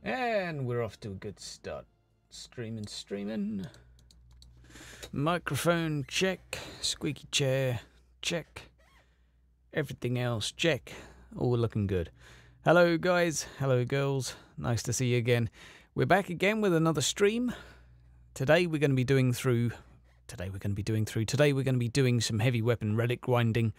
And we're off to a good start. Streaming. Microphone, check. Squeaky chair, check. Everything else, check. All looking good. Hello guys, hello girls. Nice to see you again. We're back again with another stream. Today we're going to be doing some heavy weapon relic grinding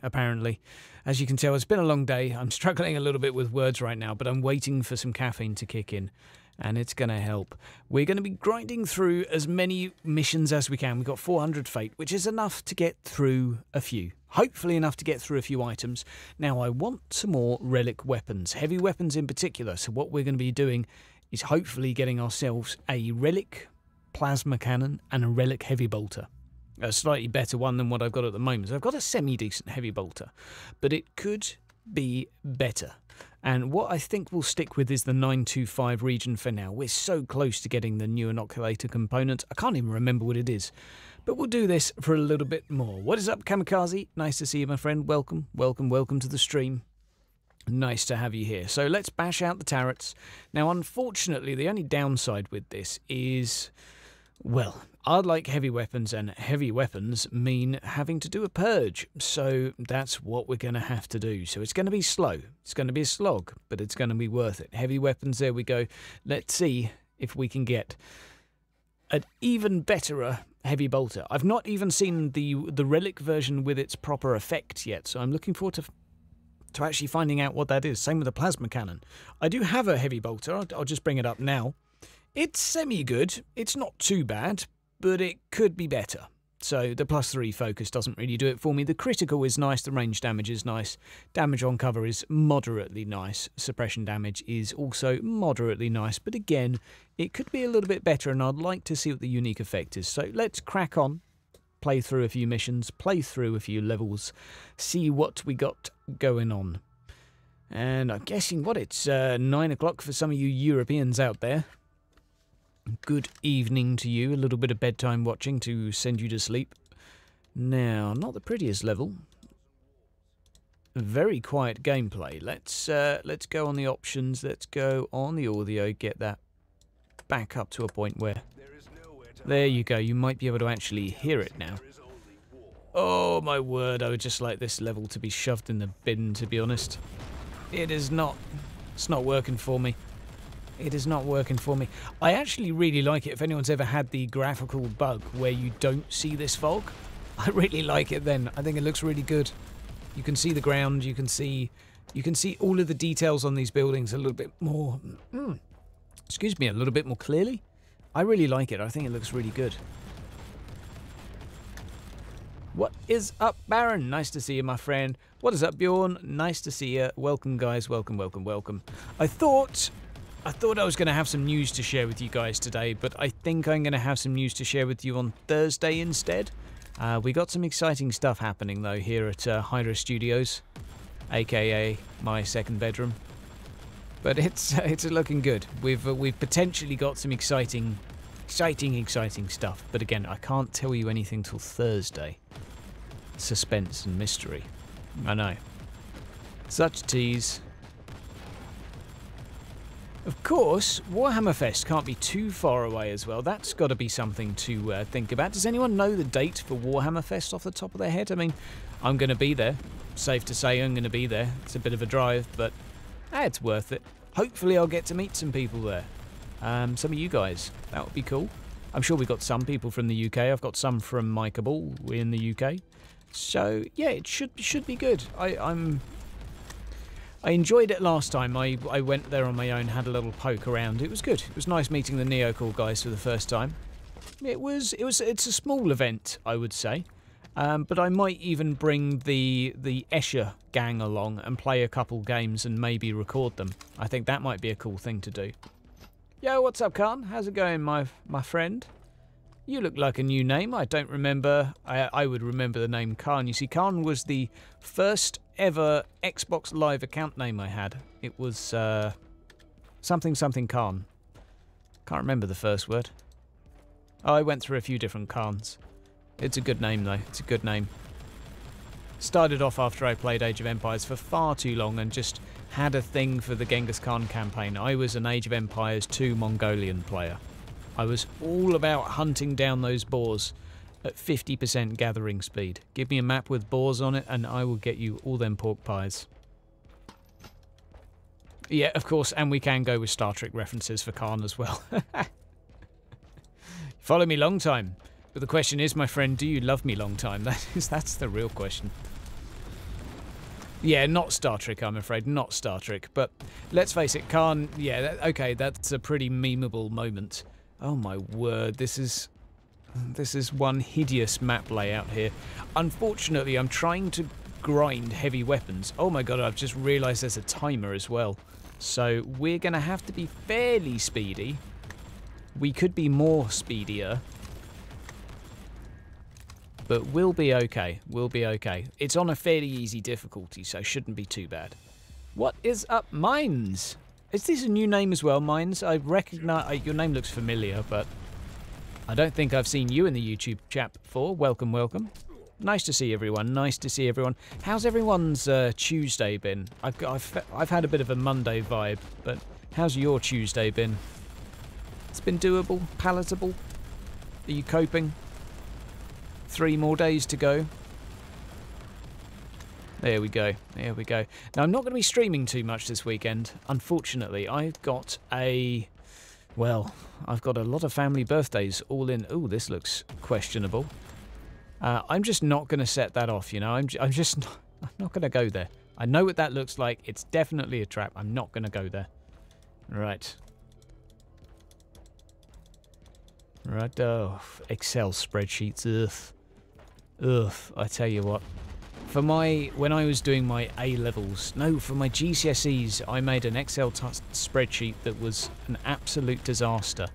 apparently. As you can tell, it's been a long day. I'm struggling a little bit with words right now, but I'm waiting for some caffeine to kick in, and it's going to help. We're going to be grinding through as many missions as we can. We've got 400 fate, which is enough to get through a few. Hopefully enough to get through a few items. Now I want some more relic weapons, heavy weapons in particular. So what we're going to be doing is hopefully getting ourselves a relic plasma cannon and a relic heavy bolter. A slightly better one than what I've got at the moment. So I've got a semi-decent heavy bolter, but it could be better. And what I think we'll stick with is the 925 region for now. We're so close to getting the new inoculator component. I can't even remember what it is. But we'll do this for a little bit more. What is up, Kamikaze? Nice to see you, my friend. Welcome to the stream. Nice to have you here. So let's bash out the turrets. Now, unfortunately, the only downside with this is, well, I'd like heavy weapons, and heavy weapons mean having to do a purge. So that's what we're going to have to do. So it's going to be slow. It's going to be a slog, but it's going to be worth it. Heavy weapons, there we go. Let's see if we can get an even betterer heavy bolter. I've not even seen the relic version with its proper effect yet, so I'm looking forward to actually finding out what that is. Same with the plasma cannon. I do have a heavy bolter. I'll just bring it up now. It's semi-good. It's not too bad, but it could be better. So the +3 focus doesn't really do it for me. The critical is nice. The range damage is nice. Damage on cover is moderately nice. Suppression damage is also moderately nice. But again, it could be a little bit better, and I'd like to see what the unique effect is. So let's crack on. Play through a few missions. Play through a few levels. See what we got going on. And I'm guessing, it's 9 o'clock for some of you Europeans out there. Good evening to you. A little bit of bedtime watching to send you to sleep. Now, not the prettiest level. Very quiet gameplay. Let's go on the options. Let's go on the audio. Get that back up to a point where... There you go. You might be able to actually hear it now. Oh my word. I would just like this level to be shoved in the bin, to be honest. It is not. It's not working for me. It is not working for me. I actually really like it. If anyone's ever had the graphical bug where you don't see this fog, I really like it then. I think it looks really good. You can see the ground, you can see all of the details on these buildings a little bit more, excuse me, a little bit more clearly. I really like it. I think it looks really good. What is up, Baron? Nice to see you, my friend. What is up, Bjorn? Nice to see you. Welcome, guys. Welcome. I thought I was going to have some news to share with you guys today, but I think I'm going to have some news to share with you on Thursday instead. We got some exciting stuff happening, though, here at Hydra Studios, a.k.a. my second bedroom. But it's looking good. We've potentially got some exciting stuff. But again, I can't tell you anything till Thursday. Suspense and mystery. I know. Such tease. Of course, Warhammer Fest can't be too far away as well. That's got to be something to think about. Does anyone know the date for Warhammer Fest off the top of their head? I mean, I'm going to be there. Safe to say I'm going to be there. It's a bit of a drive, but it's worth it. Hopefully I'll get to meet some people there. Some of you guys. That would be cool. I'm sure we've got some people from the UK. I've got some from my cabal in the UK. So, yeah, it should be good. I enjoyed it last time. I went there on my own, had a little poke around. It was good. It was nice meeting the Neocall guys for the first time. It's a small event, I would say. But I might even bring the Escher gang along and play a couple games and maybe record them. I think that might be a cool thing to do. Yo, what's up, Khan? How's it going, my friend? You look like a new name. I don't remember. I would remember the name Khan. You see, Khan was the first ever Xbox Live account name I had. It was something Khan. Can't remember the first word. Oh, I went through a few different Khans. It's a good name, though. It's a good name. Started off after I played Age of Empires for far too long and just had a thing for the Genghis Khan campaign. I was an Age of Empires 2 Mongolian player. I was all about hunting down those boars at 50% gathering speed. Give me a map with boars on it and I will get you all them pork pies. Yeah, of course, and we can go with Star Trek references for Khan as well. Follow me long time. But the question is, my friend, do you love me long time? That's the real question. Yeah, not Star Trek, I'm afraid. Not Star Trek. But let's face it, Khan, yeah, okay, that's a pretty memeable moment. Oh my word, this is one hideous map layout here. Unfortunately, I'm trying to grind heavy weapons. Oh my god, I've just realised there's a timer as well. So we're going to have to be fairly speedy. We could be more speedier. But we'll be okay. We'll be okay. It's on a fairly easy difficulty, so shouldn't be too bad. What is up, Mines? Is this a new name as well, Mines? I recognise... your name looks familiar, but I don't think I've seen you in the YouTube chat before. Welcome, welcome. Nice to see everyone. Nice to see everyone. How's everyone's Tuesday been? I've had a bit of a Monday vibe, but how's your Tuesday been? It's been doable, palatable. Are you coping? 3 more days to go. There we go. There we go. Now, I'm not going to be streaming too much this weekend. Unfortunately, I've got a... Well, I've got a lot of family birthdays all in... Ooh, this looks questionable. I'm just not going to set that off, you know. I'm not going to go there. I know what that looks like. It's definitely a trap. I'm not going to go there. Right. Right. Oh, Excel spreadsheets. Ugh. Ugh, I tell you what. When I was doing my A-levels, no, for my GCSEs, I made an Excel spreadsheet that was an absolute disaster.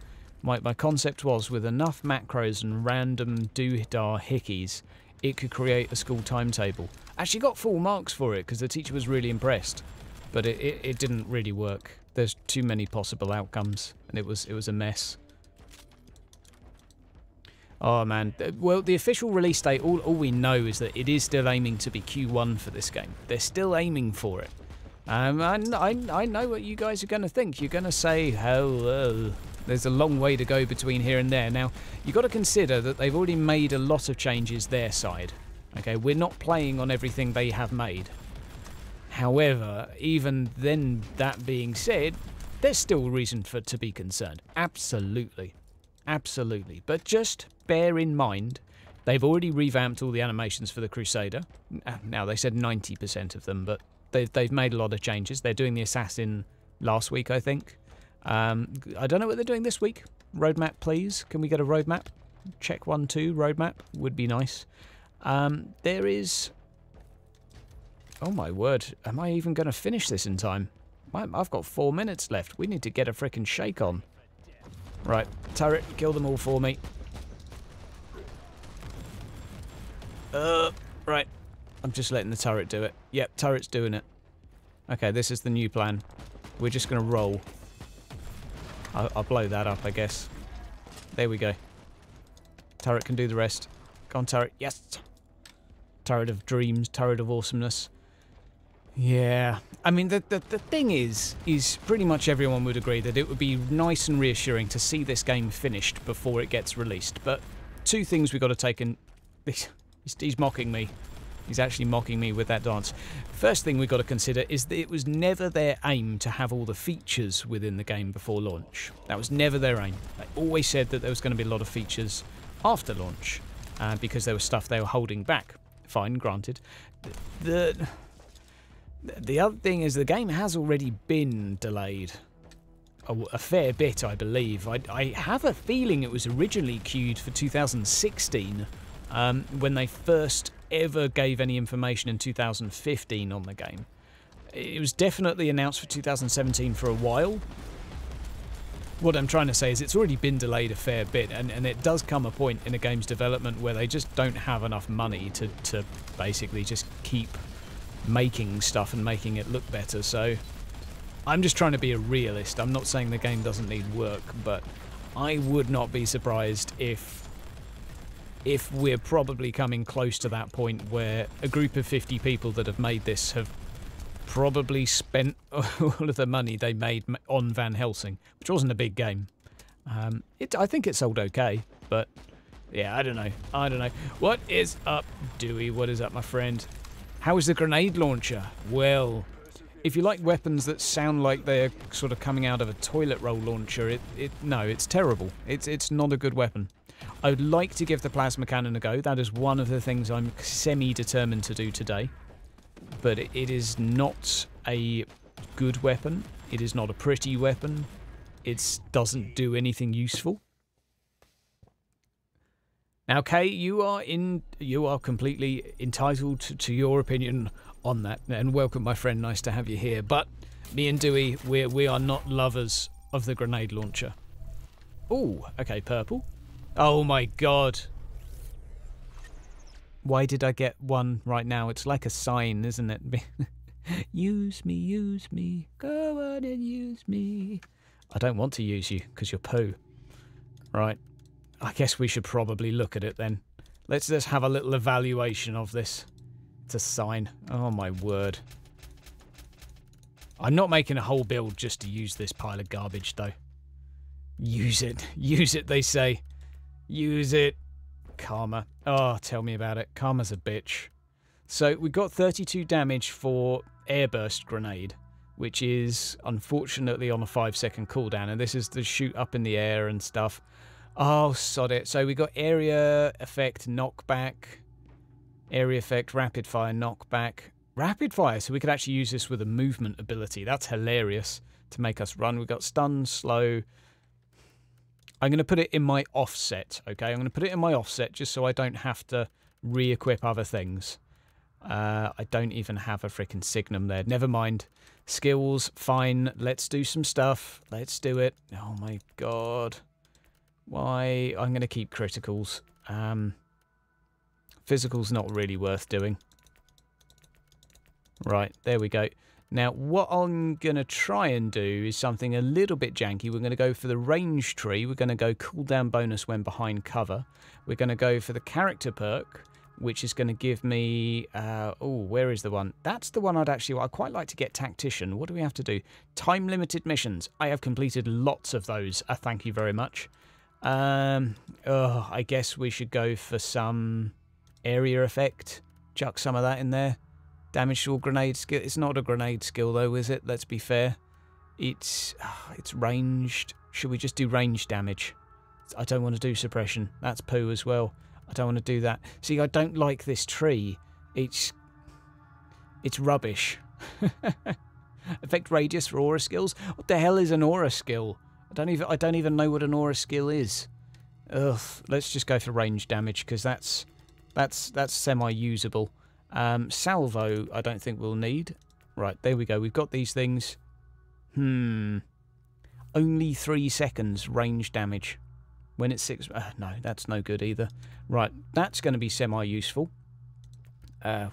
My concept was, with enough macros and random doodah hickeys, it could create a school timetable. Actually got full marks for it, because the teacher was really impressed. But it didn't really work. There's too many possible outcomes, and it was a mess. Oh man, well, the official release date, all we know is that it is still aiming to be Q1 for this game. They're still aiming for it. I know what you guys are going to think. You're going to say, hello. There's a long way to go between here and there. Now, you've got to consider that they've already made a lot of changes their side. Okay, we're not playing on everything they have made. However, even then, that being said, there's still reason to be concerned. Absolutely. Absolutely. But just bear in mind, they've already revamped all the animations for the Crusader. Now, they said 90% of them, but they've made a lot of changes. They're doing the Assassin last week, I think. I don't know what they're doing this week. Roadmap, please. Can we get a roadmap? Check 1, 2, roadmap would be nice. There is... Oh my word. Am I even going to finish this in time? I've got 4 minutes left. We need to get a frickin' shake on. Right, turret, kill them all for me. Right. I'm just letting the turret do it. Yep, turret's doing it. Okay, this is the new plan. We're just going to roll. I'll blow that up, I guess. There we go. Turret can do the rest. Go on, turret. Yes! Turret of dreams, turret of awesomeness. Yeah. I mean, the thing is pretty much everyone would agree that it would be nice and reassuring to see this game finished before it gets released. But 2 things we've got to take in... He's mocking me. He's actually mocking me with that dance. First thing we've got to consider is that it was never their aim to have all the features within the game before launch. That was never their aim. They always said that there was going to be a lot of features after launch, because there was stuff they were holding back. Fine, granted. The other thing is the game has already been delayed a fair bit, I believe. I have a feeling it was originally queued for 2016, when they first ever gave any information in 2015 on the game. It was definitely announced for 2017 for a while. What I'm trying to say is it's already been delayed a fair bit, and it does come a point in a game's development where they just don't have enough money to basically just keep making stuff and making it look better. So I'm just trying to be a realist. I'm not saying the game doesn't need work, but I would not be surprised if if we're probably coming close to that point where a group of 50 people that have made this have probably spent all of the money they made on Van Helsing, which wasn't a big game. I think it sold okay, but yeah, I don't know. What is up, Dewey? What is up, my friend? How is the grenade launcher? Well, if you like weapons that sound like they're sort of coming out of a toilet roll launcher, no, it's terrible. It's not a good weapon. I would like to give the plasma cannon a go. That is one of the things I'm semi-determined to do today. But it is not a good weapon. It is not a pretty weapon. It doesn't do anything useful. Now, Kay, you are completely entitled to your opinion on that. And welcome, my friend. Nice to have you here. But me and Dewey, we are not lovers of the grenade launcher. Oh, okay, purple. Oh my god. Why did I get one right now? It's like a sign, isn't it? Use me, go on and use me. I don't want to use you, because you're poo. Right. I guess we should probably look at it then. Let's just have a little evaluation of this. It's a sign. Oh my word. I'm not making a whole build just to use this pile of garbage, though. Use it. Use it, they say. Use it. Karma. Oh, tell me about it. Karma's a bitch. So we got 32 damage for airburst grenade, which is unfortunately on a 5-second cooldown, and this is the shoot up in the air and stuff. Oh, sod it. So we got area effect knockback, area effect rapid fire knockback, rapid fire. So we could actually use this with a movement ability. That's hilarious to make us run. We got stun, slow. I'm going to put it in my offset, okay? I'm going to put it in my offset just so I don't have to re-equip other things. I don't even have a freaking signum there. Never mind. Skills, fine. Let's do some stuff. Let's do it. Oh my god. Why? I'm going to keep criticals. Physical's not really worth doing. Right, there we go. Now, what I'm going to try and do is something a little bit janky. We're going to go for the range tree. We're going to go cooldown bonus when behind cover. We're going to go for the character perk, which is going to give me... oh, where is the one? That's the one I'd quite like to get Tactician. What do we have to do? Time-limited missions. I have completed lots of those. Thank you very much. I guess we should go for some area effect. Chuck some of that in there. Damage to all grenade skill. It's not a grenade skill though, is it? Let's be fair. It's ranged. Should we just do range damage? I don't want to do suppression. That's poo as well. I don't want to do that. See, I don't like this tree. It's rubbish. Effect radius for aura skills. What the hell is an aura skill? I don't even know what an aura skill is. Ugh. Let's just go for range damage because that's semi-usable. Salvo, I don't think we'll need. Right, there we go. We've got these things. Only 3 seconds range damage. When it's 6... no, that's no good either. Right, that's going to be semi-useful.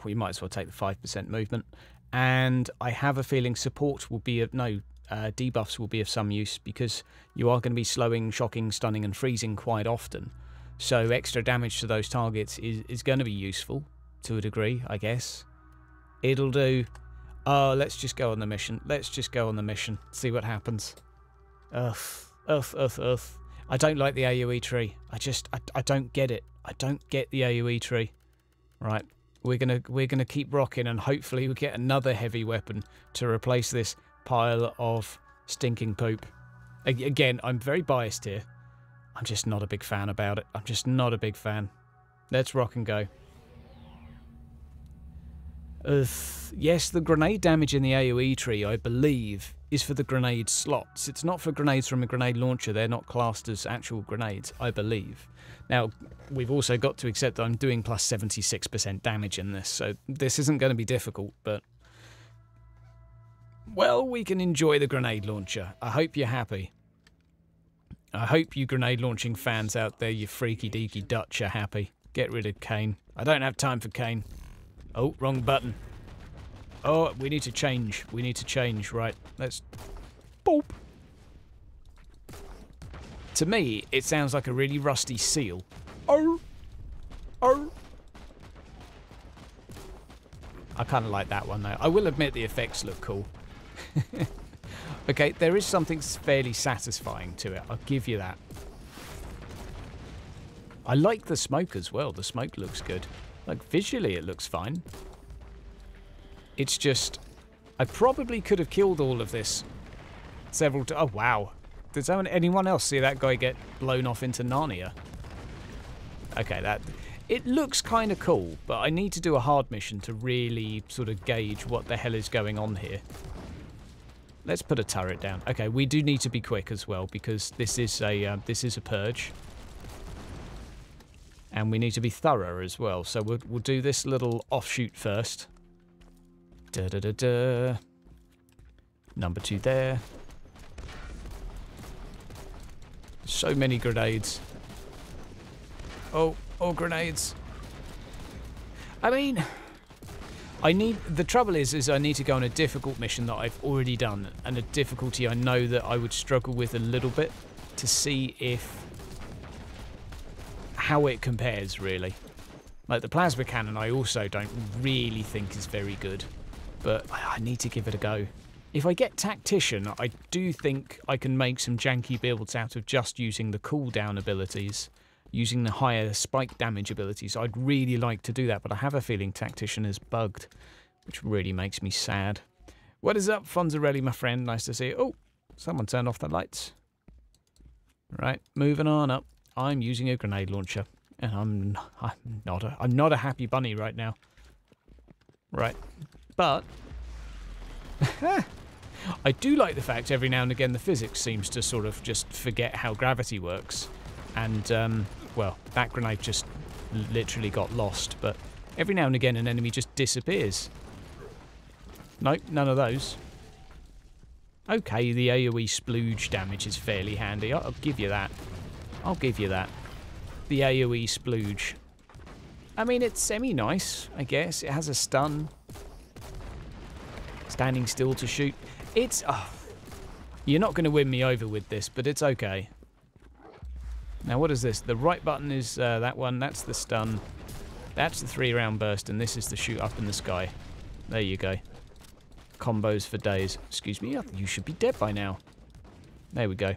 We might as well take the 5% movement. And I have a feeling support will be of... No, debuffs will be of some use because you are going to be slowing, shocking, stunning and freezing quite often. So extra damage to those targets is going to be useful. To a degree, I guess. It'll do. Oh, let's just go on the mission. Let's just go on the mission. See what happens. Ugh. I don't like the AoE tree. I don't get it. I don't get the AoE tree. Right. We're gonna keep rocking and hopefully we get another heavy weapon to replace this pile of stinking poop. Again, I'm very biased here. I'm just not a big fan about it. I'm just not a big fan. Let's rock and go. Yes, the grenade damage in the AoE tree, I believe, is for the grenade slots. It's not for grenades from a grenade launcher. They're not classed as actual grenades, I believe. Now, we've also got to accept that I'm doing plus 76% damage in this, so this isn't going to be difficult, but... Well, we can enjoy the grenade launcher. I hope you're happy. I hope you grenade launching fans out there, you freaky deaky Dutch, are happy. Get rid of Kane. I don't have time for Kane. Oh, wrong button. Oh, we need to change. We need to change. Right, let's... Boop. To me, it sounds like a really rusty seal. Oh. kind of like that one, though. I will admit the effects look cool. Okay, there is something fairly satisfying to it. I'll give you that. I like the smoke as well. The smoke looks good. Like, visually, it looks fine. It's just... I probably could have killed all of this several times. Oh, wow. Does anyone else see that guy get blown off into Narnia? Okay, that... It looks kind of cool, but I need to do a hard mission to really sort of gauge what the hell is going on here. Let's put a turret down. Okay, we do need to be quick as well, because this is a purge. And we need to be thorough as well. So we'll do this little offshoot first. Da-da-da-da. Number 2 there. So many grenades. Oh, grenades. I mean, the trouble is I need to go on a difficult mission that I've already done, and a difficulty I know that I would struggle with a little bit to see how it compares, really. Like, the plasma cannon I also don't really think is very good, but I need to give it a go. If I get Tactician, I do think I can make some janky builds out of just using the cooldown abilities, using the higher spike damage abilities. I'd really like to do that, but I have a feeling Tactician is bugged, which really makes me sad. What is up, Fonzarelli, my friend? Nice to see you. Oh, someone turned off the lights. Right, moving on up. I'm using a grenade launcher, and I'm not a happy bunny right now. Right, but I do like the fact every now and again the physics seems to sort of just forget how gravity works, and well, that grenade just literally got lost. But every now and again an enemy just disappears. Nope, none of those. Okay, the AoE splooge damage is fairly handy. I'll give you that. I'll give you that. The AoE splooge. I mean, it's semi-nice, I guess. It has a stun. Standing still to shoot. It's... Oh, you're not going to win me over with this, but it's okay. Now, what is this? The right button is that one. That's the stun. That's the 3-round burst, and this is the shoot up in the sky. There you go. Combos for days. Excuse me, you should be dead by now. There we go.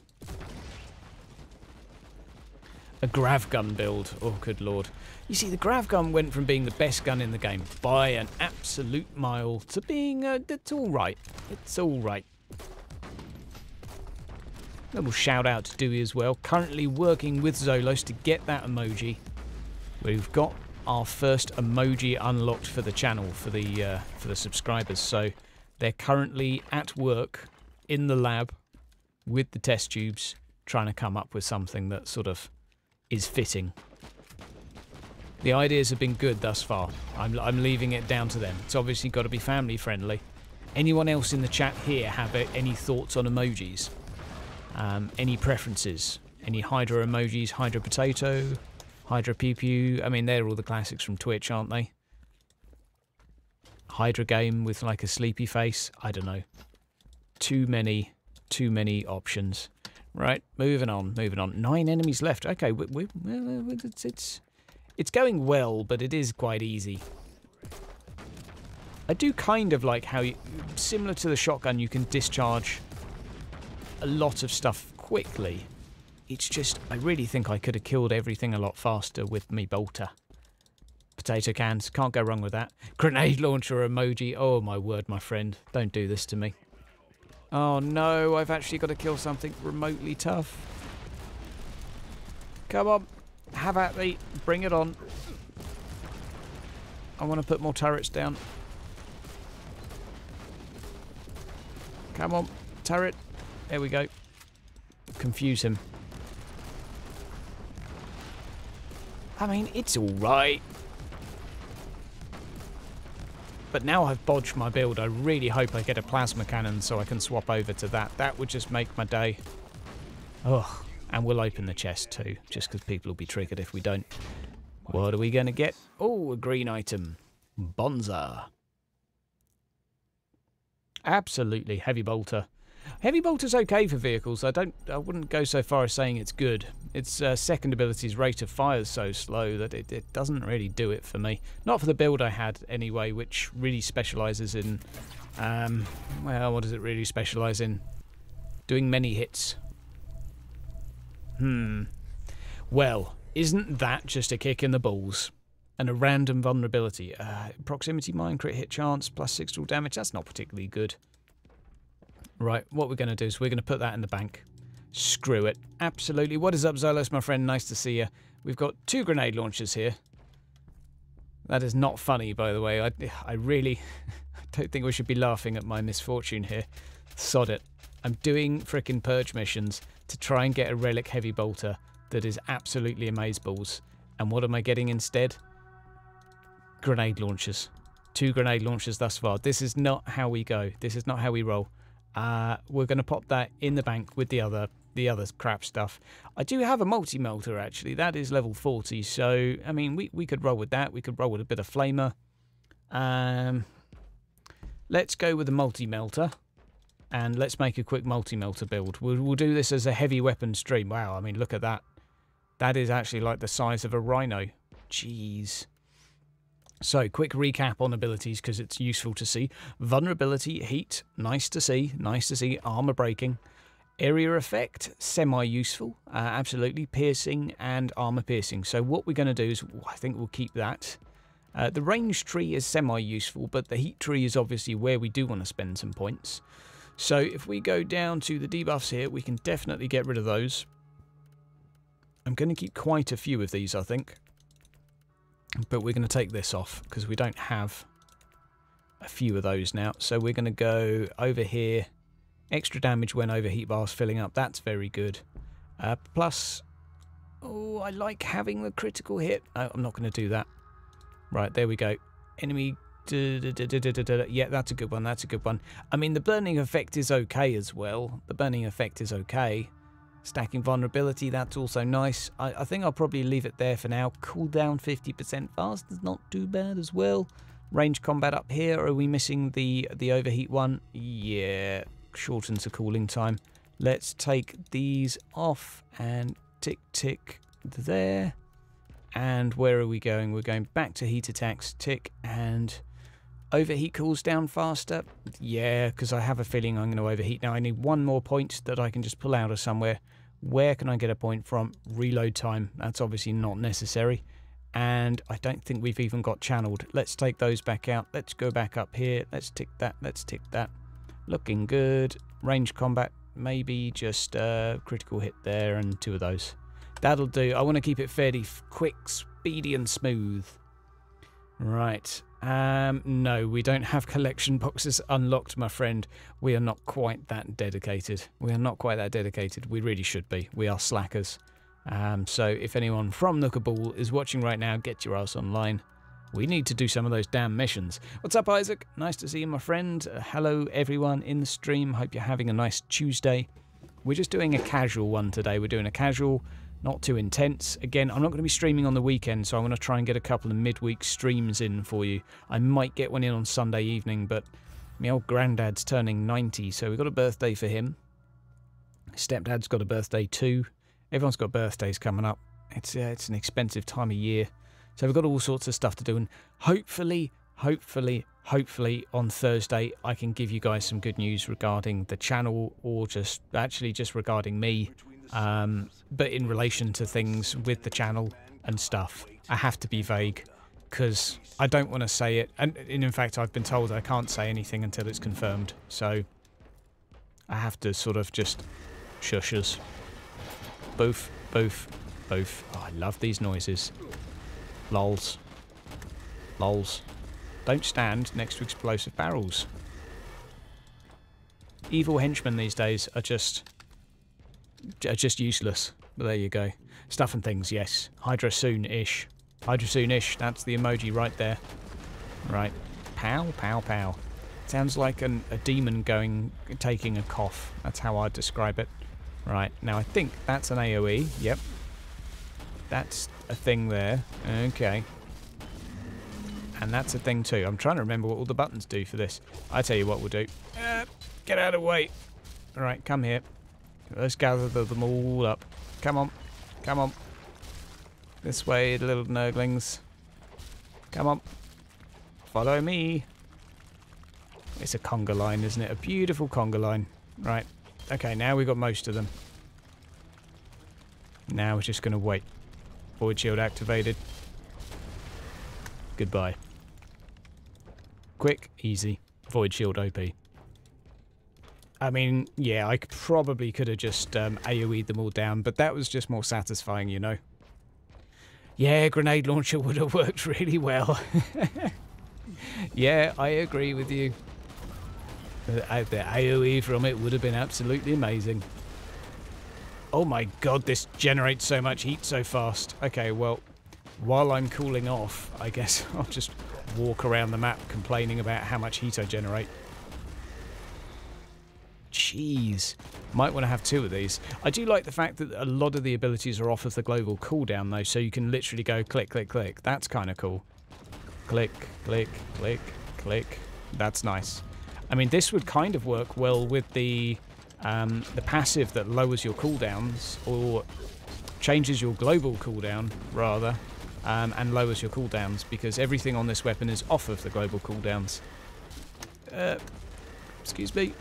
A grav gun build. Oh, good lord. You see, the grav gun went from being the best gun in the game by an absolute mile to being, it's alright. It's alright. Little shout out to Dewey as well. Currently working with Zolos to get that emoji. We've got our first emoji unlocked for the channel, for the subscribers. So they're currently at work in the lab with the test tubes, trying to come up with something that sort of is fitting. The ideas have been good thus far. I'm leaving it down to them. It's obviously got to be family friendly. Anyone else in the chat here have any thoughts on emojis? Any preferences? Any Hydra emojis? Hydra potato? Hydra pew pew? I mean, they're all the classics from Twitch, aren't they? Hydra game with like a sleepy face? I don't know. Too many options. Right, moving on. 9 enemies left. Okay, it's going well, but it is quite easy. I do kind of like how, similar to the shotgun, you can discharge a lot of stuff quickly. It's just, I really think I could have killed everything a lot faster with me bolter. Potato cans, can't go wrong with that. Grenade launcher emoji. Oh my word, my friend. Don't do this to me. Oh no, I've actually got to kill something remotely tough. Come on, have at me, bring it on. I want to put more turrets down. Come on, turret. There we go. Confuse him. I mean, it's alright. But now I've bodged my build, I really hope I get a plasma cannon so I can swap over to that. That would just make my day. Ugh. And we'll open the chest too, just because people will be triggered if we don't. What are we going to get? Oh, a green item. Bonza. Absolutely, heavy bolter. Heavy bolter's okay for vehicles. I wouldn't go so far as saying it's good. Its second ability's rate of fire is so slow that it doesn't really do it for me. Not for the build I had anyway, which really specialises in... well, what does it really specialise in? Doing many hits. Well, isn't that just a kick in the balls? And a random vulnerability. Proximity mine, crit hit chance, plus 6 to all damage. That's not particularly good. Right, what we're going to do is we're going to put that in the bank. Screw it. Absolutely. What is up, Zolos, my friend? Nice to see you. We've got 2 grenade launchers here. That is not funny, by the way. I really don't think we should be laughing at my misfortune here. Sod it. I'm doing frickin' purge missions to try and get a relic heavy bolter that is absolutely amazeballs. And what am I getting instead? Grenade launchers. 2 grenade launchers thus far. This is not how we go. This is not how we roll. We're going to pop that in the bank with the other crap stuff. I do have a multi-melter, actually. That is level 40, so, I mean, we could roll with that. We could roll with a bit of flamer. Let's go with a multi-melter, and let's make a quick multi-melter build. We'll do this as a heavy weapon stream. Wow, I mean, look at that. That is actually like the size of a rhino. Jeez. So, quick recap on abilities because it's useful to see. Vulnerability, heat, nice to see, nice to see. Armor breaking. Area effect, semi-useful, absolutely. Piercing and armor piercing. So what we're going to do is, I think we'll keep that. The range tree is semi-useful, but the heat tree is obviously where we do want to spend some points. So if we go down to the debuffs here, we can definitely get rid of those. I'm going to keep quite a few of these, I think. But we're going to take this off because we don't have a few of those now. So we're going to go over here. Extra damage when overheat bars filling up. That's very good. Plus, oh, I like having the critical hit. Oh, I'm not going to do that. Right, there we go. Enemy. Yeah, that's a good one. That's a good one. I mean, the burning effect is okay as well. The burning effect is okay. Stacking vulnerability, that's also nice. I think I'll probably leave it there for now. Cooldown 50% fast is not too bad as well. Range combat up here. Are we missing the overheat one? Yeah, shortens the cooling time. Let's take these off and tick there. And where are we going? We're going back to heat attacks. Tick and overheat cools down faster. Yeah, because I have a feeling I'm going to overheat. Now I need one more point that I can just pull out of somewhere. Where can I get a point from? Reload time. That's obviously not necessary. And I don't think we've even got channeled. Let's take those back out. Let's go back up here. Let's tick that. Let's tick that. Looking good. Range combat. Maybe just critical hit there and 2 of those. That'll do. I want to keep it fairly quick, speedy and smooth. Right. No, we don't have collection boxes unlocked, my friend. We are not quite that dedicated. We are not quite that dedicated. We really should be. We are slackers. So if anyone from Nookaball is watching right now, get your ass online. We need to do some of those damn missions. What's up, Isaac? Nice to see you, my friend. Hello, everyone in the stream. Hope you're having a nice Tuesday. We're just doing a casual one today. We're doing a casual, not too intense. Again, I'm not going to be streaming on the weekend, so I'm going to try and get a couple of midweek streams in for you. I might get one in on Sunday evening, but my old granddad's turning 90, so we've got a birthday for him. Stepdad's got a birthday too. Everyone's got birthdays coming up. It's an expensive time of year. So we've got all sorts of stuff to do, and hopefully on Thursday I can give you guys some good news regarding the channel, or just regarding me. But in relation to things with the channel and stuff, I have to be vague because I don't want to say it. And in fact, I've been told I can't say anything until it's confirmed. So I have to sort of just shushers. Both. Oh, I love these noises. Lols. Don't stand next to explosive barrels. Evil henchmen these days are just useless. But there you go. Stuff and things, yes. Hydra soon-ish. Hydra soon-ish. That's the emoji right there. Right. Pow, pow, pow. Sounds like a demon taking a cough. That's how I'd describe it. Right. Now I think that's an AoE. Yep. That's a thing there. Okay. And that's a thing too. I'm trying to remember what all the buttons do for this. I tell you what we'll do. Get out of the way. Alright, come here. Let's gather them all up. Come on. Come on. This way, little nurglings. Come on. Follow me. It's a conga line, isn't it? A beautiful conga line. Right. Okay, now we've got most of them. Now we're just going to wait. Void shield activated. Goodbye. Quick, easy. Void shield OP. I mean, yeah, I probably could have just AoE'd them all down, but that was just more satisfying, you know. Yeah, grenade launcher would have worked really well. Yeah, I agree with you. The AoE from it would have been absolutely amazing. Oh my god, this generates so much heat so fast. Okay, well, while I'm cooling off, I guess I'll just walk around the map complaining about how much heat I generate. Jeez. Might want to have 2 of these. I do like the fact that a lot of the abilities are off of the global cooldown, though, so you can literally go click, click, click. That's kind of cool. Click, click, click, click. That's nice. I mean, this would kind of work well with the passive that lowers your cooldowns, or changes your global cooldown, rather, and lowers your cooldowns, because everything on this weapon is off of the global cooldowns. Excuse me.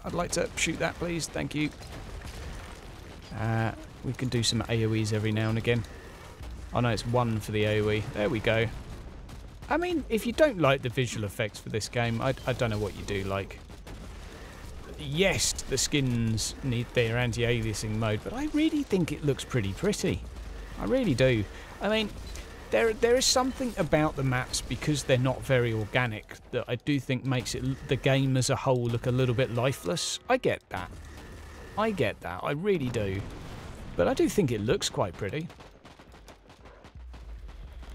I'd like to shoot that, please. Thank you. We can do some AoEs every now and again. Oh no, it's 1 for the AoE. There we go. I mean, if you don't like the visual effects for this game, I don't know what you do like. Yes, the skins need their anti-aliasing mode, but I really think it looks pretty pretty. I really do. I mean, there is something about the maps, because they're not very organic, that I do think makes the game as a whole look a little bit lifeless. I get that. I get that. I really do. But I do think it looks quite pretty.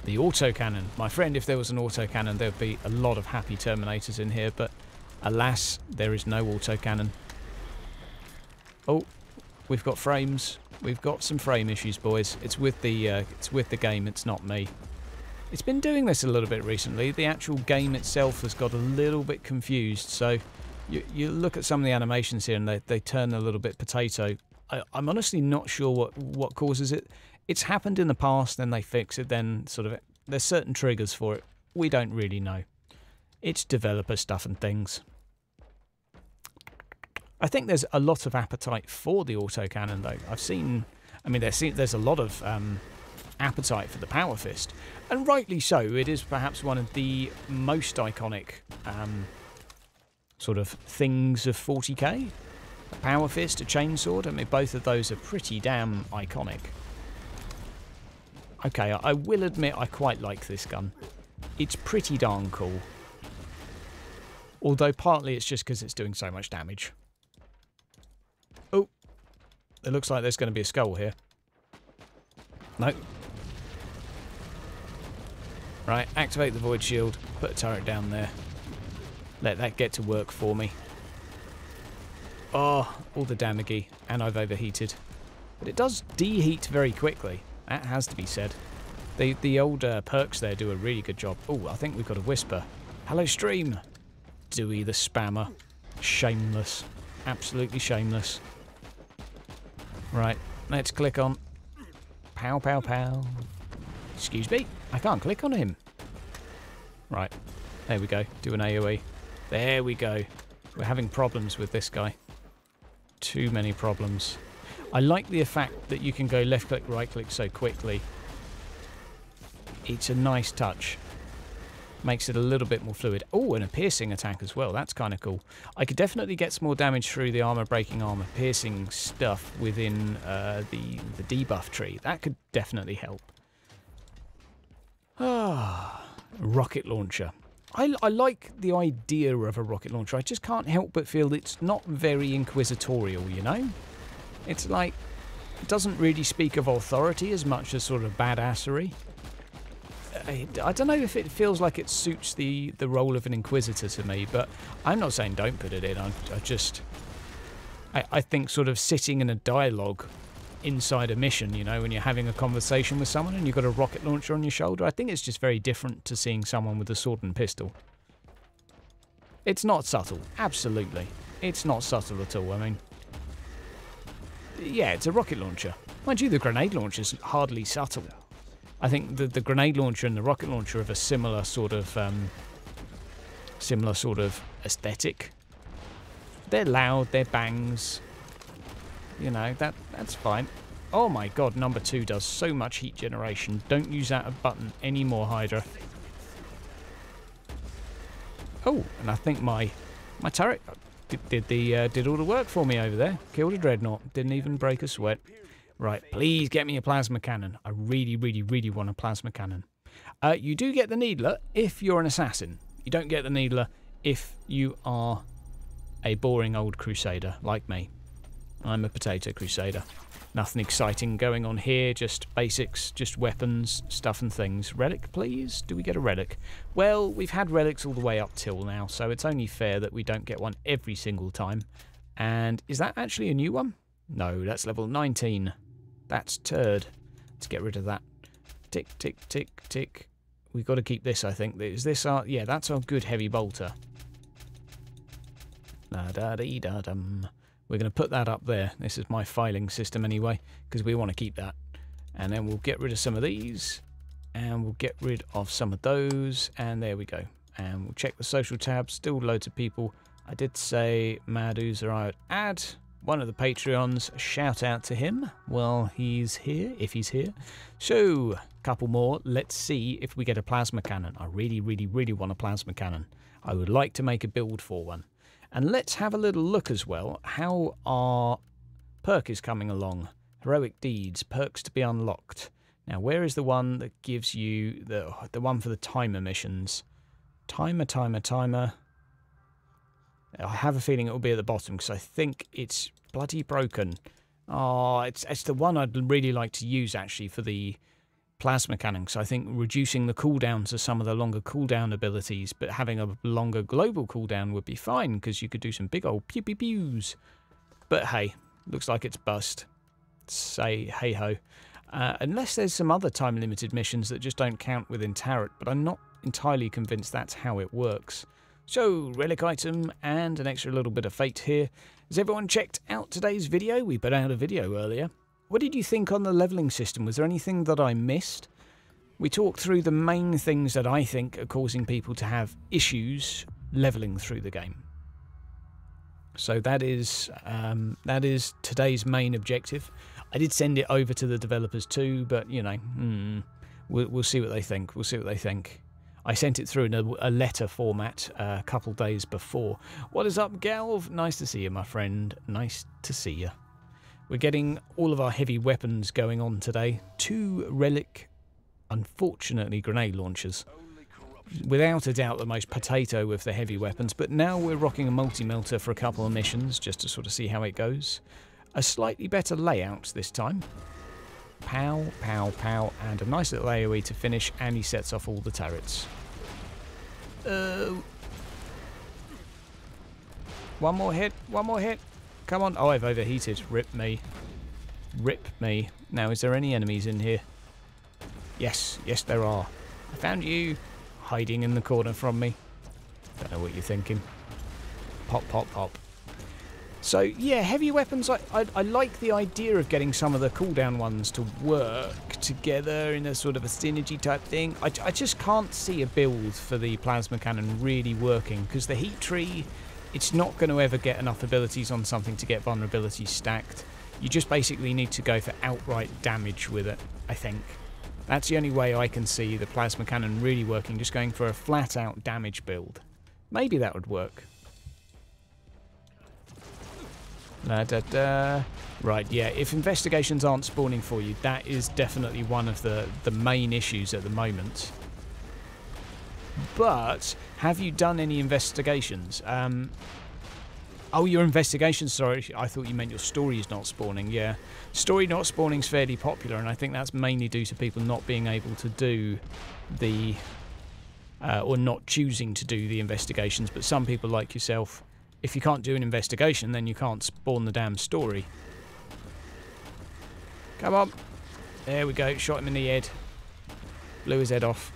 The autocannon. My friend, if there was an autocannon, there would be a lot of happy Terminators in here, but alas, there is no autocannon. Oh, we've got frames. We've got some frame issues, boys. It's with the game. It's not me. It's been doing this a little bit recently. The actual game itself has got a little bit confused. So you look at some of the animations here, and they turn a little bit potato. I'm honestly not sure what causes it. It's happened in the past, then they fix it. Then sort of there's certain triggers for it. We don't really know. It's developer stuff and things. I think there's a lot of appetite for the autocannon, though. I've seen... I mean, there's a lot of appetite for the Power Fist. And rightly so. It is perhaps one of the most iconic sort of things of 40k. A Power Fist, a Chainsword. I mean, both of those are pretty damn iconic. Okay, I will admit I quite like this gun. It's pretty darn cool. Although partly it's just because it's doing so much damage. Oh, it looks like there's going to be a skull here. Nope. Right, activate the void shield, put a turret down there. Let that get to work for me. Oh, all the damage, and I've overheated. But it does deheat very quickly. That has to be said. The old perks there do a really good job. Oh, I think we've got a whisper. Hello, stream. Dewey the spammer. Shameless. Absolutely shameless. Right, let's click on. Pow, pow, pow. Excuse me, I can't click on him. Right, there we go. Do an AoE. There we go. We're having problems with this guy. Too many problems. I like the fact that you can go left click, right click so quickly. It's a nice touch. Makes it a little bit more fluid. Oh, and a piercing attack as well. That's kind of cool. I could definitely get some more damage through the armor breaking, armor piercing stuff within the debuff tree. That could definitely help. Ah, rocket launcher. I like the idea of a rocket launcher. I just can't help but feel it's not very inquisitorial, you know? It's like, it doesn't really speak of authority as much as sort of badassery. I don't know if it feels like it suits the role of an Inquisitor to me, but I'm not saying don't put it in. I think sort of sitting in a dialogue inside a mission, you know, when you're having a conversation with someone and you've got a rocket launcher on your shoulder, I think it's just very different to seeing someone with a sword and pistol. It's not subtle, absolutely. It's not subtle at all, I mean. Yeah, it's a rocket launcher. Mind you, the grenade launcher is hardly subtle. I think the grenade launcher and the rocket launcher have a similar sort of aesthetic. They're loud, they're bangs. You know, that's fine. Oh my god, number 2 does so much heat generation. Don't use that button anymore, Hydra. Oh, and I think my turret did all the work for me over there. Killed a dreadnought. Didn't even break a sweat. Right, please get me a plasma cannon. I really, really, really want a plasma cannon. You do get the needler if you're an assassin. You don't get the needler if you are a boring old crusader like me. I'm a potato crusader. Nothing exciting going on here, just basics, just weapons, stuff and things. Relic, please? Do we get a relic? Well, we've had relics all the way up till now, so it's only fair that we don't get one every single time. And is that actually a new one? No, that's level 19. That's turd. Let's get rid of that. Tick, tick, tick, tick. We've got to keep this, I think. Is this our... Yeah, that's our good heavy bolter. Da-da-dee-da-dum. We're going to put that up there. This is my filing system anyway, because we want to keep that. And then we'll get rid of some of these, and we'll get rid of some of those, and there we go. And we'll check the social tab. Still loads of people. I did say Mad Oozer I would add one of the Patreons. Shout out to him while he's here, if he's here. So, a couple more. Let's see if we get a plasma cannon. I really, really, really want a plasma cannon. I would like to make a build for one. And let's have a little look as well how our perk is coming along. Heroic Deeds, perks to be unlocked. Now, where is the one that gives you the one for the timer missions? Timer. I have a feeling it will be at the bottom because I think it's bloody broken. Oh, it's the one I'd really like to use actually for the plasma cannon, because I think reducing the cooldowns of some of the longer cooldown abilities, but having a longer global cooldown would be fine, because you could do some big old pew pew pews. But hey, looks like it's bust. Say hey ho. Unless there's some other time limited missions that just don't count within Tarot, but I'm not entirely convinced that's how it works. So, relic item and an extra little bit of fate here. Has everyone checked out today's video? We put out a video earlier. What did you think on the levelling system? Was there anything that I missed? We talked through the main things that I think are causing people to have issues levelling through the game. So that is today's main objective. I did send it over to the developers too, but you know, we'll see what they think. We'll see what they think. I sent it through in a letter format a couple days before. What is up, Galv? Nice to see you, my friend. Nice to see you. We're getting all of our heavy weapons going on today. 2 relic, unfortunately, grenade launchers. Without a doubt the most potato with the heavy weapons, but now we're rocking a multi-melter for a couple of missions just to sort of see how it goes. A slightly better layout this time. Pow, pow, pow, and a nice little AoE to finish, and he sets off all the turrets. One more hit, one more hit. Come on. Oh, I've overheated. Rip me. Rip me. Now, is there any enemies in here? Yes. Yes, there are. I found you. Hiding in the corner from me. Don't know what you're thinking. Pop, pop, pop. So, yeah, heavy weapons. I like the idea of getting some of the cooldown ones to work together in a sort of a synergy type thing. I just can't see a build for the plasma cannon really working, because the heat tree... It's not going to ever get enough abilities on something to get vulnerabilities stacked. You just basically need to go for outright damage with it, I think. That's the only way I can see the plasma cannon really working, just going for a flat-out damage build. Maybe that would work. La-da-da. Right, yeah, if investigations aren't spawning for you, that is definitely one of the main issues at the moment. But, have you done any investigations? Oh, your investigations, sorry. I thought you meant your story is not spawning, yeah. Story not spawning is fairly popular, and I think that's mainly due to people not being able to do the... or not choosing to do the investigations, but some people like yourself, if you can't do an investigation, then you can't spawn the damn story. Come on. There we go, shot him in the head. Blew his head off.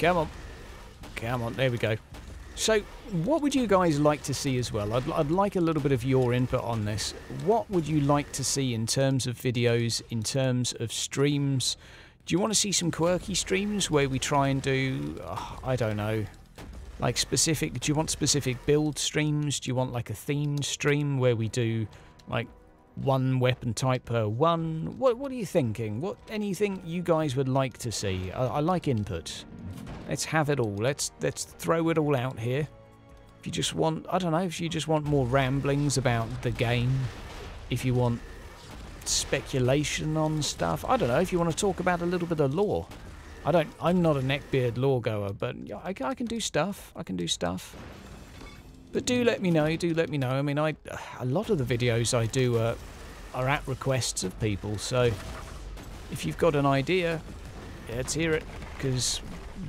Come on. Come on, there we go. So, what would you guys like to see as well? I'd like a little bit of your input on this. What would you like to see in terms of videos, in terms of streams? Do you want to see some quirky streams where we try and do, I don't know, like specific, do you want specific build streams? Do you want like a themed stream where we do like one weapon type per one? What are you thinking? Anything you guys would like to see? I like input. Let's have it all. Let's throw it all out here. If you just want, I don't know, if you just want more ramblings about the game, if you want speculation on stuff, I don't know, if you want to talk about a little bit of lore. I'm not a neckbeard lore goer, but I can do stuff. I can do stuff. But do let me know. Do let me know. I mean, a lot of the videos I do are at requests of people. So if you've got an idea, let's hear it, because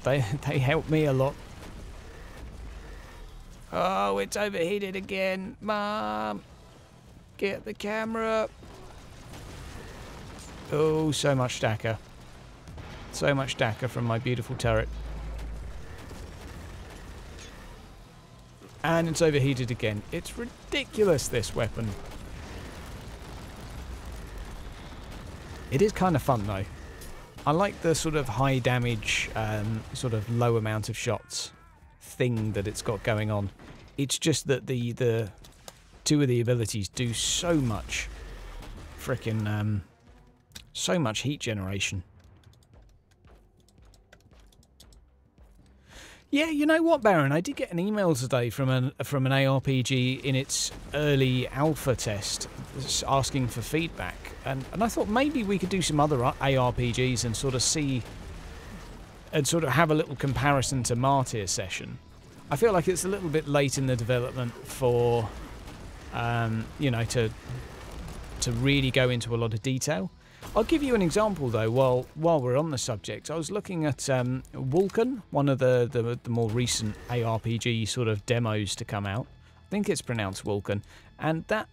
they help me a lot. Oh, it's overheated again. Mom, get the camera. Oh, so much stacker. So much stacker from my beautiful turret. And it's overheated again. It's ridiculous, this weapon. It is kind of fun, though. I like the sort of high damage, sort of low amount of shots thing that it's got going on. It's just that the two of the abilities do so much frickin' so much heat generation. Yeah, you know what, Baron? I did get an email today from an ARPG in its early alpha test asking for feedback. And I thought maybe we could do some other ARPGs and sort of see and sort of have a little comparison to Martyr session. I feel like it's a little bit late in the development for, you know, to really go into a lot of detail. I'll give you an example, though, while we're on the subject. I was looking at Vulcan, one of the more recent ARPG sort of demos to come out. I think it's pronounced Vulcan, and that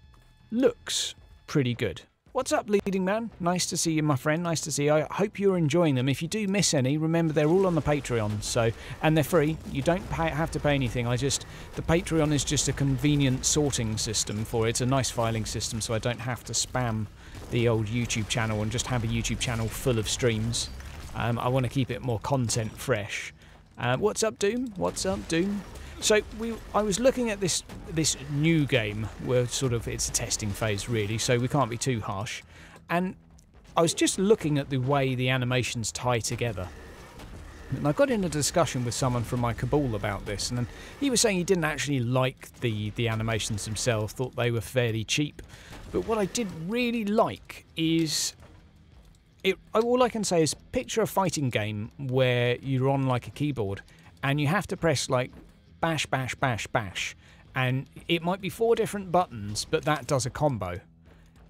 looks pretty good. What's up, leading man? Nice to see you, my friend. Nice to see you. I hope you're enjoying them. If you do miss any, remember they're all on the Patreon, and they're free. You don't have to pay anything. The Patreon is just a convenient sorting system for it. It's a nice filing system, so I don't have to spam the old YouTube channel and just have a YouTube channel full of streams. I want to keep it more content fresh. What's up, Doom? What's up, Doom? So I was looking at this new game where sort of it's a testing phase, really, so we can't be too harsh. And I was just looking at the way the animations tie together. And I got in a discussion with someone from my cabal about this, and he was saying he didn't actually like the animations themselves, thought they were fairly cheap. But what I did really like is, all I can say is picture a fighting game where you're on like a keyboard and you have to press like bash, bash, bash, bash. And it might be 4 different buttons, but that does a combo.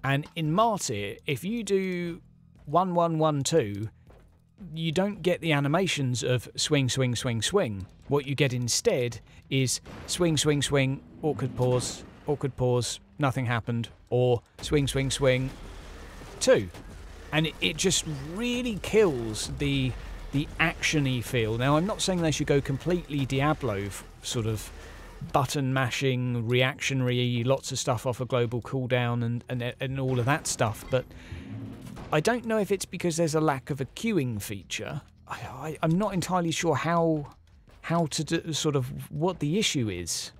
And in Martyr, if you do 1, 1, 1, 2, you don't get the animations of swing, swing, swing, swing. What you get instead is swing, swing, swing, awkward pause, nothing happened, or swing, swing, swing, 2. And it just really kills the action-y feel. Now, I'm not saying they should go completely Diablo, sort of button mashing, reactionary, lots of stuff off a global cooldown and all of that stuff, but I don't know if it's because there's a lack of a queuing feature. I'm not entirely sure how to do, sort of what the issue is.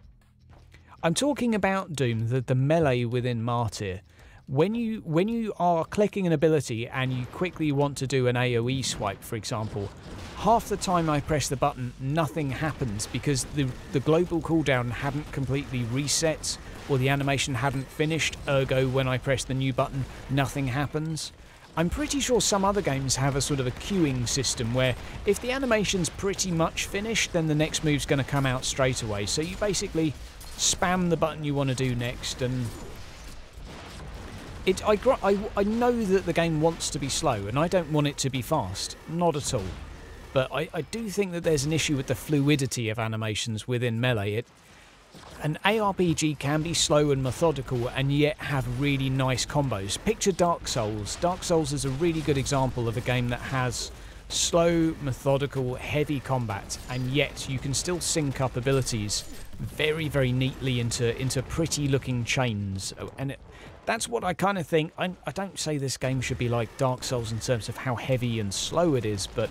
I'm talking about Doom, the melee within Martyr. When you are clicking an ability and you quickly want to do an AoE swipe, for example, half the time I press the button, nothing happens because the global cooldown hadn't completely reset or the animation hadn't finished, ergo when I press the new button, nothing happens. I'm pretty sure some other games have a sort of a queuing system where if the animation's pretty much finished, then the next move's going to come out straight away. So you basically spam the button you want to do next, and I know that the game wants to be slow, and I don't want it to be fast, not at all. But I do think that there's an issue with the fluidity of animations within Melee. An ARPG can be slow and methodical and yet have really nice combos. Picture Dark Souls. Dark Souls is a really good example of a game that has slow, methodical, heavy combat, and yet you can still sync up abilities very, very neatly into pretty looking chains. And that's what I kind of think. I don't say this game should be like Dark Souls in terms of how heavy and slow it is, but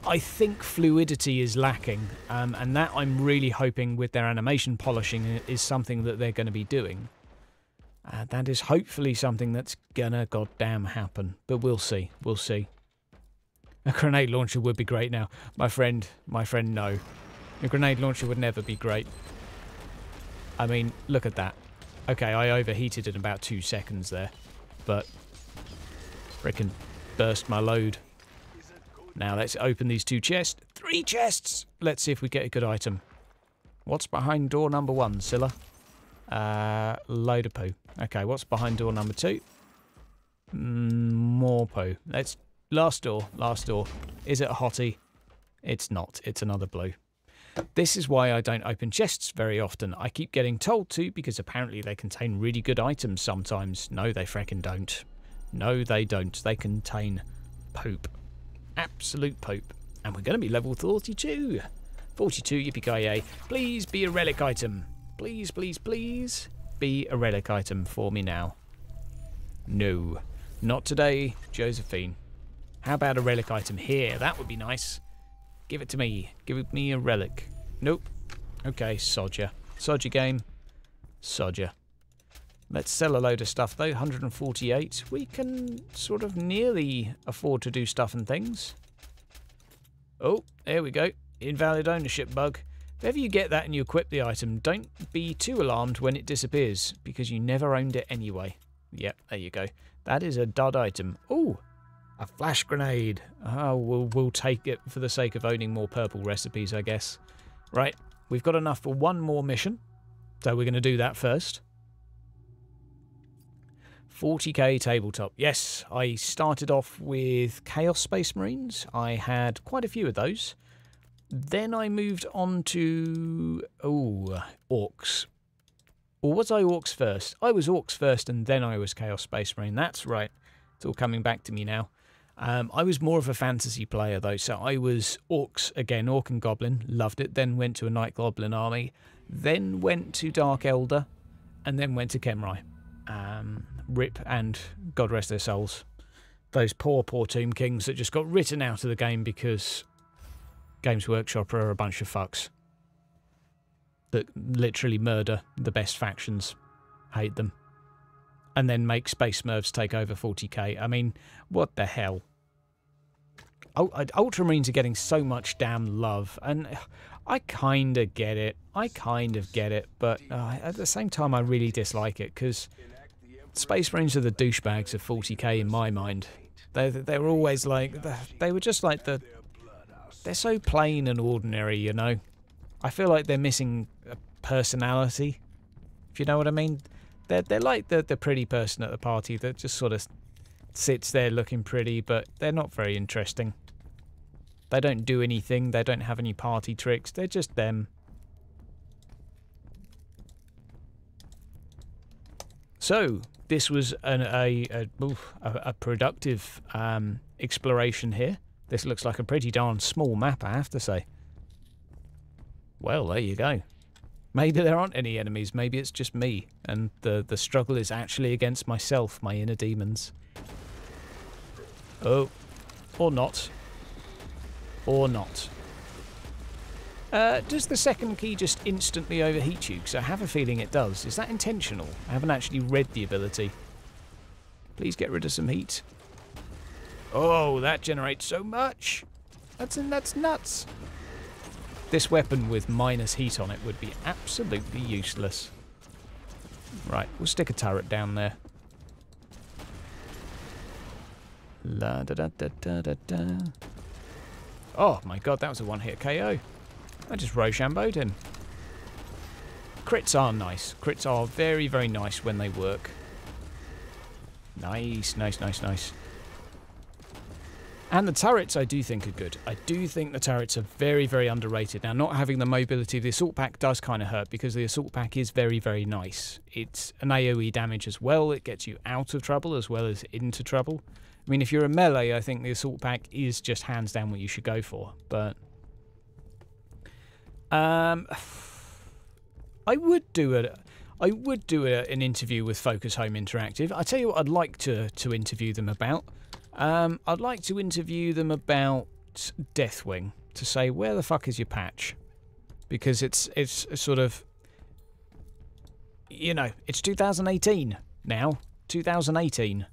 I think fluidity is lacking, and that I'm really hoping with their animation polishing is something that they're going to be doing. That is hopefully something that's gonna goddamn happen, but we'll see. We'll see. A grenade launcher would be great now, my friend. No, a grenade launcher would never be great. I mean, look at that. Okay, I overheated in about 2 seconds there, but frickin' burst my load. Now let's open these 2 chests. 3 chests! Let's see if we get a good item. What's behind door number 1, Scylla? Load of poo. Okay, what's behind door number 2? More poo. Let's... Last door. Is it a hottie? It's not. It's another blue. This is why I don't open chests very often. I keep getting told to because apparently they contain really good items sometimes. No, they frickin' don't. No, they don't. They contain poop. Absolute poop. And we're going to be level 42. 42, yippee-ki-yay. Please be a relic item. Please, please, please be a relic item for me now. No. Not today, Josephine. How about a relic item here? That would be nice. Give it to me. Give me a relic. Nope. Okay, sod ya. Sod ya game. Sod ya. Let's sell a load of stuff though. 148. We can sort of nearly afford to do stuff and things. Oh, there we go. Invalid ownership bug. If ever you get that and you equip the item, don't be too alarmed when it disappears, because you never owned it anyway. Yep, there you go. That is a dud item. Ooh, a flash grenade. Oh, we'll take it for the sake of owning more purple recipes, I guess. Right, we've got enough for one more mission, so we're going to do that first. 40k tabletop. Yes, I started off with Chaos Space Marines. I had quite a few of those. Then I moved on to... Orcs. Or was I Orcs first? I was Orcs first and then I was Chaos Space Marine. That's right. It's all coming back to me now. I was more of a fantasy player though, so I was Orcs again, Orc and Goblin. Loved it. Then went to a Night Goblin army. Then went to Dark Elder. And then went to Khemri. RIP and God rest their souls. Those poor Tomb Kings that just got written out of the game because Games Workshop are a bunch of fucks that literally murder the best factions. Hate them. And then make Space Smurfs take over 40k. I mean, what the hell? Ultramarines are getting so much damn love, and I kind of get it. But at the same time I really dislike it, because Space Marines are the douchebags of 40k in my mind. They were always like... They were just like the... They're so plain and ordinary, you know. I feel like they're missing a personality, if you know what I mean. They're like the pretty person at the party that just sort of sits there looking pretty, but they're not very interesting. They don't do anything. They don't have any party tricks. They're just them. So this was a productive exploration here. This looks like a pretty darn small map, I have to say. Well, there you go. Maybe there aren't any enemies. Maybe it's just me, and the struggle is actually against myself, my inner demons. Oh, or not. Or not. Does the second key just instantly overheat you? Because I have a feeling it does. Is that intentional? I haven't actually read the ability. Please get rid of some heat. Oh, that generates so much. That's nuts. This weapon with minus heat on it would be absolutely useless. Right, we'll stick a turret down there. La da da da da da da. Oh my god, that was a one-hit KO. I just Rochambeau'd him. Crits are nice. Crits are very, very nice when they work. Nice, nice, nice, nice. And the turrets I do think are good. I do think the turrets are very, very underrated. Now, not having the mobility of the assault pack does kind of hurt because the assault pack is very, very nice. It's an AoE damage as well. It gets you out of trouble as well as into trouble. I mean, if you're a melee, I think the assault pack is just hands down what you should go for. But I would do an interview with Focus Home Interactive. I tell you what, I'd like to interview them about. I'd like to interview them about Deathwing, to say, where the fuck is your patch? Because it's sort of, you know, it's 2018 now, 2018.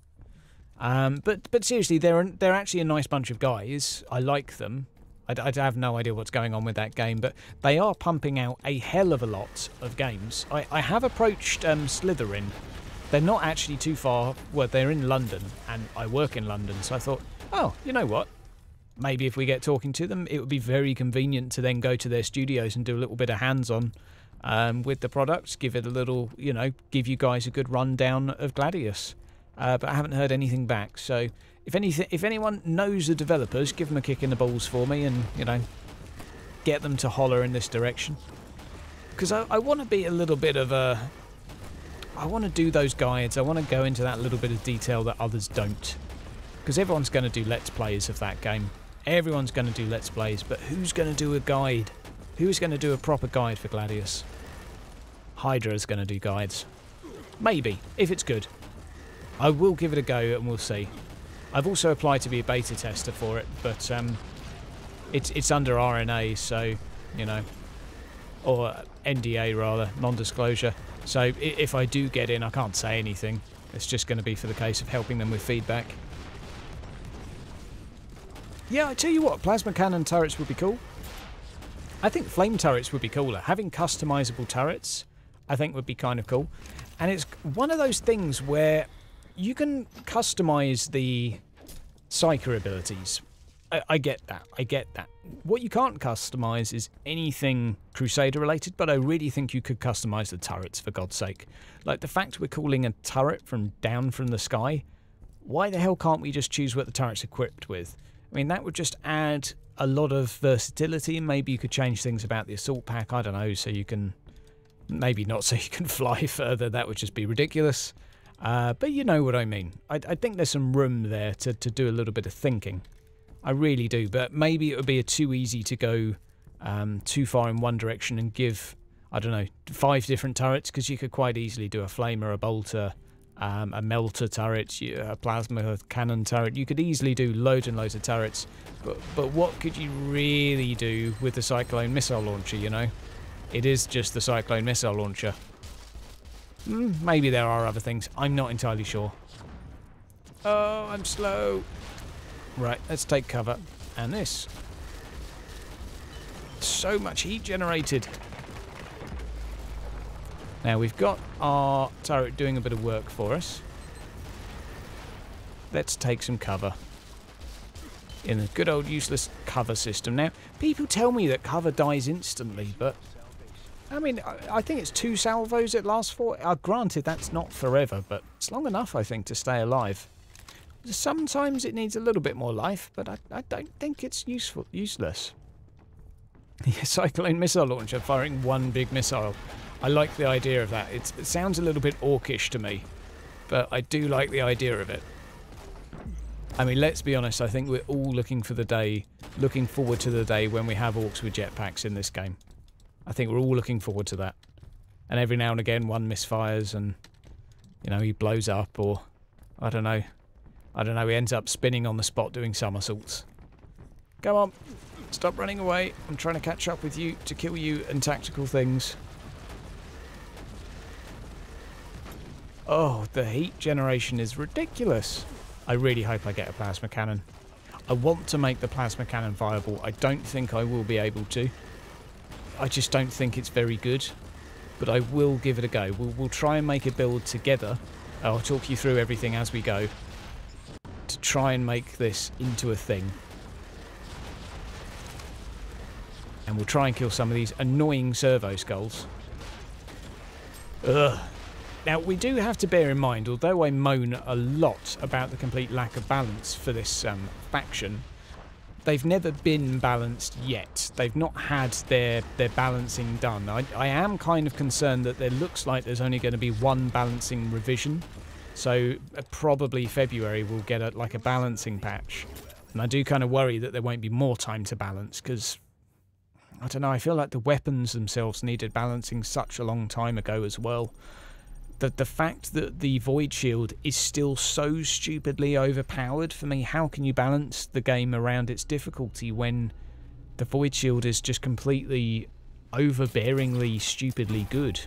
But seriously, they're actually a nice bunch of guys. I like them. I have no idea what's going on with that game, but they are pumping out a hell of a lot of games. I have approached Slytherin. They're not actually too far. Well, they're in London, and I work in London, so I thought, oh, you know what? Maybe if we get talking to them, it would be very convenient to then go to their studios and do a little bit of hands-on with the products, give it a little, you know, give you guys a good rundown of Gladius. But I haven't heard anything back, so if anyone knows the developers, give them a kick in the balls for me and, you know, get them to holler in this direction. Because I want to be a little bit of a... I want to do those guides. I want to go into that little bit of detail that others don't. Because everyone's going to do Let's Plays of that game. Everyone's going to do Let's Plays, but who's going to do a guide? Who's going to do a proper guide for Gladius? Hydra's going to do guides. Maybe, if it's good. I will give it a go and we'll see. I've also applied to be a beta tester for it, but it's under RNA, so, you know, or NDA rather, non-disclosure. So if I do get in, I can't say anything. It's just going to be for the case of helping them with feedback. Yeah, I tell you what, plasma cannon turrets would be cool. I think flame turrets would be cooler. Having customizable turrets, I think, would be kind of cool. And it's one of those things where you can customize the Psyker abilities. I get that. I get that. What you can't customize is anything Crusader related, but I really think you could customize the turrets, for God's sake. Like the fact we're calling a turret from down from the sky, why the hell can't we just choose what the turret's equipped with? I mean, that would just add a lot of versatility, and maybe you could change things about the assault pack, I don't know, so you can... Maybe not so you can fly further, that would just be ridiculous. But you know what I mean. I think there's some room there to do a little bit of thinking. I really do, but maybe it would be too easy to go too far in one direction and give, I don't know, 5 different turrets, because you could quite easily do a flamer, a bolter, a melter turret, a plasma cannon turret. You could easily do loads and loads of turrets, but what could you really do with the Cyclone missile launcher, you know? It is just the Cyclone missile launcher. Maybe there are other things. I'm not entirely sure. Oh, I'm slow. Right, let's take cover. And this. So much heat generated. Now we've got our turret doing a bit of work for us. Let's take some cover. In the good old useless cover system. Now, people tell me that cover dies instantly, but... I mean, I think it's 2 salvos it lasts for. Granted, that's not forever, but it's long enough, I think, to stay alive. Sometimes it needs a little bit more life, but I don't think it's useless. Yeah, Cyclone missile launcher firing one big missile. I like the idea of that. It sounds a little bit orcish to me, but I do like the idea of it. I mean, let's be honest, I think we're all looking forward to the day when we have orcs with jetpacks in this game. I think we're all looking forward to that. And every now and again one misfires and, you know, he blows up, or I don't know, he ends up spinning on the spot doing somersaults. Come on, stop running away. I'm trying to catch up with you to kill you and tactical things. Oh, the heat generation is ridiculous. I really hope I get a plasma cannon. I want to make the plasma cannon viable. I don't think I will be able to. I just don't think it's very good, but I will give it a go. We'll try and make a build together. I'll talk you through everything as we go to try and make this into a thing. And we'll try and kill some of these annoying servo skulls. Ugh. Now, we do have to bear in mind, although I moan a lot about the complete lack of balance for this faction, they've never been balanced yet. They've not had their balancing done. I am kind of concerned that there looks like there's only going to be one balancing revision. So probably February we'll get like a balancing patch. And I do kind of worry that there won't be more time to balance because, I don't know, I feel like the weapons themselves needed balancing such a long time ago as well. The fact that the Void Shield is still so stupidly overpowered for me, how can you balance the game around its difficulty when the Void Shield is just completely overbearingly stupidly good?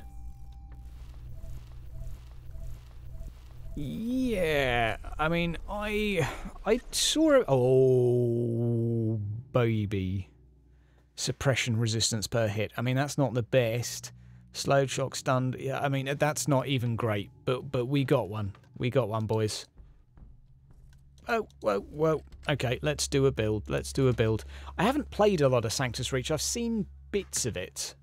Yeah, I mean, I saw it. Oh, baby. Suppression resistance per hit. I mean, that's not the best. Slowed, shock, stunned. Yeah, I mean, that's not even great, but we got one. We got one, boys. Oh, whoa. Okay, let's do a build. I haven't played a lot of Sanctus Reach. I've seen bits of it.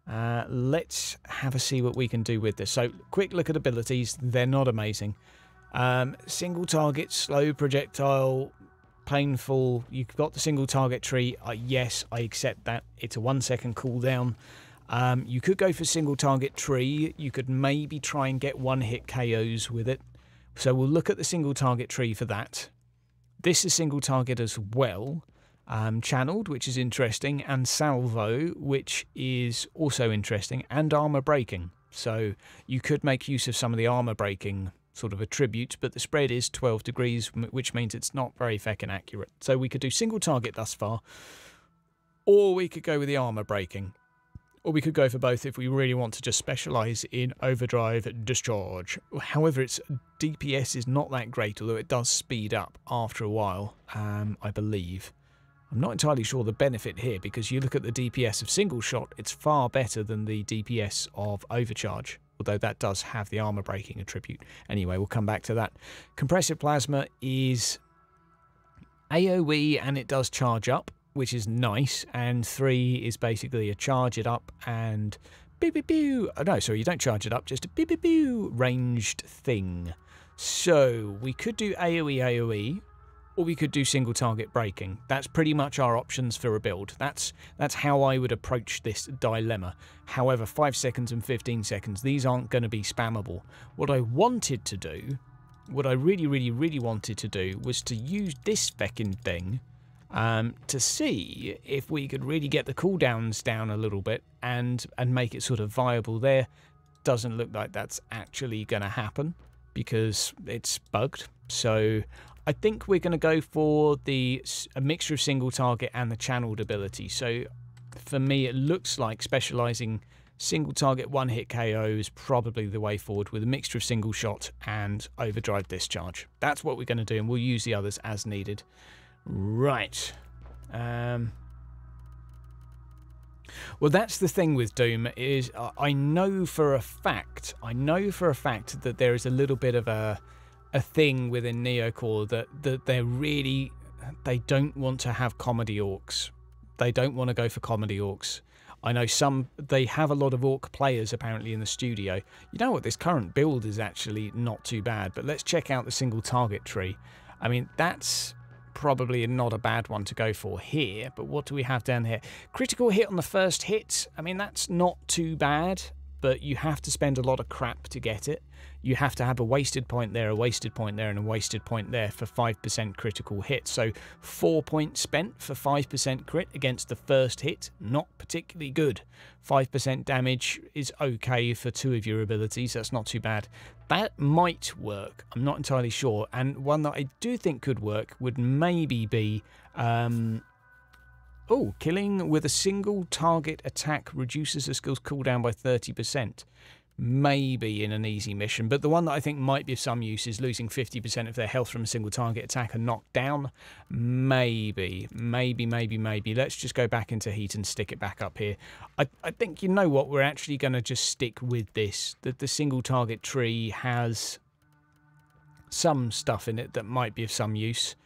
Let's have a see what we can do with this. So, quick look at abilities. They're not amazing. Single target, slow projectile, painful. You've got the single target tree. Yes, I accept that. It's a 1 second cooldown. You could go for single target tree. You could maybe try and get one hit KOs with it. So we'll look at the single target tree for that. This is single target as well. Channeled, which is interesting, and salvo, which is also interesting, and armor breaking. So you could make use of some of the armor breaking sort of attributes, but the spread is 12 degrees, which means it's not very feckin' accurate. So we could do single target thus far, or we could go with the armor breaking, or we could go for both if we really want to just specialise in overdrive discharge. However, its DPS is not that great, although it does speed up after a while, I believe. I'm not entirely sure the benefit here, because you look at the DPS of single shot, it's far better than the DPS of overcharge, although that does have the armor breaking attribute. Anyway, we'll come back to that. Compressive plasma is AoE and it does charge up, which is nice, and 3 is basically a charge it up and beep beep pew. Oh, no, sorry, you don't charge it up, just a beep beep pew ranged thing. So we could do AoE, or we could do single target breaking. That's pretty much our options for a build. That's how I would approach this dilemma. However, 5 seconds and 15 seconds, these aren't going to be spammable. What I wanted to do, what I really wanted to do, was to use this feckin' thing to see if we could really get the cooldowns down a little bit and make it sort of viable there. Doesn't look like that's actually going to happen because it's bugged. So I think we're going to go for a mixture of single target and the channeled ability. So for me, it looks like specialising single target one hit KO is probably the way forward, with a mixture of single shot and overdrive discharge. That's what we're going to do, and we'll use the others as needed. Right. Well, that's the thing with Doom, is I know for a fact that there is a little bit of a thing within Neocore that they don't want to have comedy orcs. They don't want to go for comedy orcs. I know they have a lot of orc players apparently in the studio. You know what, this current build is actually not too bad, but let's check out the single target tree. I mean, that's probably not a bad one to go for here, but what do we have down here? Critical hit on the first hit. I mean, that's not too bad, but you have to spend a lot of crap to get it. You have to have a wasted point there, a wasted point there, and a wasted point there for 5% critical hit. So 4 points spent for 5% crit against the first hit, not particularly good. 5% damage is okay for 2 of your abilities, that's not too bad. That might work, I'm not entirely sure. And one that I do think could work would maybe be killing with a single target attack reduces the skill's cooldown by 30%. Maybe in an easy mission, but the one that I think might be of some use is losing 50% of their health from a single target attack and knockdown. Maybe. Let's just go back into heat and stick it back up here. I think, you know what, we're actually going to just stick with this. That the single target tree has some stuff in it that might be of some use.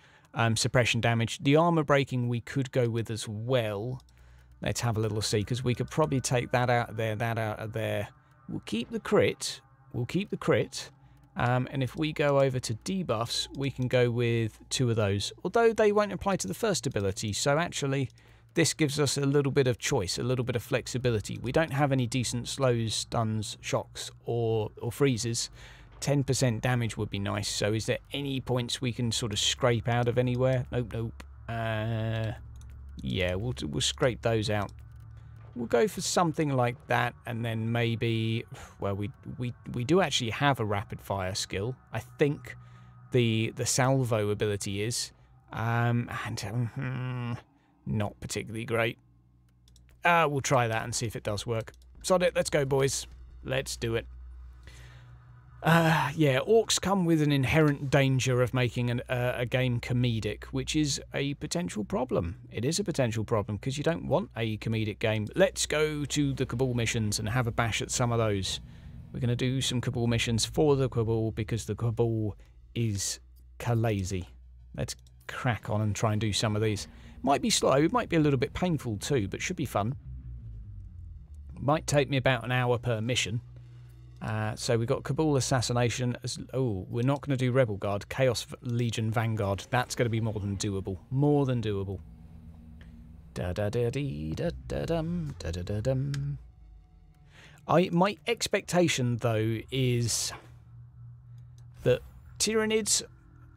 Suppression damage. The armor breaking we could go with as well. Let's have a little see, because we could probably take that out of there, that out of there, We'll keep the crit. We'll keep the crit. And if we go over to debuffs, we can go with 2 of those. Although they won't apply to the first ability, so actually this gives us a little bit of choice, a little bit of flexibility. We don't have any decent slows, stuns, shocks, or freezes. 10% damage would be nice. So is there any points we can sort of scrape out of anywhere? Nope, nope. Yeah, we'll scrape those out. We'll go for something like that, and then maybe, well, we do actually have a rapid fire skill. I think the salvo ability is, not particularly great. We'll try that and see if it does work. Sod it, let's go, boys. Let's do it. Yeah, orcs come with an inherent danger of making a game comedic, which is a potential problem. It is a potential problem, because you don't want a comedic game. Let's go to the Cabal missions and have a bash at some of those. We're going to do some Cabal missions for the Cabal, because the Cabal is lazy. Let's crack on and try and do some of these. Might be slow, it might be a little bit painful too, but should be fun. Might take me about an hour per mission. So we've got Cabal Assassination. Oh, we're not going to do Rebel Guard. Chaos Legion Vanguard. That's going to be more than doable. More than doable. My expectation, though, is that Tyranids,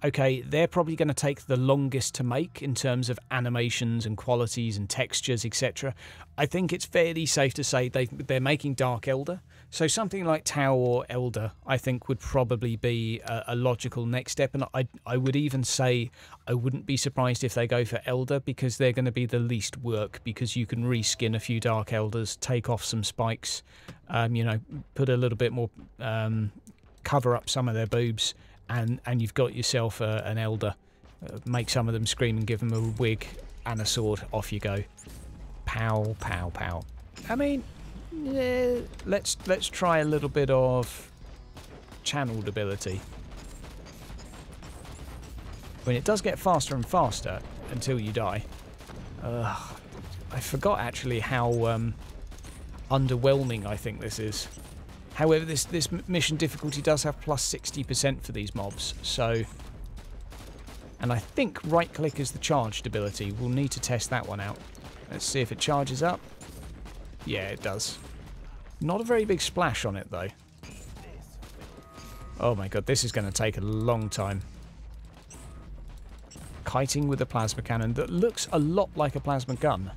okay, they're probably going to take the longest to make in terms of animations and qualities and textures, etc. I think it's fairly safe to say they're making Dark Elder. So something like Tau or Elder, I think, would probably be a logical next step. And I would even say I wouldn't be surprised if they go for Elder, because they're going to be the least work, because you can reskin a few Dark Elders, take off some spikes, you know, put a little bit more, cover up some of their boobs, and you've got yourself an Elder. Make some of them scream and give them a wig and a sword. Off you go. Pow, pow, pow. I mean, yeah, let's try a little bit of channeled ability. When it does get faster and faster until you die. I forgot actually how underwhelming I think this is. However, this mission difficulty does have plus 60% for these mobs, so... And I think right click is the charged ability. We'll need to test that one out. Let's see if it charges up. Yeah, it does. Not a very big splash on it, though. Oh my god, this is going to take a long time. Kiting with a plasma cannon that looks a lot like a plasma gun.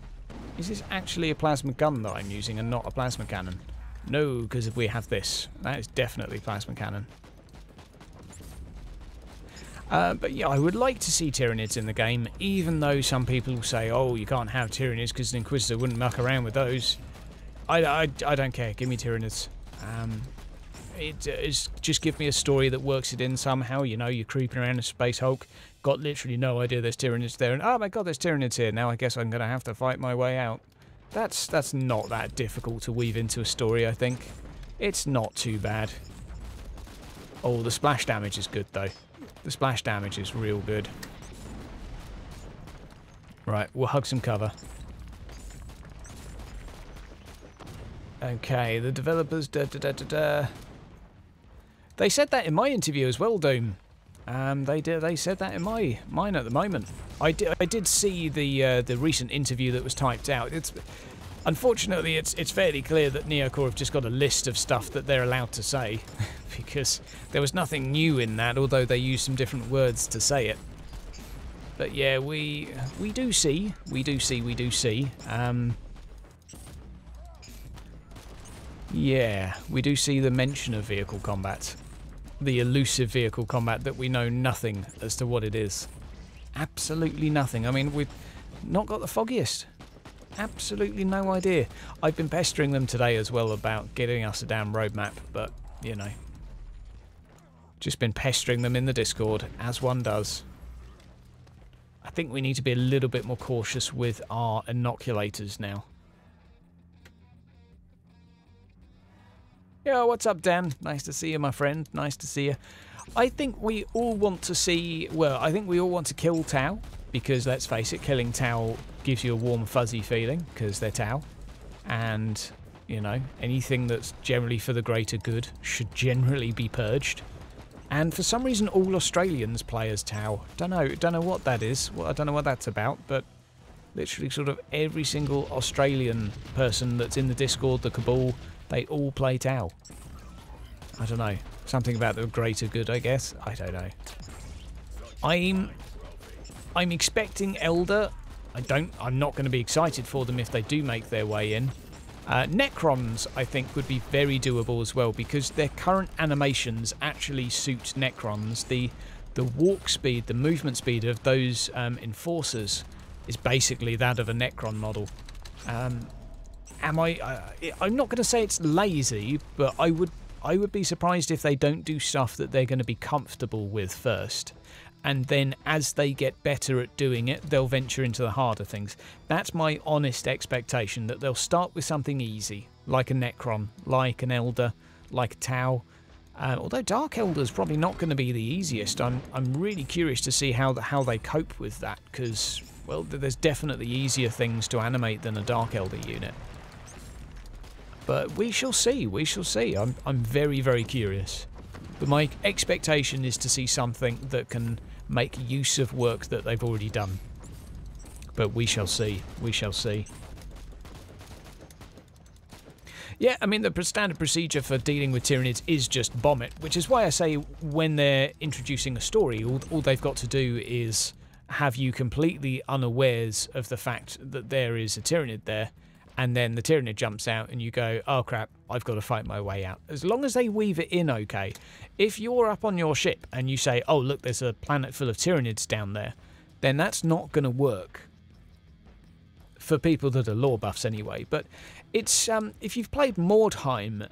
Is this actually a plasma gun that I'm using and not a plasma cannon? No, because we have this. That is definitely plasma cannon. But yeah, I would like to see Tyranids in the game, even though some people say, oh, you can't have Tyranids because an Inquisitor wouldn't muck around with those. I don't care. Give me Tyranids. Just give me a story that works it in somehow. You know, you're creeping around a Space Hulk, got literally no idea there's Tyranids there, and oh my god, there's Tyranids here. Now I guess I'm going to have to fight my way out. That's not that difficult to weave into a story, I think. It's not too bad. Oh, the splash damage is good, though. The splash damage is real good. Right, we'll hug some cover. Okay, the developers... They said that in my interview as well, Doom. They said that in mine at the moment. I did see the recent interview that was typed out. Unfortunately, it's fairly clear that Neocore have just got a list of stuff that they're allowed to say, because there was nothing new in that, although they used some different words to say it. But yeah, we do see. Yeah, we do see the mention of vehicle combat. The elusive vehicle combat that we know nothing as to what it is. Absolutely nothing. I mean, we've not got the foggiest. Absolutely no idea. I've been pestering them today as well about getting us a damn roadmap, but, you know. Just been pestering them in the Discord, as one does. I think we need to be a little bit more cautious with our inoculators now. Yo, what's up, Dan? Nice to see you, my friend. Nice to see you. I think we all want to see... Well, I think we all want to kill Tau, because, let's face it, killing Tau gives you a warm, fuzzy feeling, because they're Tau. And, You know, anything that's generally for the greater good should generally be purged. And for some reason, all Australians play as Tau. Don't know what that is. Well, I don't know what that's about, but literally sort of every single Australian person that's in the Discord, the Cabal, they all play Tau. I don't know. Something about the greater good, I guess. I don't know. I'm expecting Elder. I'm not going to be excited for them if they do make their way in. Necrons, I think, would be very doable as well, because their current animations actually suit Necrons. The walk speed, the movement speed of those enforcers is basically that of a Necron model. I'm not going to say it's lazy, but I would be surprised if they don't do stuff that they're going to be comfortable with first. And then as they get better at doing it, they'll venture into the harder things. That's my honest expectation, that they'll start with something easy, like a Necron, like an Elder, like a Tau. Although Dark Elder's probably not going to be the easiest. I'm really curious to see how they cope with that, because, well, there's definitely easier things to animate than a Dark Elder unit. But we shall see, we shall see. I'm very, very curious. But my expectation is to see something that can make use of work that they've already done. But we shall see. We shall see. Yeah, I mean, the standard procedure for dealing with Tyranids is just bomb it, which is why I say when they're introducing a story, all they've got to do is have you completely unawares of the fact that there is a Tyranid there, and then the Tyranid jumps out and you go, oh crap, I've got to fight my way out. As long as they weave it in okay. If you're up on your ship and you say, oh look, there's a planet full of Tyranids down there, then that's not going to work. For people that are lore buffs anyway. But it's if you've played Mordheim,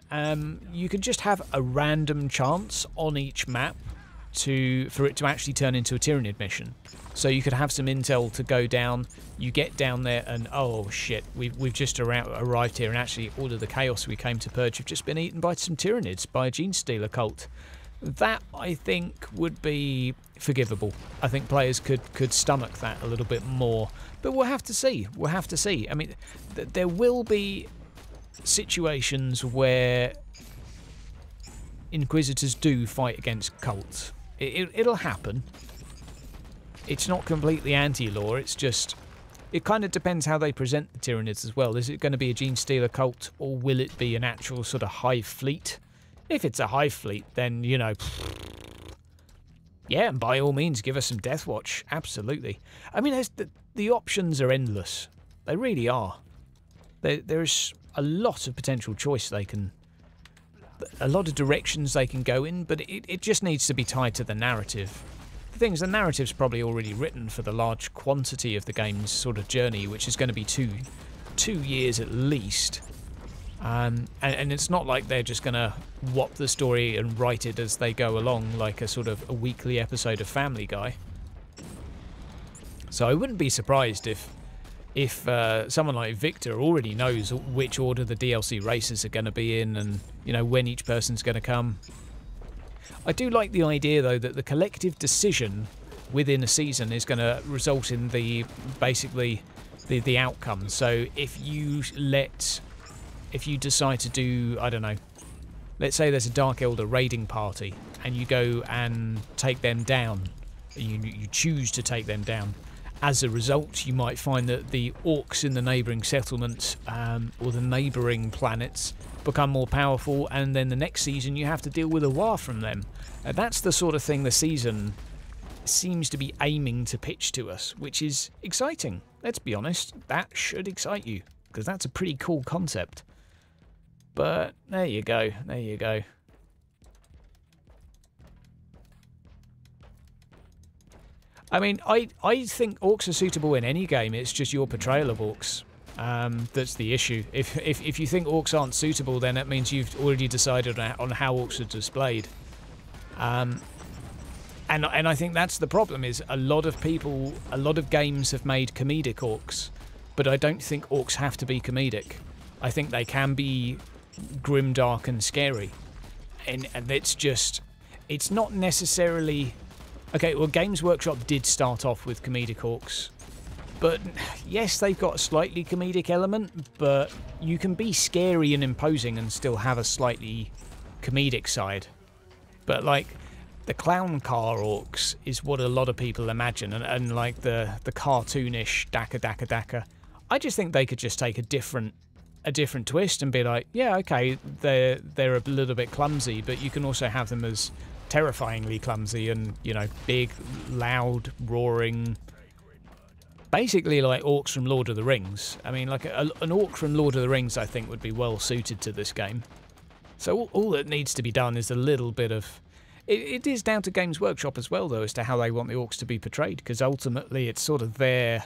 you can just have a random chance on each map for it to actually turn into a Tyranid mission. So you could have some intel to go down, you get down there and, oh shit, we've just arrived here, and actually all of the chaos we came to purge have just been eaten by some Tyranids, by a Gene Stealer cult. That, I think, would be forgivable. I think players could stomach that a little bit more. But we'll have to see. We'll have to see. I mean, there will be situations where Inquisitors do fight against cults. It'll happen. It's not completely anti-lore, it's just... It kind of depends how they present the Tyranids as well. Is it going to be a Gene Stealer cult, or will it be an actual sort of hive fleet? If it's a hive fleet, then, you know... Yeah, and by all means, give us some Death Watch. Absolutely. I mean, the options are endless. They really are. There's a lot of potential choice they can... A lot of directions they can go in, but it just needs to be tied to the narrative. The thing is, the narrative's probably already written for the large quantity of the game's sort of journey, which is going to be two years at least. And it's not like they're just going to whop the story and write it as they go along, like a sort of a weekly episode of Family Guy. So I wouldn't be surprised if someone like Victor already knows which order the DLC races are going to be in, and, you know, when each person's going to come. I do like the idea, though, that the collective decision within a season is going to result in basically the outcome. So if you decide to do, I don't know, let's say there's a Dark Elder raiding party, and you go and take them down, you choose to take them down. As a result, you might find that the orcs in the neighbouring settlements or the neighbouring planets become more powerful, and then the next season you have to deal with a war from them. That's the sort of thing the season seems to be aiming to pitch to us, which is exciting. Let's be honest, that should excite you, because that's a pretty cool concept. But there you go, there you go. I mean, I think orcs are suitable in any game. It's just your portrayal of orcs that's the issue. If you think orcs aren't suitable, then that means you've already decided on how orcs are displayed. And I think that's the problem, is a lot of games have made comedic orcs, but I don't think orcs have to be comedic. I think they can be grim, dark and scary. And it's not necessarily... Okay, well, Games Workshop did start off with comedic orcs But yes, they've got a slightly comedic element, but you can be scary and imposing and still have a slightly comedic side. But like the clown car orcs is what a lot of people imagine, and like the cartoonish Daka. I just think they could just take a different twist and be like, yeah, okay, they're a little bit clumsy, but you can also have them as terrifyingly clumsy and, you know, big, loud, roaring. Basically like orcs from Lord of the Rings. I mean, like an orc from Lord of the Rings, I think, would be well suited to this game. So all that needs to be done is a little bit of... It is down to Games Workshop as well, though, as to how they want the orcs to be portrayed, because ultimately it's sort of their...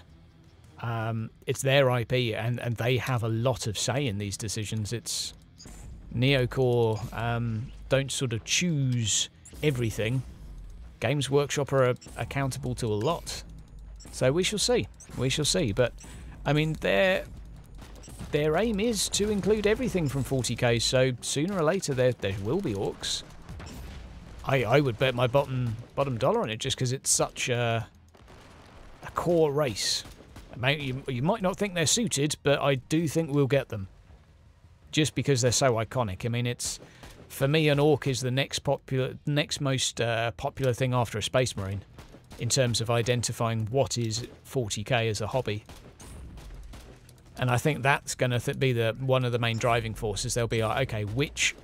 it's their IP, and they have a lot of say in these decisions. It's... Neocore don't sort of choose everything. Games Workshop are accountable to a lot. So we shall see. We shall see. But, I mean, their aim is to include everything from 40k, so sooner or later there will be orcs. I would bet my bottom dollar on it, just because it's such a core race. You might not think they're suited, but I do think we'll get them. Just because they're so iconic. I mean, it's... For me, an orc is the next most popular thing after a Space Marine, in terms of identifying what is 40k as a hobby. And I think that's going to be one of the main driving forces. They'll be like, okay, which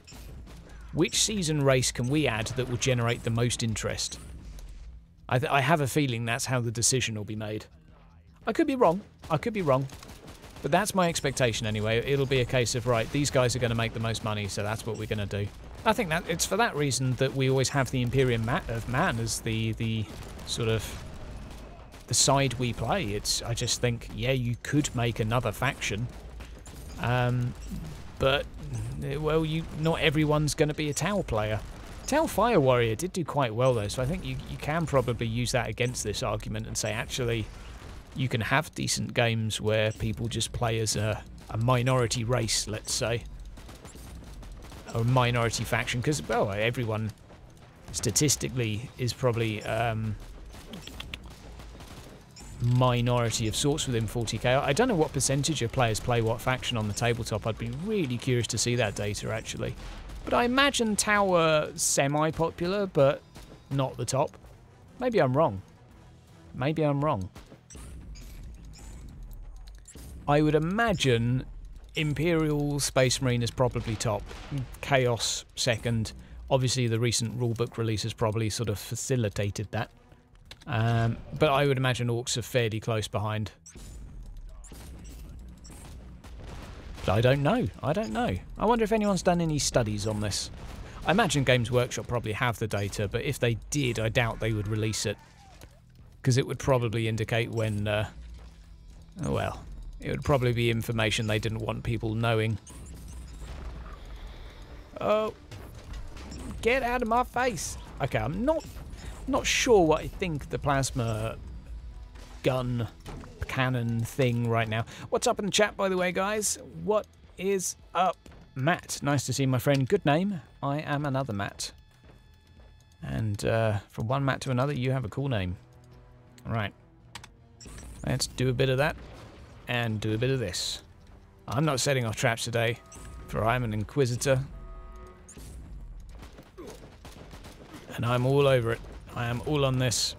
season race can we add that will generate the most interest? I have a feeling that's how the decision will be made. I could be wrong. But that's my expectation anyway. It'll be a case of, right, these guys are going to make the most money, so that's what we're going to do. I think that it's for that reason that we always have the Imperium of Man as the sort of the side we play. I just think, yeah, you could make another faction, but well, not everyone's going to be a Tau player. Tau Fire Warrior did do quite well though, so I think you can probably use that against this argument and say, actually, you can have decent games where people just play as a minority race, let's say, or a minority faction, because, well, everyone statistically is probably minority of sorts within 40k. I don't know what percentage of players play what faction on the tabletop. I'd be really curious to see that data, actually. But I imagine Tau are semi-popular, but not the top. Maybe I'm wrong. I would imagine Imperial Space Marine is probably top, Chaos second. Obviously the recent rulebook release has probably sort of facilitated that. But I would imagine Orcs are fairly close behind. But I don't know. I wonder if anyone's done any studies on this. I imagine Games Workshop probably have the data, but if they did, I doubt they would release it. Because it would probably indicate when... well... It would probably be information they didn't want people knowing. Oh, get out of my face! Okay, I'm not sure what I think the plasma gun cannon thing right now. What's up in the chat, by the way, guys? What is up, Matt? Nice to see my friend. Good name. I am another Matt. And from one Matt to another, you have a cool name. All right. Let's do a bit of that. And do a bit of this. I'm not setting off traps today, for I'm an Inquisitor. And I'm all over it. I am all on this.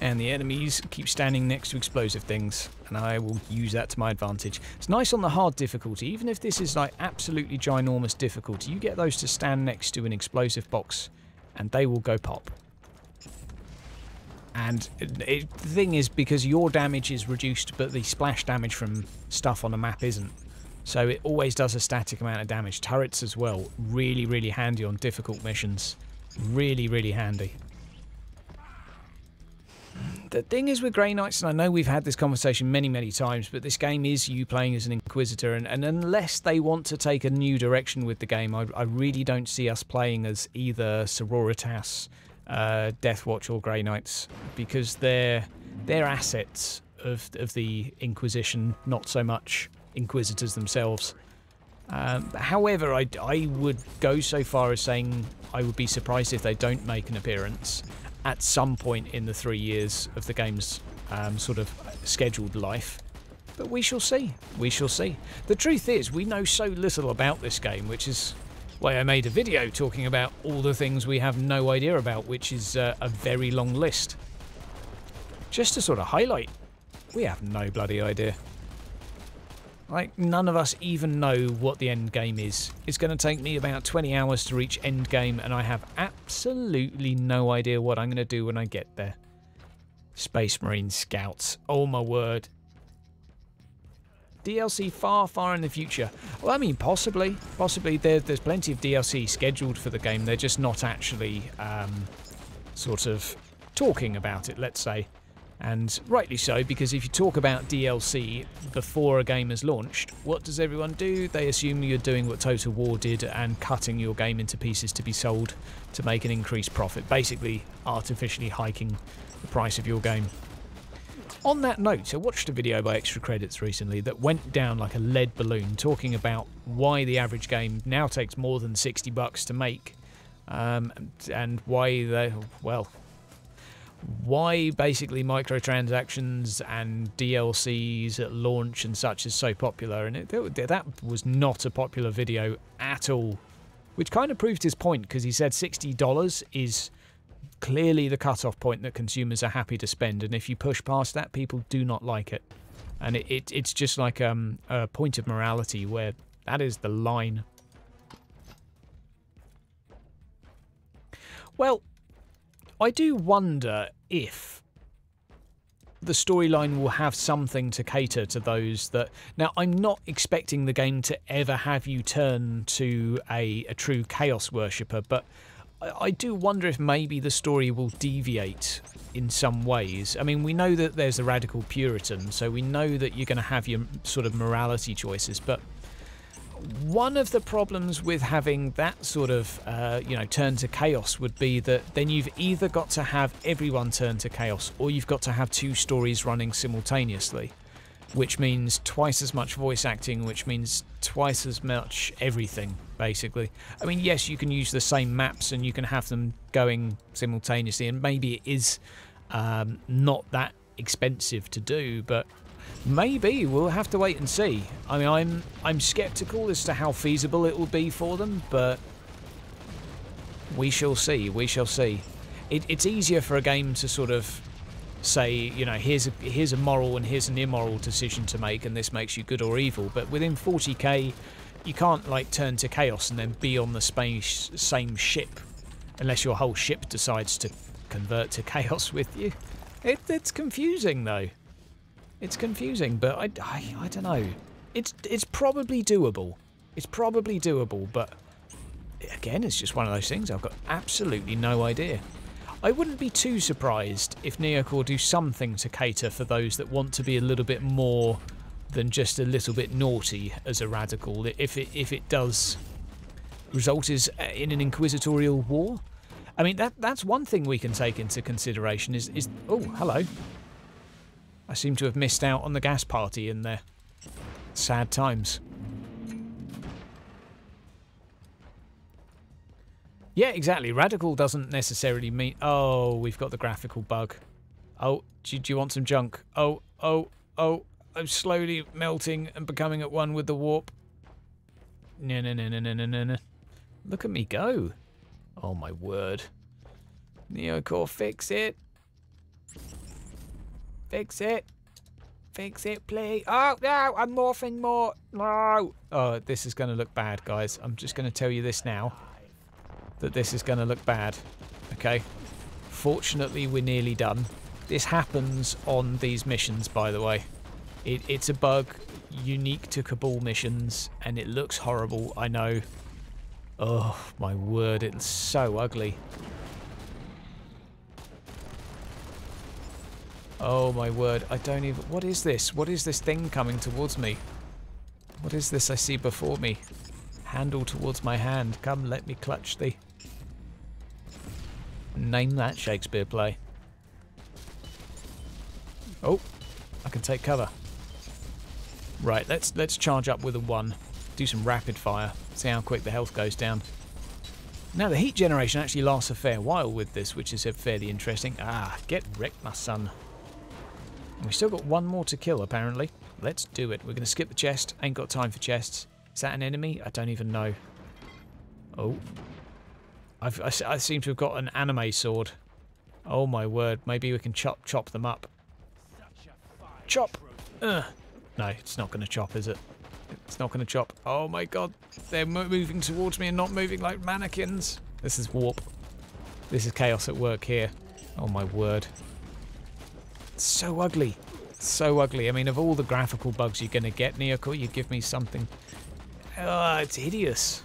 And the enemies keep standing next to explosive things, and I will use that to my advantage. It's nice on the hard difficulty, even if this is like absolutely ginormous difficulty, you get those to stand next to an explosive box, and they will go pop. And the thing is, because your damage is reduced, but the splash damage from stuff on the map isn't. So it always does a static amount of damage. Turrets as well. Really, really handy on difficult missions. Really, really handy. The thing is with Grey Knights, and I know we've had this conversation many, many times, but this game is you playing as an Inquisitor, and unless they want to take a new direction with the game, I really don't see us playing as either Sororitas, Deathwatch or Grey Knights, because they're assets of the Inquisition, not so much Inquisitors themselves. However, I would go so far as saying I would be surprised if they don't make an appearance, at some point in the 3 years of the game's sort of scheduled life. But we shall see. We shall see. The truth is, we know so little about this game, which is why I made a video talking about all the things we have no idea about, which is a very long list. Just to sort of highlight, we have no bloody idea. Like, none of us even know what the end game is. It's going to take me about 20 hours to reach end game, and I have absolutely no idea what I'm going to do when I get there. Space Marine Scouts. Oh my word. DLC far in the future. Well, I mean, possibly. There's plenty of DLC scheduled for the game. They're just not actually sort of talking about it, let's say. And rightly so, because if you talk about DLC before a game is launched, what does everyone do? They assume you're doing what Total War did and cutting your game into pieces to be sold to make an increased profit, basically artificially hiking the price of your game. On that note, I watched a video by Extra Credits recently that went down like a lead balloon, talking about why the average game now takes more than $60 to make, and why why basically microtransactions and DLCs at launch and such is so popular. And that was not a popular video at all, which kind of proved his point, because he said $60 is clearly the cut-off point that consumers are happy to spend, and if you push past that, people do not like it. And it's just like a point of morality where that is the line. Well, I do wonder if the storyline will have something to cater to those that... Now, I'm not expecting the game to ever have you turn to a true Chaos worshipper, but I do wonder if maybe the story will deviate in some ways. I mean, we know that there's a radical Puritan, so we know that you're going to have your sort of morality choices, but one of the problems with having that sort of, turn to Chaos would be that then you've either got to have everyone turn to Chaos, or you've got to have two stories running simultaneously, which means twice as much voice acting, which means twice as much everything, basically. I mean, yes, you can use the same maps and you can have them going simultaneously, and maybe it is not that expensive to do, but maybe we'll have to wait and see. I mean, I'm skeptical as to how feasible it will be for them, but we shall see. We shall see. It's easier for a game to sort of say, you know, here's a moral and here's an immoral decision to make, and this makes you good or evil. But within 40k, you can't like turn to Chaos and then be on the same ship, unless your whole ship decides to convert to Chaos with you. It's confusing though. It's confusing, but I don't know. It's probably doable. It's probably doable, but again, it's just one of those things. I've got absolutely no idea. I wouldn't be too surprised if Neocore do something to cater for those that want to be a little bit more than just a little bit naughty as a radical. If it does result in an inquisitorial war. I mean, that's one thing we can take into consideration is oh, hello. I seem to have missed out on the gas party in there. Sad times. Yeah, exactly. Radical doesn't necessarily mean... Oh, we've got the graphical bug. Oh, do you want some junk? Oh, I'm slowly melting and becoming at one with the warp. No. Look at me go. Oh, my word. Neocore, fix it. Fix it. Fix it, please. Oh, no, I'm morphing more. No. Oh, this is going to look bad, guys. I'm just going to tell you this now. That this is going to look bad. Okay. Fortunately, we're nearly done. This happens on these missions, by the way. It's a bug unique to Cabal missions, and it looks horrible, I know. Oh, my word, it's so ugly. Oh, my word, I don't even... What is this? What is this thing coming towards me? What is this I see before me? Handle towards my hand. Come, let me clutch thee. Name that Shakespeare play. Oh, I can take cover. Right, let's charge up with a 1. Do some rapid fire. See how quick the health goes down. Now, the heat generation actually lasts a fair while with this, which is fairly interesting. Ah, get wrecked, my son. And we've still got one more to kill, apparently. Let's do it. We're going to skip the chest. Ain't got time for chests. Is that an enemy? I don't even know. Oh. I seem to have got an anime sword. Oh, my word. Maybe we can chop them up. Chop! No, it's not going to chop, is it? It's not going to chop. Oh my god. They're moving towards me and not moving like mannequins. This is warp. This is chaos at work here. Oh my word. It's so ugly. So ugly. I mean, of all the graphical bugs you're going to get, Neocore, you give me something. Oh, it's hideous.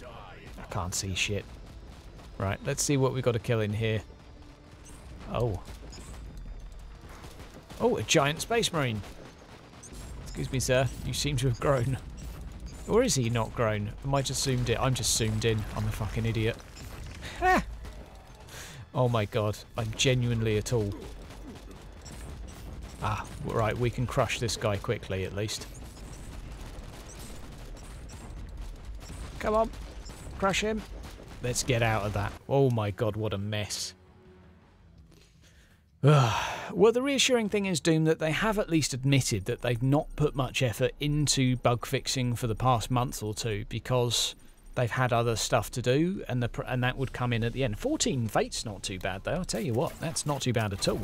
I can't see shit. Right, let's see what we've got to kill in here. Oh. Oh, a giant space marine. Excuse me, sir. You seem to have grown. Or is he not grown? Am I just zoomed in? I'm just zoomed in. I'm a fucking idiot. Ah! Oh my god. I'm genuinely a tool. Ah, right. We can crush this guy quickly, at least. Come on. Crush him. Let's get out of that. Oh my god, what a mess. Well, the reassuring thing is, Doom, that they have at least admitted that they've not put much effort into bug fixing for the past month or two because they've had other stuff to do, and that would come in at the end. 14 Fate's not too bad, though. I'll tell you what, that's not too bad at all.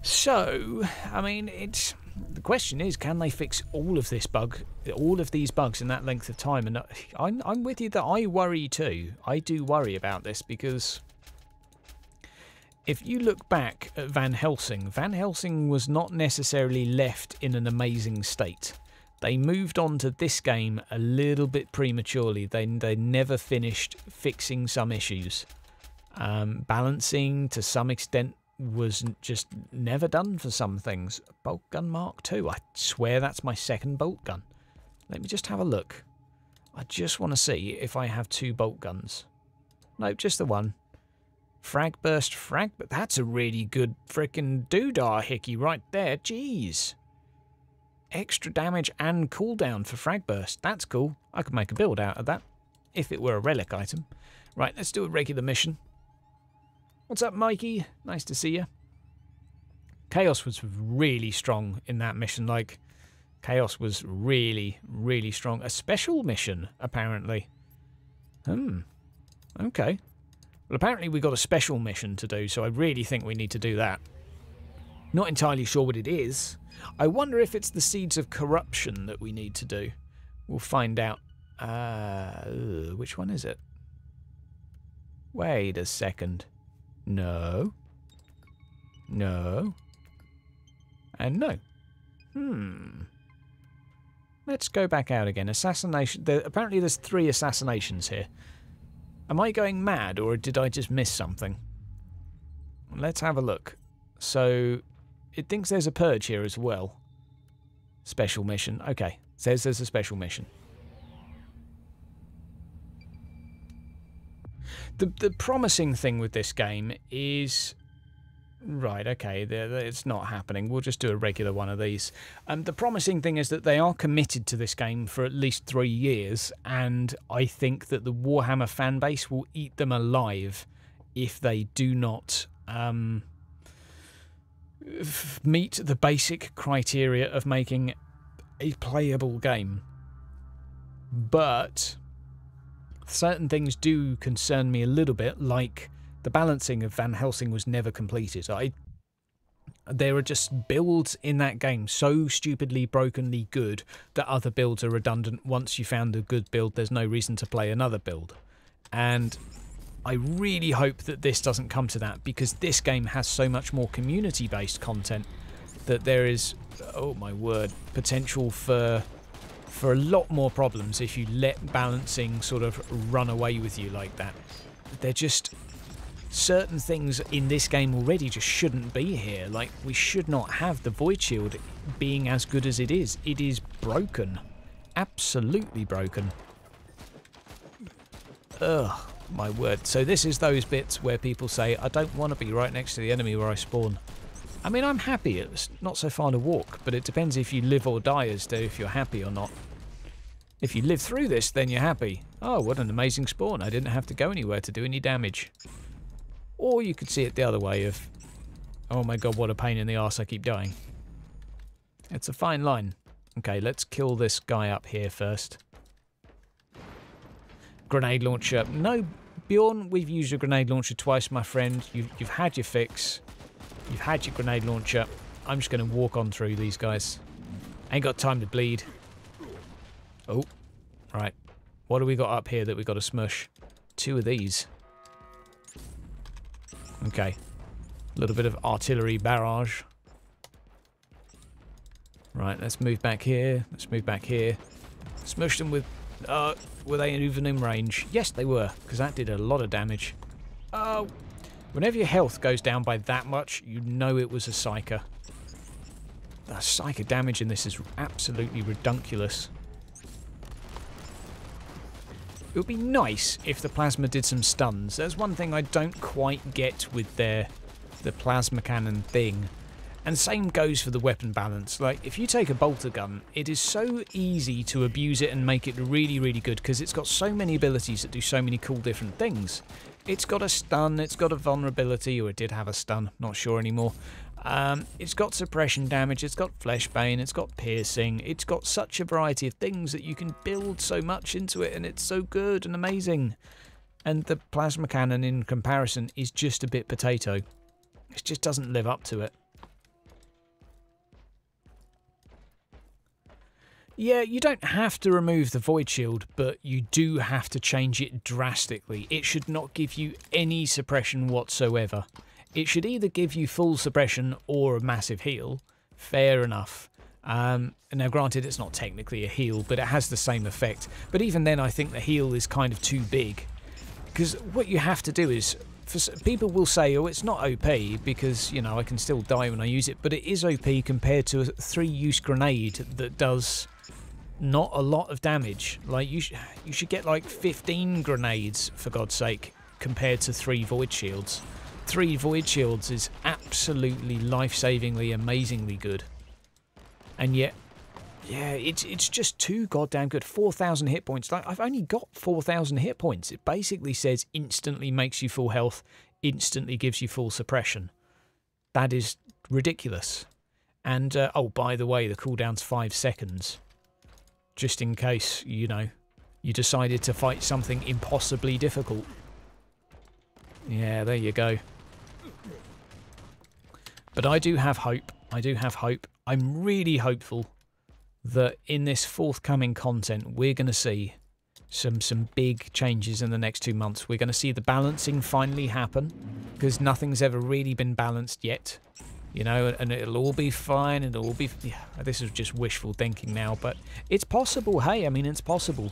So, I mean, the question is, can they fix all of these bugs in that length of time? And I'm with you that I worry too. I do worry about this because if you look back at Van Helsing was not necessarily left in an amazing state. They moved on to this game a little bit prematurely. They never finished fixing some issues. Balancing, to some extent, was just never done for some things. Bolt gun Mark II. I swear that's my second bolt gun. Let me just have a look. I just want to see if I have 2 bolt guns. No, just the one. Frag burst, but that's a really good frickin' doodah hickey right there. Jeez. Extra damage and cooldown for frag burst. That's cool. I could make a build out of that if it were a relic item. Right, let's do a regular mission. What's up, Mikey? Nice to see you. Chaos was really strong in that mission. Like, Chaos was really, really strong. A special mission, apparently. Okay. Well, apparently we got a special mission to do, so I really think we need to do that. Not entirely sure what it is. I wonder if it's the Seeds of Corruption that we need to do. We'll find out. Which one is it? Wait a second. No. No. And no. Let's go back out again. Assassination. Apparently there's 3 assassinations here. Am I going mad, or did I just miss something? Let's have a look. So, it thinks there's a purge here as well. Special mission. Okay, says there's a special mission. The promising thing with this game is... Right, okay, it's not happening. We'll just do a regular one of these. The promising thing is that they are committed to this game for at least 3 years, and I think that the Warhammer fanbase will eat them alive if they do not meet the basic criteria of making a playable game. But certain things do concern me a little bit, like the balancing of Van Helsing was never completed. There are just builds in that game so stupidly brokenly good that other builds are redundant. Once you found a good build, there's no reason to play another build. And I really hope that this doesn't come to that, because this game has so much more community-based content that there is, oh my word, potential for a lot more problems if you let balancing sort of run away with you like that. They're just... Certain things in this game already just shouldn't be here. Like, we should not have the Void Shield being as good as it is. It is broken. Absolutely broken. Ugh, my word. So this is those bits where people say, I don't want to be right next to the enemy where I spawn. I mean, I'm happy. It's not so far to walk, but it depends if you live or die as to if you're happy or not. If you live through this, then you're happy. Oh, what an amazing spawn. I didn't have to go anywhere to do any damage. Or you could see it the other way of, oh my god, what a pain in the arse, I keep dying. It's a fine line. Okay, let's kill this guy up here first. Grenade launcher. No, Bjorn, we've used a grenade launcher twice, my friend. You've had your fix. You've had your grenade launcher. I'm just going to walk on through these guys. Ain't got time to bleed. Oh, right. What do we got up here that we got to smush? 2 of these. Okay. A little bit of artillery barrage. Right, let's move back here. Let's move back here. Smush them with... were they even in range? Yes, they were, because that did a lot of damage. Oh! Whenever your health goes down by that much, you know it was a psyker. The psyker damage in this is absolutely redunculous. It would be nice if the plasma did some stuns. There's one thing I don't quite get with the plasma cannon thing. And same goes for the weapon balance. Like, if you take a bolter gun, it is so easy to abuse it and make it really, really good because it's got so many abilities that do so many cool different things. It's got a stun, it's got a vulnerability, or it did have a stun, not sure anymore. It's got suppression damage, it's got fleshbane, it's got piercing, it's got such a variety of things that you can build so much into it, and it's so good and amazing. And the plasma cannon in comparison is just a bit potato. It just doesn't live up to it. Yeah, you don't have to remove the void shield, but you do have to change it drastically. It should not give you any suppression whatsoever. It should either give you full suppression or a massive heal. Fair enough. Now granted, it's not technically a heal, but it has the same effect. But even then, I think the heal is kind of too big. Because what you have to do is... people will say, oh, it's not OP because, you know, I can still die when I use it. But it is OP compared to a 3-use grenade that does... not a lot of damage. Like, you should get like 15 grenades, for God's sake, compared to 3 void shields. 3 void shields is absolutely life-savingly, amazingly good. And yet, yeah, it's just too goddamn good. 4,000 hit points. Like, I've only got 4,000 hit points. It basically says instantly makes you full health, instantly gives you full suppression. That is ridiculous. And, oh, by the way, the cooldown's 5 seconds. Just in case, you know, you decided to fight something impossibly difficult. Yeah, there you go. But I do have hope. I do have hope. I'm really hopeful that in this forthcoming content, we're going to see some big changes in the next 2 months. We're going to see the balancing finally happen, because nothing's ever really been balanced yet. You know, and it'll all be fine, and it'll all be... Yeah, this is just wishful thinking now, but it's possible. Hey, I mean, it's possible.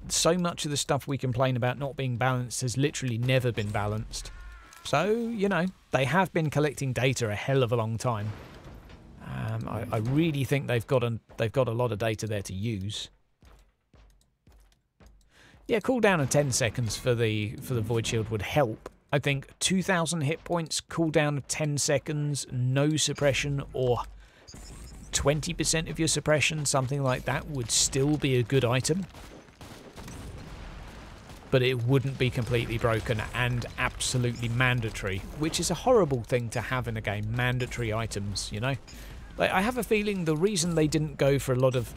So much of the stuff we complain about not being balanced has literally never been balanced. So, you know, they have been collecting data a hell of a long time. I really think they've got a lot of data there to use. Yeah, cooldown of 10 seconds for the void shield would help. I think 2,000 hit points, cooldown of 10 seconds, no suppression, or 20% of your suppression, something like that, would still be a good item. But it wouldn't be completely broken and absolutely mandatory, which is a horrible thing to have in a game, mandatory items, you know? Like, I have a feeling the reason they didn't go for a lot of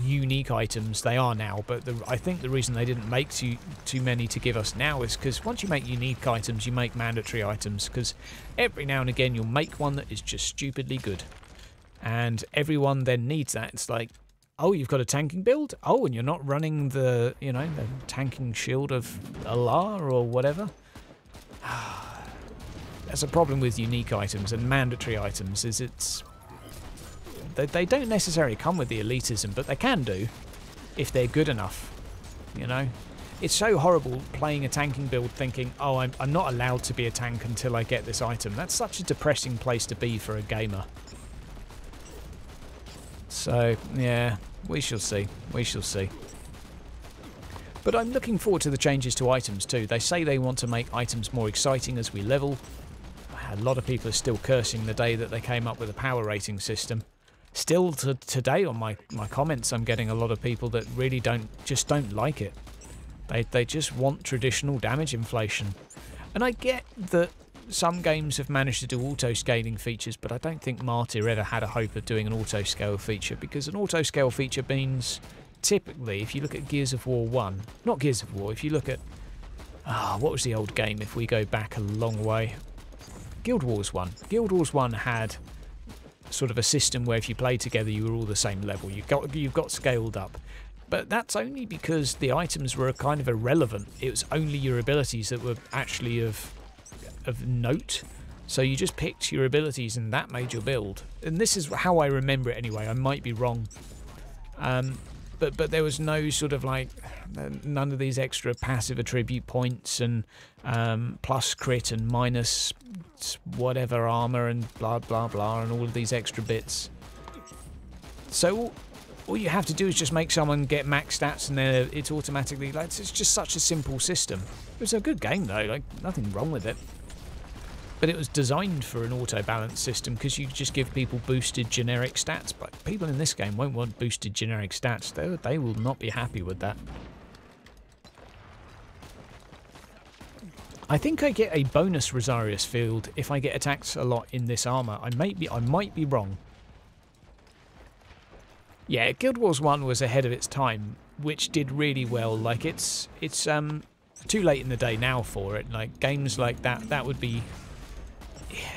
unique items, they are now, but I think the reason they didn't make too many to give us now is because once you make unique items, you make mandatory items, because every now and again you'll make one that is just stupidly good. And everyone then needs that. It's like, oh, you've got a tanking build? Oh, and you're not running the, you know, the tanking shield of Allah or whatever? That's a problem with unique items and mandatory items, is it's... They don't necessarily come with the elitism, but they can do if they're good enough, you know? It's so horrible playing a tanking build thinking, oh, I'm not allowed to be a tank until I get this item. That's such a depressing place to be for a gamer. So, yeah, we shall see. We shall see. But I'm looking forward to the changes to items too. They say they want to make items more exciting as we level. A lot of people are still cursing the day that they came up with a power rating system. Still today on my comments, I'm getting a lot of people that really don't like it. They just want traditional damage inflation. And I get that some games have managed to do auto-scaling features, but I don't think Martyr ever had a hope of doing an auto-scale feature, because an auto-scale feature means, typically, if you look at Gears of War 1, not Gears of War, if you look at, what was the old game if we go back a long way? Guild Wars 1. Guild Wars 1 had sort of a system where if you played together you were all the same level. You've got scaled up. But that's only because the items were kind of irrelevant. It was only your abilities that were actually of note. So you just picked your abilities and that made your build. And this is how I remember it anyway. I might be wrong. But there was no sort of like, none of these extra passive attribute points and plus crit and minus whatever armor and blah blah blah and all of these extra bits. So all you have to do is just make someone get max stats and then it's automatically, like, it's just such a simple system. It was a good game though, like nothing wrong with it. But it was designed for an auto-balance system because you just give people boosted generic stats. But people in this game won't want boosted generic stats. They will not be happy with that. I think I get a bonus Rosarius field if I get attacked a lot in this armor. I might be wrong. Yeah, Guild Wars 1 was ahead of its time, which did really well. Like it's too late in the day now for it. Like games like that would be.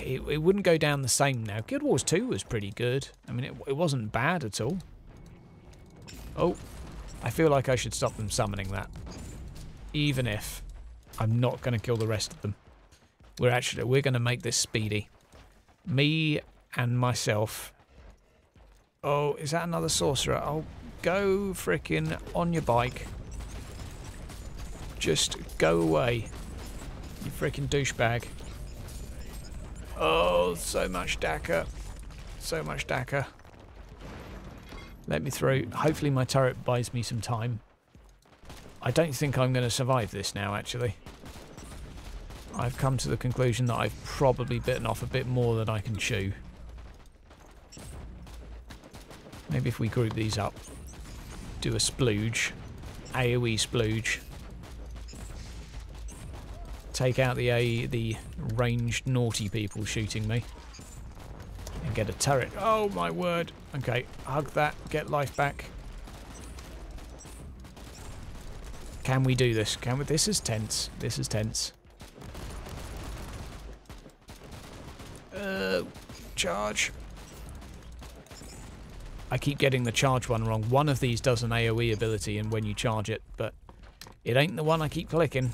It wouldn't go down the same now. Guild Wars 2 was pretty good. I mean, it wasn't bad at all. Oh, I feel like I should stop them summoning that. Even if I'm not going to kill the rest of them. We're going to make this speedy. Me and myself. Oh, is that another sorcerer? Oh, go frickin' on your bike. Just go away. You frickin' douchebag. Oh, so much Dakka. So much Dakka. Let me through. Hopefully my turret buys me some time. I don't think I'm going to survive this now, actually. I've come to the conclusion that I've probably bitten off a bit more than I can chew. Maybe if we group these up. Do a splooge. AoE splooge. Take out the ranged naughty people shooting me. And get a turret. Oh my word. Okay, hug that. Get life back. Can we do this? Can we? This is tense. This is tense. Charge. I keep getting the charge one wrong. One of these does an AoE ability and when you charge it, but it ain't the one I keep clicking.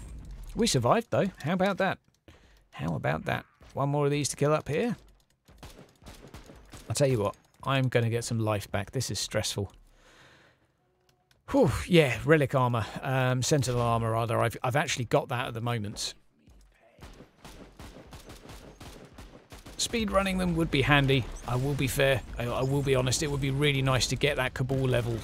We survived though. How about that? How about that? One more of these to kill up here. I'll tell you what. I'm going to get some life back. This is stressful. Whew, yeah, Relic armor. Sentinel armor rather. I've actually got that at the moment. Speed running them would be handy. I will be fair. I will be honest. It would be really nice to get that Cabal level.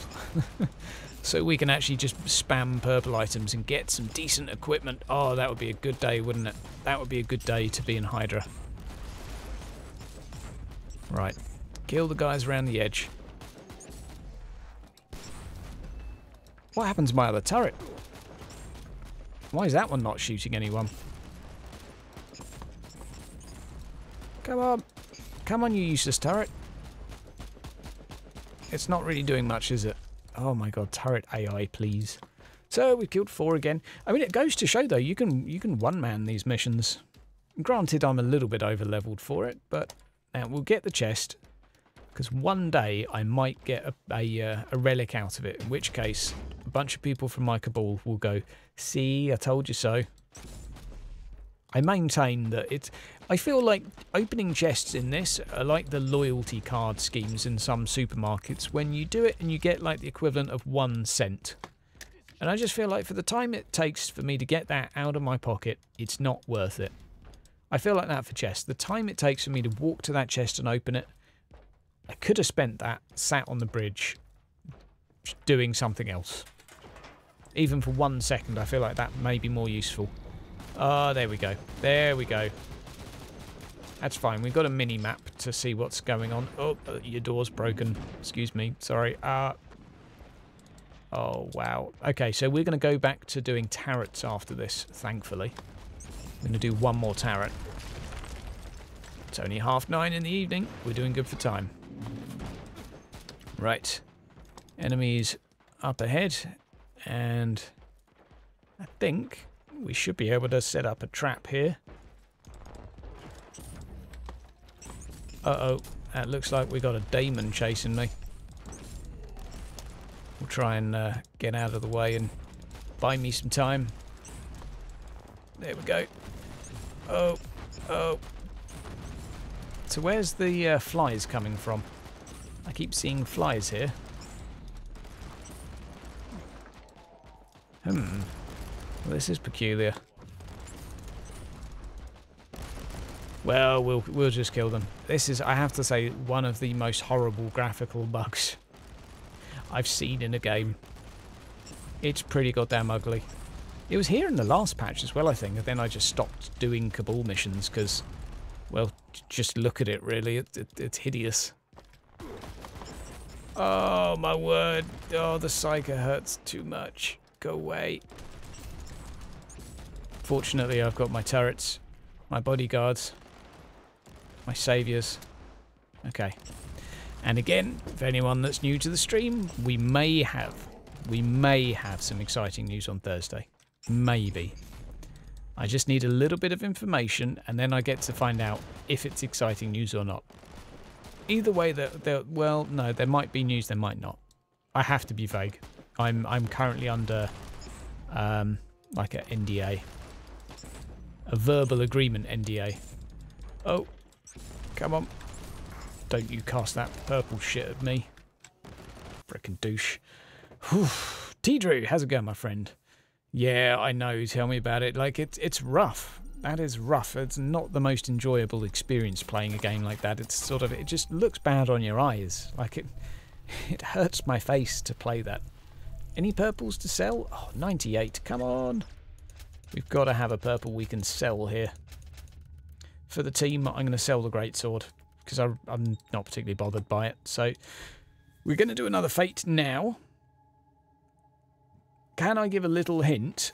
So we can actually just spam purple items and get some decent equipment. Oh, that would be a good day, wouldn't it? That would be a good day to be in Hydra. Right. Kill the guys around the edge. What happens to my other turret? Why is that one not shooting anyone? Come on. Come on, you useless turret. It's not really doing much, is it? Oh my god, turret AI, please. So we've killed 4 again. I mean, it goes to show though, you can one-man these missions. Granted, I'm a little bit over-leveled for it, but now we'll get the chest. Because one day I might get a relic out of it, in which case a bunch of people from my Cabal will go, see, I told you so. I maintain that it's... I feel like opening chests in this are like the loyalty card schemes in some supermarkets when you do it and you get like the equivalent of 1 cent. And I just feel like for the time it takes for me to get that out of my pocket, it's not worth it. I feel like that for chests. The time it takes for me to walk to that chest and open it, I could have spent that sat on the bridge doing something else. Even for 1 second, I feel like that may be more useful. Oh, there we go. There we go. That's fine. We've got a mini-map to see what's going on. Oh, your door's broken. Excuse me. Sorry. Oh, wow. Okay, so we're going to go back to doing turrets after this, thankfully. I'm going to do one more turret. It's only 9:30 in the evening. We're doing good for time. Right. Enemies up ahead. And I think we should be able to set up a trap here. Uh-oh. That looks like we got a daemon chasing me. We'll try and get out of the way and buy me some time. There we go. Oh. Oh. So where's the flies coming from? I keep seeing flies here. Well, this is peculiar. Well, we'll just kill them. This is, I have to say, one of the most horrible graphical bugs I've seen in a game. It's pretty goddamn ugly. It was here in the last patch as well, I think, and then I just stopped doing Cabal missions because, well, just look at it, really. It's hideous. Oh, my word. Oh, the Psyker hurts too much. Go away. Fortunately, I've got my turrets, my bodyguards, my saviours. Okay. And again, for anyone that's new to the stream, we may have some exciting news on Thursday. Maybe. I just need a little bit of information, and then I get to find out if it's exciting news or not. Either way, well, no, there might be news, there might not. I have to be vague. I'm currently under like an NDA, a verbal agreement NDA. Oh, come on! Don't you cast that purple shit at me, frickin' douche. Whew. T-Drew, how's it going, my friend? Yeah, I know. Tell me about it. Like it's rough. That is rough. It's not the most enjoyable experience playing a game like that. It's sort of, it just looks bad on your eyes. Like it hurts my face to play that. Any purples to sell? Oh, 98. Come on. We've got to have a purple we can sell here. For the team, I'm going to sell the greatsword because I'm not particularly bothered by it. So we're going to do another fate now. Can I give a little hint?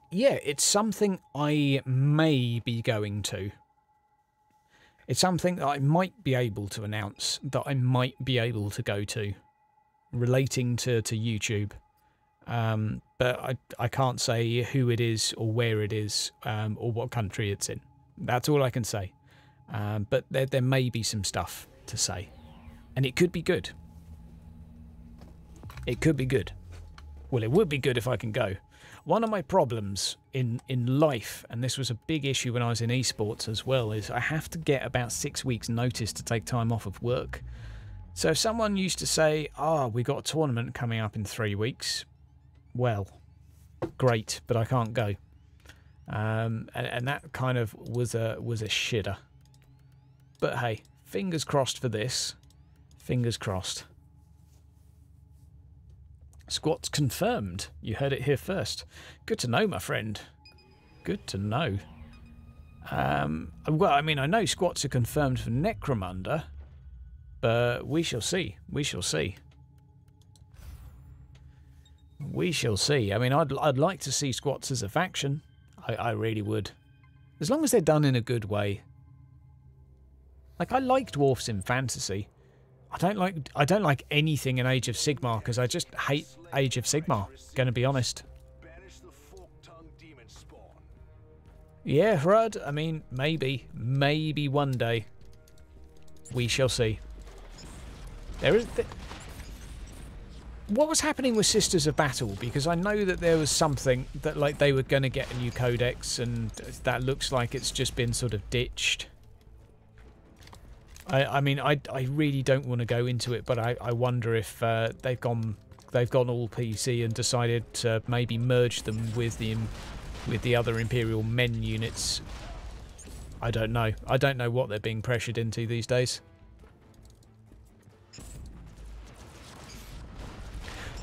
Yeah, it's something I may be going to. It's something that I might be able to announce, that I might be able to go to, relating to YouTube. But I can't say who it is or where it is or what country it's in. That's all I can say. But there may be some stuff to say. And it could be good. It could be good. Well, it would be good if I can go. One of my problems in life, and this was a big issue when I was in esports as well, is I have to get about 6 weeks notice to take time off of work. So if someone used to say, we got a tournament coming up in 3 weeks, well, great, but I can't go. And that kind of was a shitter. But hey, fingers crossed for this. Fingers crossed. Squat's confirmed. You heard it here first. Good to know, my friend. Good to know. Well, I mean, I know squats are confirmed for Necromunda, but we shall see. We shall see. We shall see. I mean, I'd like to see squats as a faction. I really would. As long as they're done in a good way. Like, I like dwarfs in fantasy. I don't like anything in Age of Sigmar because I just hate Age of Sigmar, gonna be honest. Yeah, Rud, I mean, maybe one day. We shall see. What was happening with Sisters of Battle? Because I know that there was something that, like, they were going to get a new codex, and that looks like it's just been sort of ditched. I mean, I really don't want to go into it, but I wonder if they've gone all PC and decided to maybe merge them with the other Imperial Men units. I don't know. I don't know what they're being pressured into these days.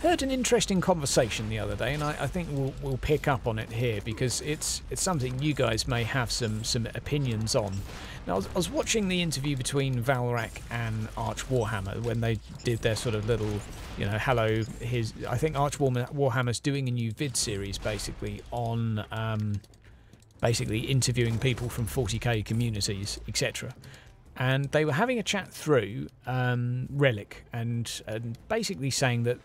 heard an interesting conversation the other day, and I think we'll pick up on it here because it's something you guys may have some opinions on. Now, I was watching the interview between Valrak and Arch Warhammer when they did their sort of little, you know, hello. I think Arch Warhammer's doing a new vid series basically on basically interviewing people from 40k communities, etc. And they were having a chat through Relic and basically saying that,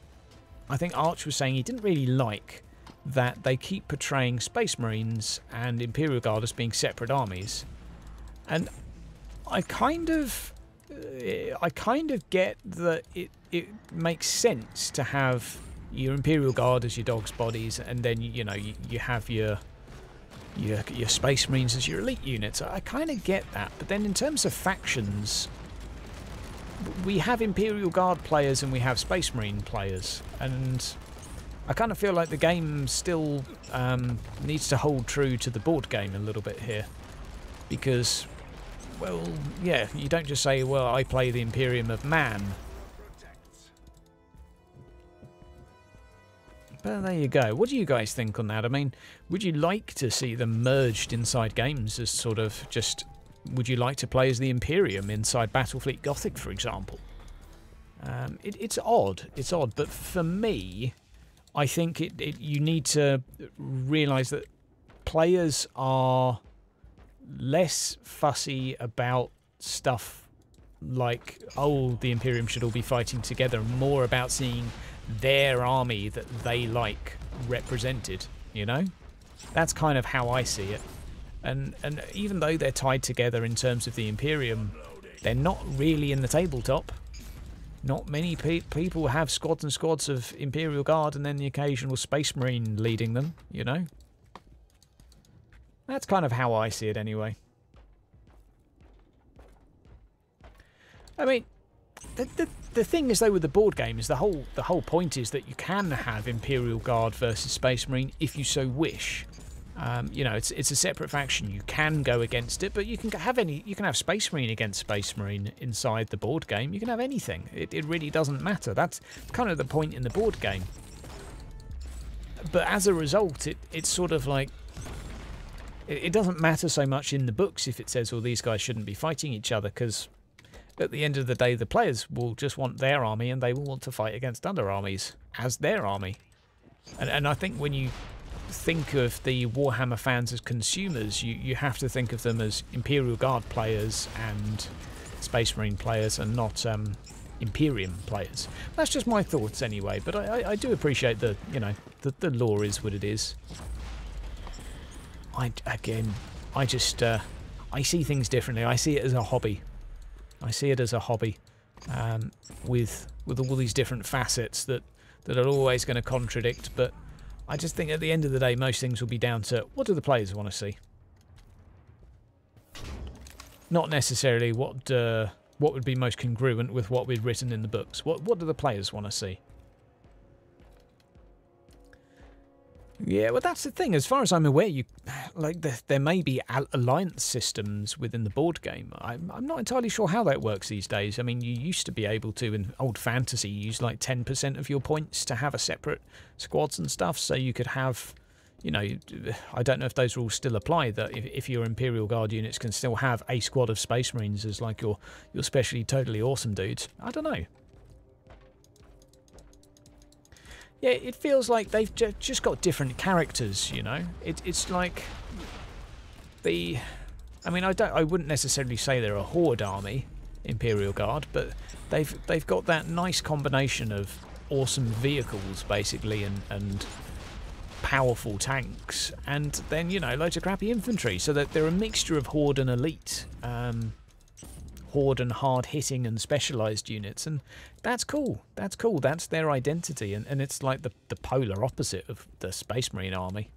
I think Arch was saying he didn't really like that they keep portraying Space Marines and Imperial Guard as being separate armies. And I kind of get that it makes sense to have your Imperial Guard as your dog's bodies, and then you know you have your Space Marines as your elite units. I kind of get that, but then in terms of factions, we have Imperial Guard players and we have Space Marine players, and I kind of feel like the game still needs to hold true to the board game a little bit here, because, well, yeah, you don't just say, well, I play the Imperium of Man. But there you go. What do you guys think on that? I mean, would you like to see them merged inside games as sort of just... Would you like to play as the Imperium inside Battlefleet Gothic, for example? It's odd. It's odd. But for me, I think you need to realise that players are less fussy about stuff like, oh, the Imperium should all be fighting together, more about seeing their army that they like represented, you know? That's kind of how I see it. And even though they're tied together in terms of the Imperium, they're not really in the tabletop. Not many people have squads and squads of Imperial Guard and then the occasional Space Marine leading them, you know? That's kind of how I see it anyway. I mean, the thing is though with the board game is the whole point is that you can have Imperial Guard versus Space Marine if you so wish. You know, it's a separate faction. You can go against it, but you can have Space Marine against Space Marine inside the board game. You can have anything. It really doesn't matter. That's kind of the point in the board game. But as a result, it's sort of like it doesn't matter so much in the books if it says, well, these guys shouldn't be fighting each other, because at the end of the day, the players will just want their army and they will want to fight against other armies as their army. And I think when you think of the Warhammer fans as consumers, you have to think of them as Imperial Guard players and Space Marine players, and not Imperium players. That's just my thoughts anyway, but I do appreciate that, you know, the lore is what it is. I see things differently. I see it as a hobby. I see it as a hobby, with all these different facets that are always going to contradict, but I just think at the end of the day, most things will be down to what do the players want to see. Not necessarily what would be most congruent with what we'd written in the books. What do the players want to see? Yeah, well, that's the thing. As far as I'm aware, there may be alliance systems within the board game. I'm not entirely sure how that works these days. I mean, you used to be able to, in old fantasy, use like 10% of your points to have a separate squads and stuff, so you could have, you know, I don't know if those rules still apply, that if your Imperial Guard units can still have a squad of Space Marines as like your specially totally awesome dudes. I don't know. Yeah, it feels like they've just got different characters, you know. It's like I mean, I wouldn't necessarily say they're a horde army, Imperial Guard, but they've got that nice combination of awesome vehicles basically and powerful tanks, and then, you know, loads of crappy infantry, so that they're a mixture of horde and elite. Horde and hard-hitting and specialised units, and that's cool. That's cool. That's their identity, and it's like the polar opposite of the Space Marine army.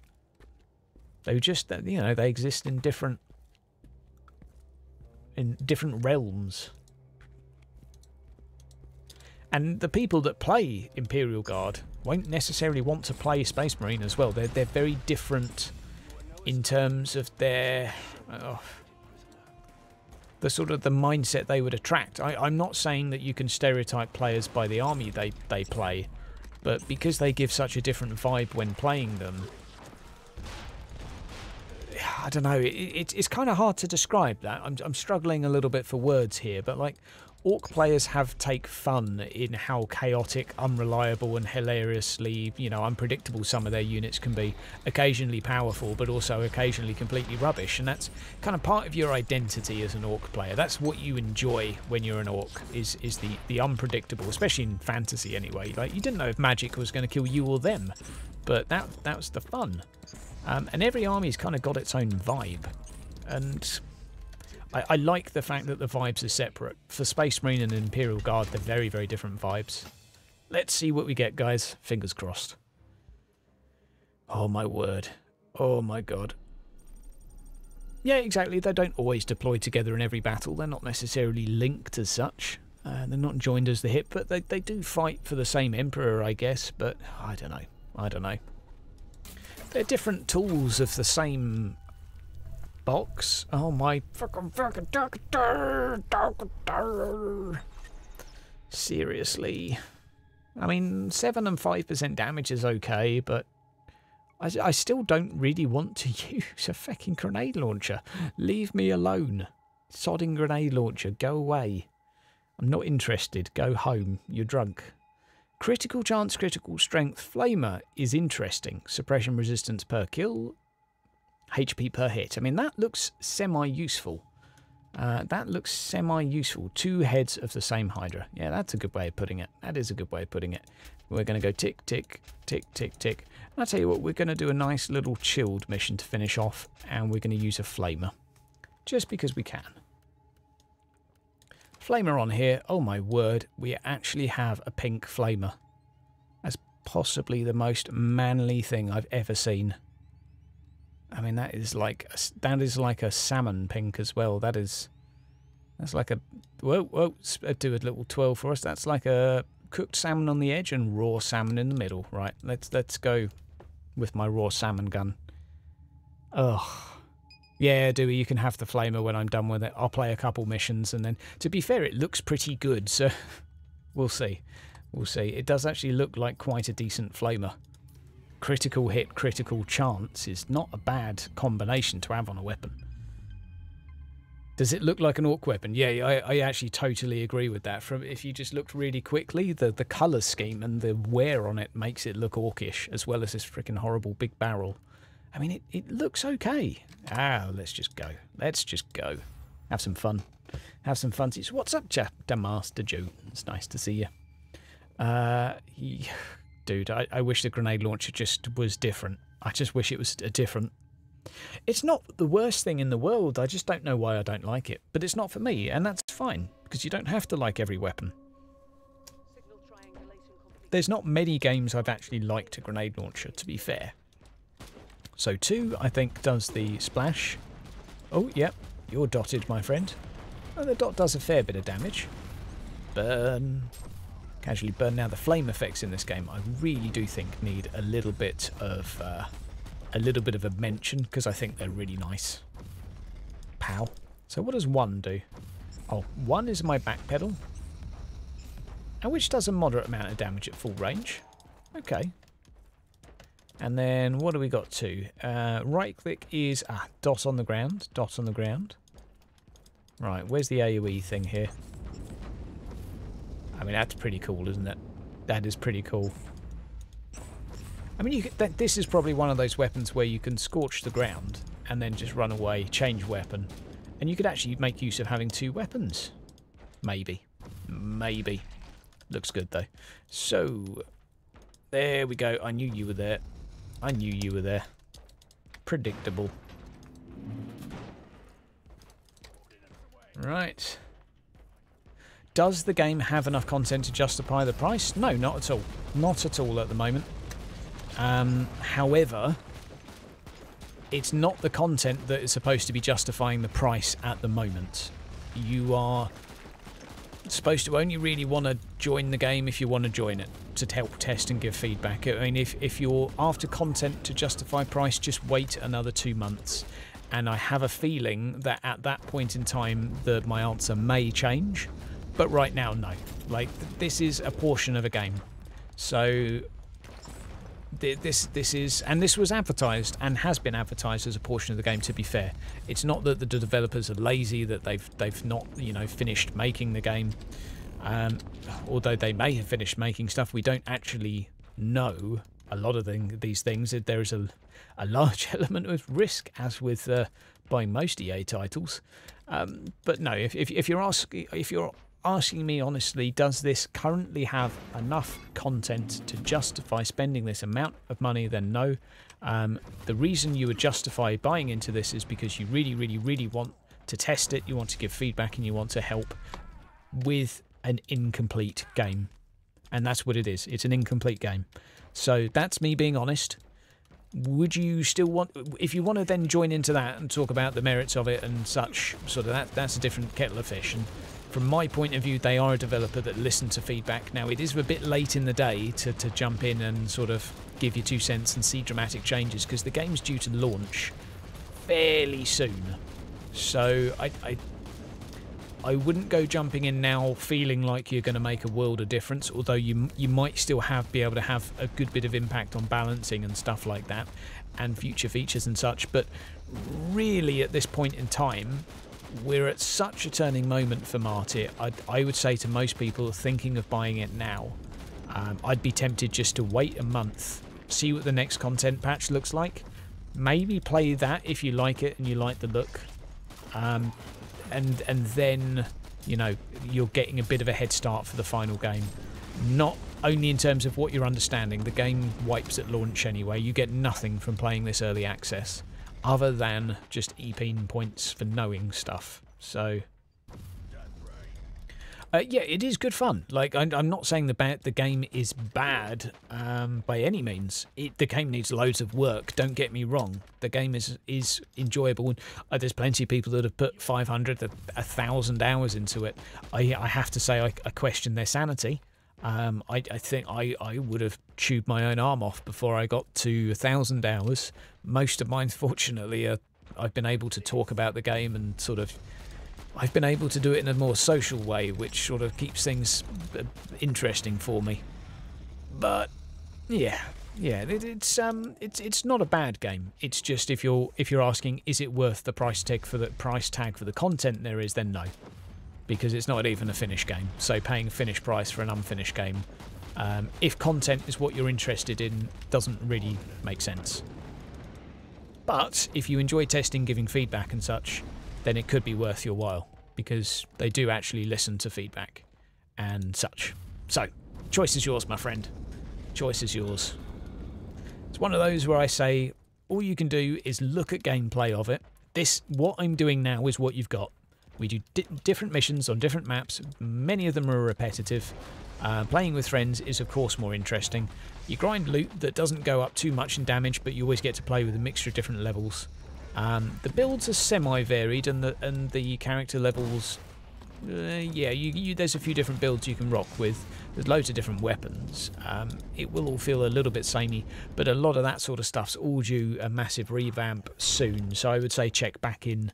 They just, you know, they exist in different realms. And the people that play Imperial Guard won't necessarily want to play Space Marine as well. They're very different in terms of their the sort of the mindset they would attract. I'm not saying that you can stereotype players by the army they play, but because they give such a different vibe when playing them, I don't know, it's kind of hard to describe that. I'm struggling a little bit for words here, but like, Orc players take fun in how chaotic, unreliable and hilariously, you know, unpredictable some of their units can be. Occasionally powerful, but also occasionally completely rubbish, and that's kind of part of your identity as an Orc player. That's what you enjoy when you're an Orc, is the unpredictable, especially in fantasy anyway. Like, you didn't know if magic was going to kill you or them, but that was the fun. And every army's kind of got its own vibe, and I like the fact that the vibes are separate. For Space Marine and Imperial Guard, they're very, very different vibes. Let's see what we get, guys. Fingers crossed. Oh, my word. Oh, my God. Yeah, exactly. They don't always deploy together in every battle. They're not necessarily linked as such. They're not joined as the hip, but they do fight for the same Emperor, I guess. But I don't know. I don't know. They're different tools of the same box. Oh my fucking seriously. I mean, 7 and 5% damage is okay, but I still don't really want to use a fucking grenade launcher. Leave me alone. Sodding grenade launcher, go away. I'm not interested. Go home. You're drunk. Critical chance, critical strength. Flamer is interesting. Suppression resistance per kill. HP per hit. I mean, that looks semi-useful. That looks semi-useful. 2 heads of the same Hydra. Yeah, that's a good way of putting it. That is a good way of putting it. We're going to go tick, tick, tick, tick, tick. And I'll tell you what, we're going to do a nice little chilled mission to finish off, and we're going to use a Flamer. Just because we can. Flamer on here. Oh my word, we actually have a pink Flamer. That's possibly the most manly thing I've ever seen. I mean, that is like a salmon pink as well. That's like a whoa, do a little twirl for us. That's like a cooked salmon on the edge and raw salmon in the middle. Right, let's go with my raw salmon gun. Ugh. Yeah, Dewey, you can have the Flamer when I'm done with it. I'll play a couple missions, and then, to be fair, it looks pretty good, so we'll see. We'll see. It does actually look like quite a decent Flamer. Critical hit, critical chance is not a bad combination to have on a weapon. Does it look like an Orc weapon? Yeah, I actually totally agree with that. From if you just looked really quickly, the colour scheme and the wear on it makes it look Orcish, as well as this freaking horrible big barrel. I mean, it looks okay. Ah, let's just go. Let's just go. Have some fun. Have some funsies. What's up, Chapter Master Joe? It's nice to see you. Dude, I wish the grenade launcher just was different. I just wish it was different. It's not the worst thing in the world. I just don't know why I don't like it. But it's not for me, and that's fine, because you don't have to like every weapon. There's not many games I've actually liked a grenade launcher, to be fair. So 2, I think, does the splash. Oh, yep, you're dotted, my friend. Oh, the dot does a fair bit of damage. Burn. Casually burn. Now, the flame effects in this game, I really do think need a little bit of a mention, because I think they're really nice. Pow. So what does 1 do? Oh, 1 is my back pedal, and which does a moderate amount of damage at full range. Okay. And then what do we got 2? Right click is dot on the ground. Dot on the ground. Right, where's the AoE thing here? I mean, that's pretty cool, isn't it? That is pretty cool. I mean, this is probably one of those weapons where you can scorch the ground and then just run away, change weapon. And you could actually make use of having 2 weapons. Maybe. Maybe. Looks good, though. So, there we go. I knew you were there. I knew you were there. Predictable. Right. Does the game have enough content to justify the price? No, not at all. Not at all at the moment. However, it's not the content that is supposed to be justifying the price at the moment. You are supposed to only really want to join the game if you want to join it, to help test and give feedback. I mean, if you're after content to justify price, just wait another 2 months. And I have a feeling that at that point in time, my answer may change. But right now, no. Like, this is a portion of a game. So This was advertised and has been advertised as a portion of the game. To be fair, it's not that the developers are lazy, that they've not finished making the game. Although they may have finished making stuff, we don't actually know a lot of these things. There is a large element of risk, as with buying most EA titles. But no, if you're asking me honestly, does this currently have enough content to justify spending this amount of money? Then no. The reason you would justify buying into this is because you really want to test it, you want to give feedback, and you want to help with an incomplete game. And that's what it is. It's an incomplete game. So that's me being honest. Would you still want, if you want to then join into that and talk about the merits of it and such, sort of that's a different kettle of fish. And from my point of view, they are a developer that listen to feedback. Now, it is a bit late in the day to jump in and sort of give you 2 cents and see dramatic changes, because the game's due to launch fairly soon. So I wouldn't go jumping in now feeling like you're going to make a world of difference, although you might still be able to have a good bit of impact on balancing and stuff like that, and future features and such. But really, at this point in time, we're at such a turning moment for Martyr. I would say to most people thinking of buying it now, I'd be tempted just to wait a month, see what the next content patch looks like, maybe play that if you like it and you like the look. And then, you're getting a bit of a head start for the final game. Not only in terms of what you're understanding, the game wipes at launch anyway. You get nothing from playing this early access, other than just EP points for knowing stuff. So, yeah, it is good fun. Like, I'm not saying the game is bad by any means. The game needs loads of work, don't get me wrong. The game is enjoyable. There's plenty of people that have put 500, 1,000 hours into it. I have to say I question their sanity. I think I would have chewed my own arm off before I got to 1,000 hours. Most of mine, fortunately, I've been able to talk about the game and sort of... I've been able to do it in a more social way, which sort of keeps things interesting for me. But yeah, it's not a bad game. It's just if you're asking, is it worth the price tag for the content there is, then no, because it's not even a finished game. So paying a finished price for an unfinished game, if content is what you're interested in, doesn't really make sense. But if you enjoy testing, giving feedback and such, then it could be worth your while, because they do actually listen to feedback and such. So, choice is yours, my friend. Choice is yours. It's one of those where I say, all you can do is look at gameplay of it. What I'm doing now is what you've got. We do different missions on different maps. Many of them are repetitive. Playing with friends is, of course, more interesting. You grind loot that doesn't go up too much in damage, but you always get to play with a mixture of different levels. The builds are semi-varied, and the character levels, yeah, there's a few different builds you can rock with. There's loads of different weapons. It will all feel a little bit samey, but a lot of that sort of stuff's all due a massive revamp soon. So I would say check back in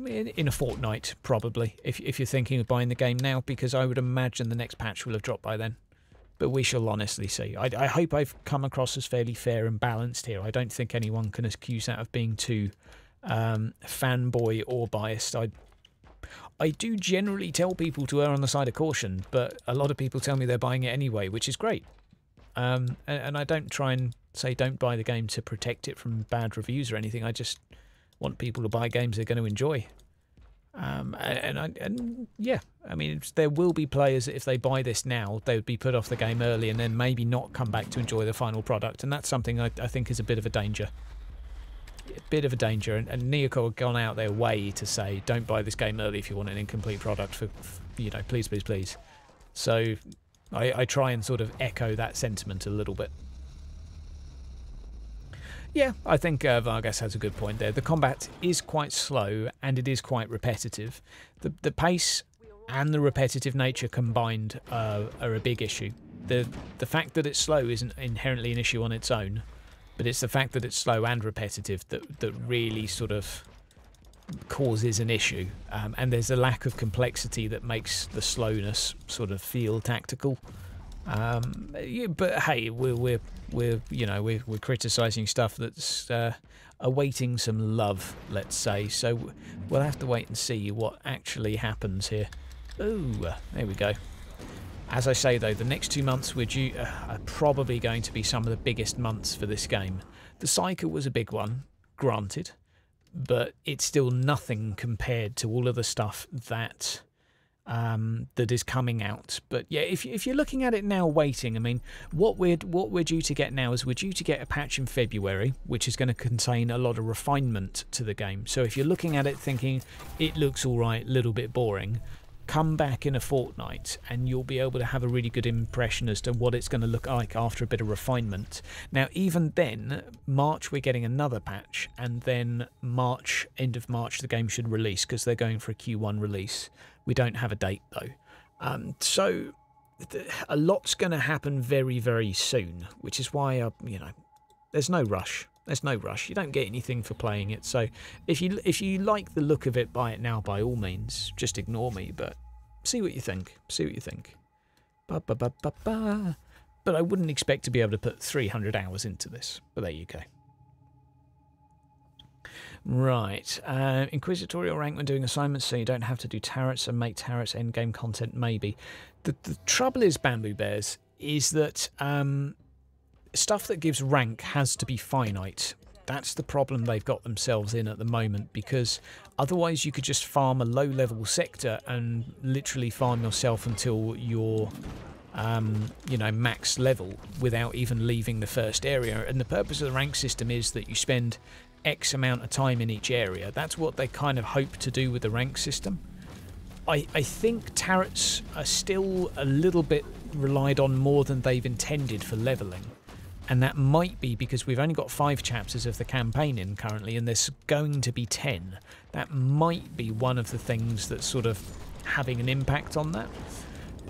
a fortnight, probably, if you're thinking of buying the game now, because I would imagine the next patch will have dropped by then. But we shall honestly see. I hope I've come across as fairly fair and balanced here. I don't think anyone can accuse that of being too fanboy or biased. I do generally tell people to err on the side of caution, but a lot of people tell me they're buying it anyway, which is great. And I don't try and say don't buy the game to protect it from bad reviews or anything. I just want people to buy games they're going to enjoy. And yeah, I mean, there will be players that if they buy this now, they would be put off the game early and then maybe not come back to enjoy the final product, and that's something I think is a bit of a danger. And Neoco have gone out their way to say, don't buy this game early if you want an incomplete product, for please, please, please. So I try and sort of echo that sentiment a little bit. Yeah, I think Vargas has a good point there. The combat is quite slow and it is quite repetitive. The pace and the repetitive nature combined are a big issue. The fact that it's slow isn't inherently an issue on its own, but it's the fact that it's slow and repetitive that really sort of causes an issue. And there's a lack of complexity that makes the slowness sort of feel tactical. Yeah, but hey, we're criticising stuff that's awaiting some love, let's say. So we'll have to wait and see what actually happens here. Ooh, there we go. As I say though, the next 2 months are probably going to be some of the biggest months for this game. The cycle was a big one, granted, but it's still nothing compared to all of the stuff that that is coming out. But yeah, if you're looking at it now waiting, I mean, what we're due to get now is we're due to get a patch in February, which is going to contain a lot of refinement to the game. So if you're looking at it thinking it looks all right, a little bit boring, come back in a fortnight and you'll be able to have a really good impression as to what it's going to look like after a bit of refinement. Now even then, March we're getting another patch, and then March, end of March, the game should release because they're going for a Q1 release. We don't have a date though. So a lot's going to happen very, very soon, which is why there's no rush. There's no rush. You don't get anything for playing it. So if you like the look of it, buy it now by all means. Just ignore me, but see what you think. See what you think. But I wouldn't expect to be able to put 300 hours into this. But there you go. Right. Inquisitorial rank when doing assignments, so you don't have to do turrets and make turrets endgame content, maybe. The trouble is, Bamboo Bears, is that stuff that gives rank has to be finite. That's the problem they've got themselves in at the moment, because otherwise you could just farm a low-level sector and literally farm yourself until you're max level without even leaving the first area. And the purpose of the rank system is that you spend X amount of time in each area. That's what they kind of hope to do with the rank system. I think turrets are still a little bit relied on more than they've intended for leveling. And that might be because we've only got 5 chapters of the campaign in currently, and there's going to be 10. That might be one of the things that's sort of having an impact on that.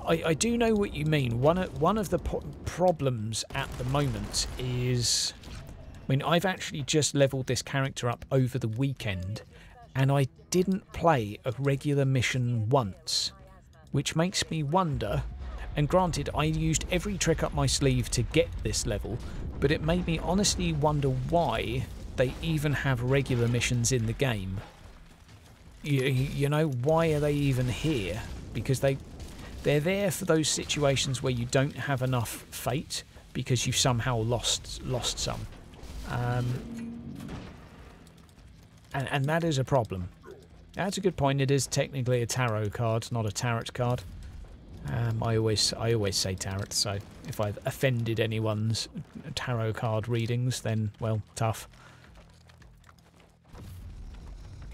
I do know what you mean. One of the problems at the moment is, I mean, I've actually just leveled this character up over the weekend, and I didn't play a regular mission once, which makes me wonder. And granted, I used every trick up my sleeve to get this level, but it made me honestly wonder why they even have regular missions in the game. You know, why are they even here? Because they're there for those situations where you don't have enough fate because you've somehow lost some. And that is a problem. That's a good point. It is technically a tarot card, not a tarot card. I always say tarot, so if I've offended anyone's tarot card readings, then, well, tough.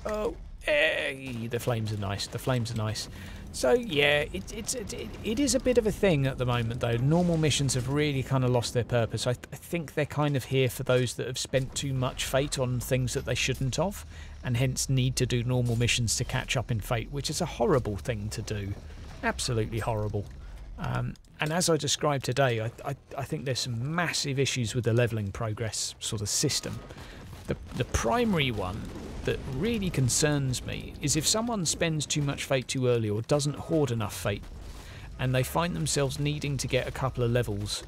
Oh, hey, the flames are nice. The flames are nice. So yeah, it is a bit of a thing at the moment though. Normal missions have really kind of lost their purpose. I think they're kind of here for those that have spent too much fate on things that they shouldn't have, and hence need to do normal missions to catch up in fate, which is a horrible thing to do. Absolutely horrible. And as I described today, I think there's some massive issues with the levelling progress sort of system. The primary one that really concerns me is if someone spends too much fate too early or doesn't hoard enough fate, and they find themselves needing to get a couple of levels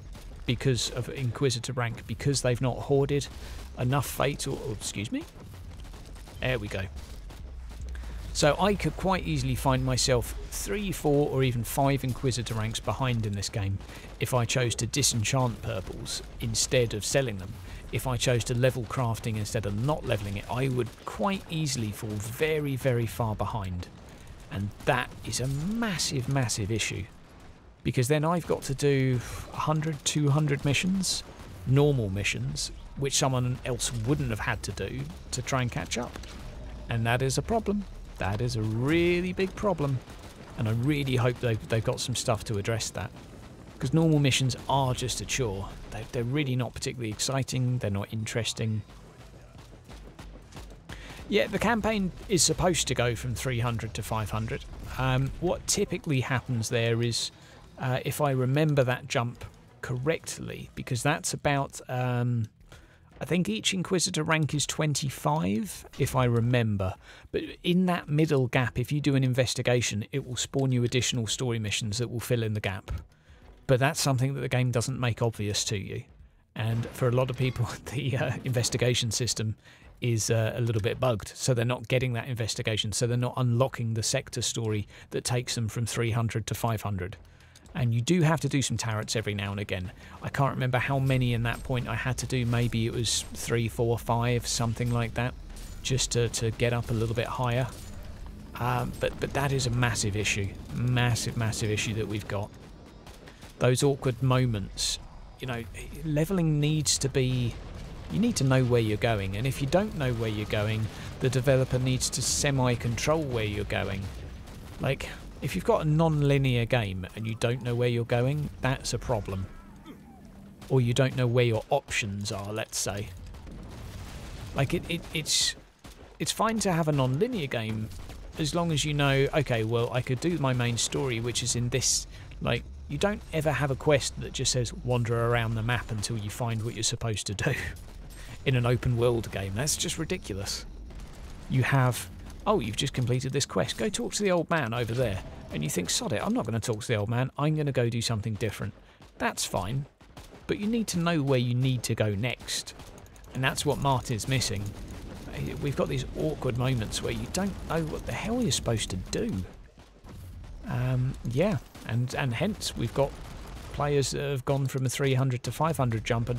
because of Inquisitor rank because they've not hoarded enough fate, or excuse me, there we go. So I could quite easily find myself 3, 4 or even 5 Inquisitor ranks behind in this game if I chose to disenchant purples instead of selling them. If I chose to level crafting instead of not leveling it, I would quite easily fall very, very far behind. And that is a massive, massive issue. Because then I've got to do 100, 200 missions, normal missions, which someone else wouldn't have had to do to try and catch up. And that is a problem. That is a really big problem. And I really hope they've got some stuff to address that. Because normal missions are just a chore. They're really not particularly exciting. They're not interesting. Yeah, the campaign is supposed to go from 300 to 500. What typically happens there is, if I remember that jump correctly, because that's about, I think each Inquisitor rank is 25, if I remember. But in that middle gap, if you do an investigation, it will spawn you additional story missions that will fill in the gap. But that's something that the game doesn't make obvious to you. And for a lot of people, the investigation system is a little bit bugged. So they're not getting that investigation. So they're not unlocking the sector story that takes them from 300 to 500. And you do have to do some turrets every now and again. I can't remember how many in that point I had to do. Maybe it was 3, 4, 5, something like that, just to get up a little bit higher. But that is a massive issue. Massive issue that we've got. Those awkward moments, you know, leveling needs to be... You need to know where you're going. And if you don't know where you're going, the developer needs to semi-control where you're going. Like... If you've got a non-linear game and you don't know where you're going, that's a problem. Or you don't know where your options are, let's say. Like, it's fine to have a non-linear game as long as you know, okay, well, I could do my main story, which is in this... Like, you don't ever have a quest that just says wander around the map until you find what you're supposed to do in an open world game. That's just ridiculous. You have... Oh, you've just completed this quest. Go talk to the old man over there. And you think, sod it, I'm not going to talk to the old man. I'm going to go do something different. That's fine. But you need to know where you need to go next. And that's what Martyr's missing. We've got these awkward moments where you don't know what the hell you're supposed to do. Yeah, and hence we've got players that have gone from a 300 to 500 jump and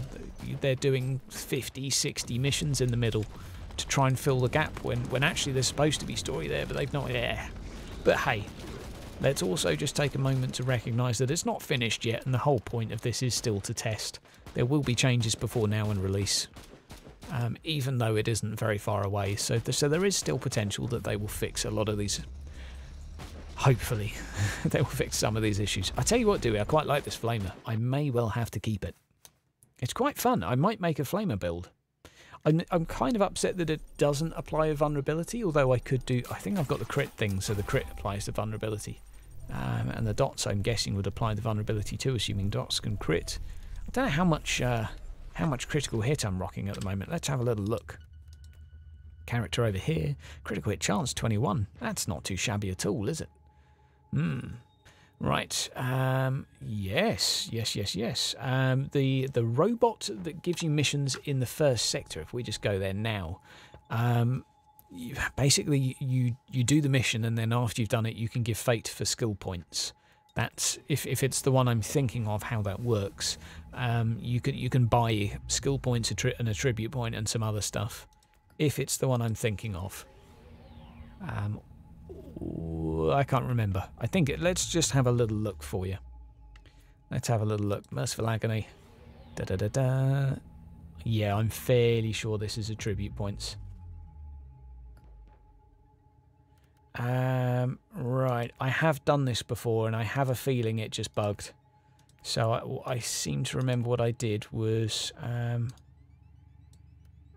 they're doing 50, 60 missions in the middle to try and fill the gap when actually there's supposed to be story there, but they've not there. But hey, let's also just take a moment to recognise that it's not finished yet, and the whole point of this is still to test. There will be changes before now and release, even though it isn't very far away. So there is still potential that they will fix a lot of these. Hopefully, they will fix some of these issues. I tell you what, Dewey, I quite like this flamer. I may well have to keep it. It's quite fun. I might make a flamer build. I'm kind of upset that it doesn't apply a vulnerability, although I could do... I think I've got the crit thing, so the crit applies the vulnerability. And the dots, I'm guessing, would apply the vulnerability too, assuming dots can crit. I don't know how much critical hit I'm rocking at the moment. Let's have a little look. Character over here. Critical hit chance, 21. That's not too shabby at all, is it? Right, yes. The robot that gives you missions in the first sector, if we just go there now, basically you do the mission, and then after you've done it you can give fate for skill points. That's if it's the one I'm thinking of how that works. You can buy skill points, an attribute point and some other stuff, if it's the one I'm thinking of. I can't remember. I think let's just have a little look for you. Let's have a little look. Merciful Agony. Yeah, I'm fairly sure this is attribute points. Right. I have done this before, and I have a feeling it just bugged. So I seem to remember what I did was...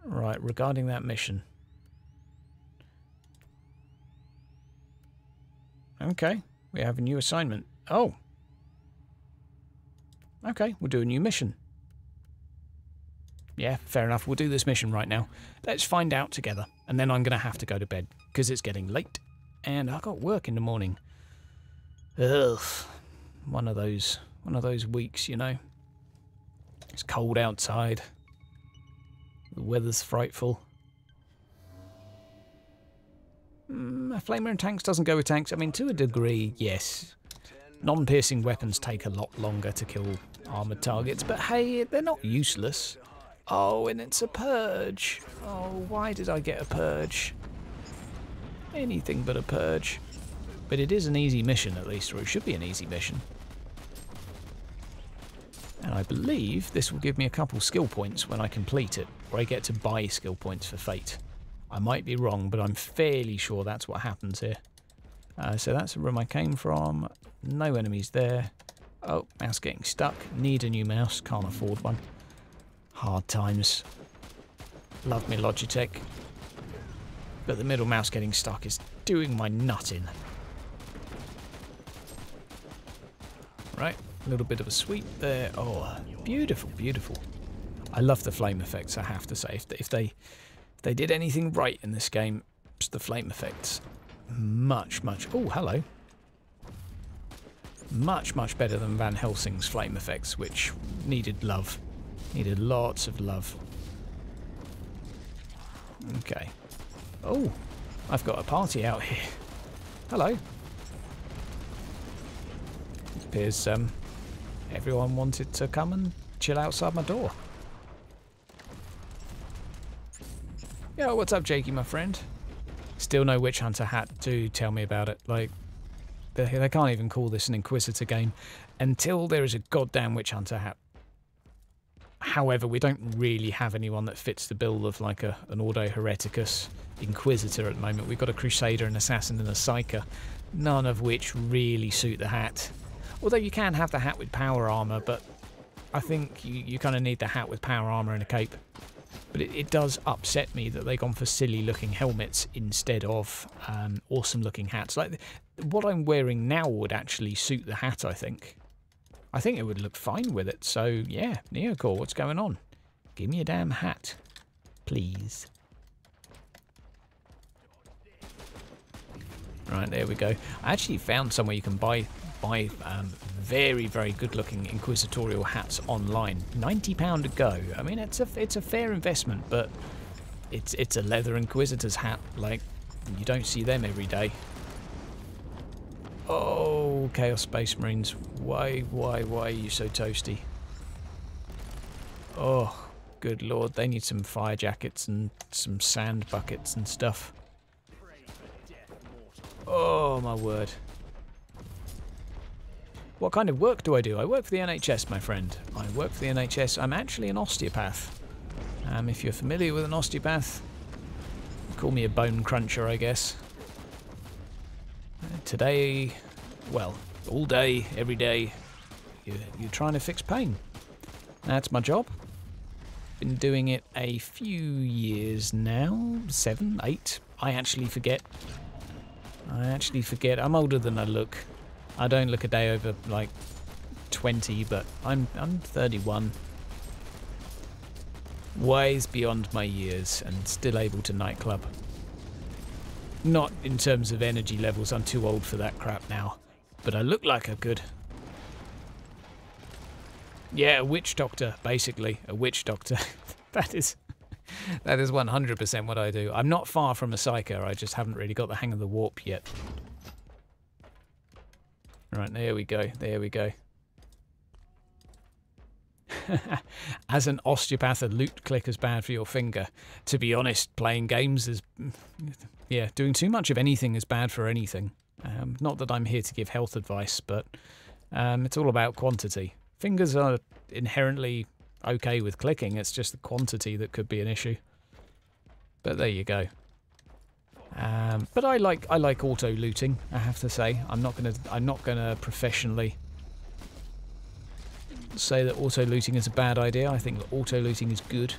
right, regarding that mission. Okay, we have a new assignment. Oh. Okay, we'll do a new mission. Yeah, fair enough. We'll do this mission right now. Let's find out together. And then I'm going to have to go to bed, because it's getting late. And I've got work in the morning. Ugh. One of those weeks, you know. It's cold outside. The weather's frightful. A flamer in tanks doesn't go with tanks. I mean, to a degree, yes. Non-piercing weapons take a lot longer to kill armoured targets, but hey, they're not useless. Oh, and it's a purge. Oh, why did I get a purge? Anything but a purge. But it is an easy mission, at least, or it should be an easy mission. And I believe this will give me a couple skill points when I complete it, or I get to buy skill points for fate. I might be wrong, but I'm fairly sure that's what happens here. So that's the room I came from. No enemies there. Oh, mouse getting stuck. Need a new mouse. Can't afford one. Hard times. Love me Logitech. But the middle mouse getting stuck is doing my nut in. Right, a little bit of a sweep there. Oh, beautiful, beautiful. I love the flame effects, I have to say. If they did anything right in this game, it's the flame effects. Much. Oh, hello. Much, much better than Van Helsing's flame effects, which needed love. Needed lots of love. Okay. Oh, I've got a party out here. Hello. It appears everyone wanted to come and chill outside my door. Yo, what's up, Jakey, my friend? Still no Witch Hunter hat. Do tell me about it. Like, they can't even call this an Inquisitor game until there is a goddamn Witch Hunter hat. However, we don't really have anyone that fits the bill of like an Ordo Hereticus Inquisitor at the moment. We've got a Crusader, an Assassin and a Psyker, none of which really suit the hat. Although you can have the hat with power armour, but I think you kind of need the hat with power armour and a cape. But it does upset me that they've gone for silly looking helmets instead of awesome looking hats. Like what I'm wearing now would actually suit the hat, I think. I think it would look fine with it. So yeah, Neocore, what's going on? Give me a damn hat, please. Right, there we go. I actually found somewhere you can buy very, very good-looking inquisitorial hats online. £90 a go. I mean, it's a fair investment, but it's a leather Inquisitor's hat. Like, you don't see them every day. Oh, Chaos Space Marines. Why are you so toasty? Oh, good lord. They need some fire jackets and some sand buckets and stuff. Oh, my word. What kind of work do I do? I work for the NHS, my friend. I work for the NHS. I'm actually an osteopath. If you're familiar with an osteopath, call me a bone cruncher, I guess. Today, well, all day, every day, you're trying to fix pain. That's my job. Been doing it a few years now. 7, 8. I actually forget. I'm older than I look. I don't look a day over like 20, but I'm 31. Ways beyond my years and still able to nightclub. Not in terms of energy levels, I'm too old for that crap now. But I look like I could. Yeah, a witch doctor, basically. A witch doctor. That is 100% what I do. I'm not far from a psyker, I just haven't really got the hang of the warp yet. Right, there we go, there we go. As an osteopath, a loot click is bad for your finger. To be honest, playing games is... yeah, doing too much of anything is bad for anything. Not that I'm here to give health advice, but it's all about quantity. Fingers are inherently okay with clicking, it's just the quantity that could be an issue. But there you go. But I like auto looting, I have to say. I'm not gonna professionally say that auto looting is a bad idea. I think that auto looting is good.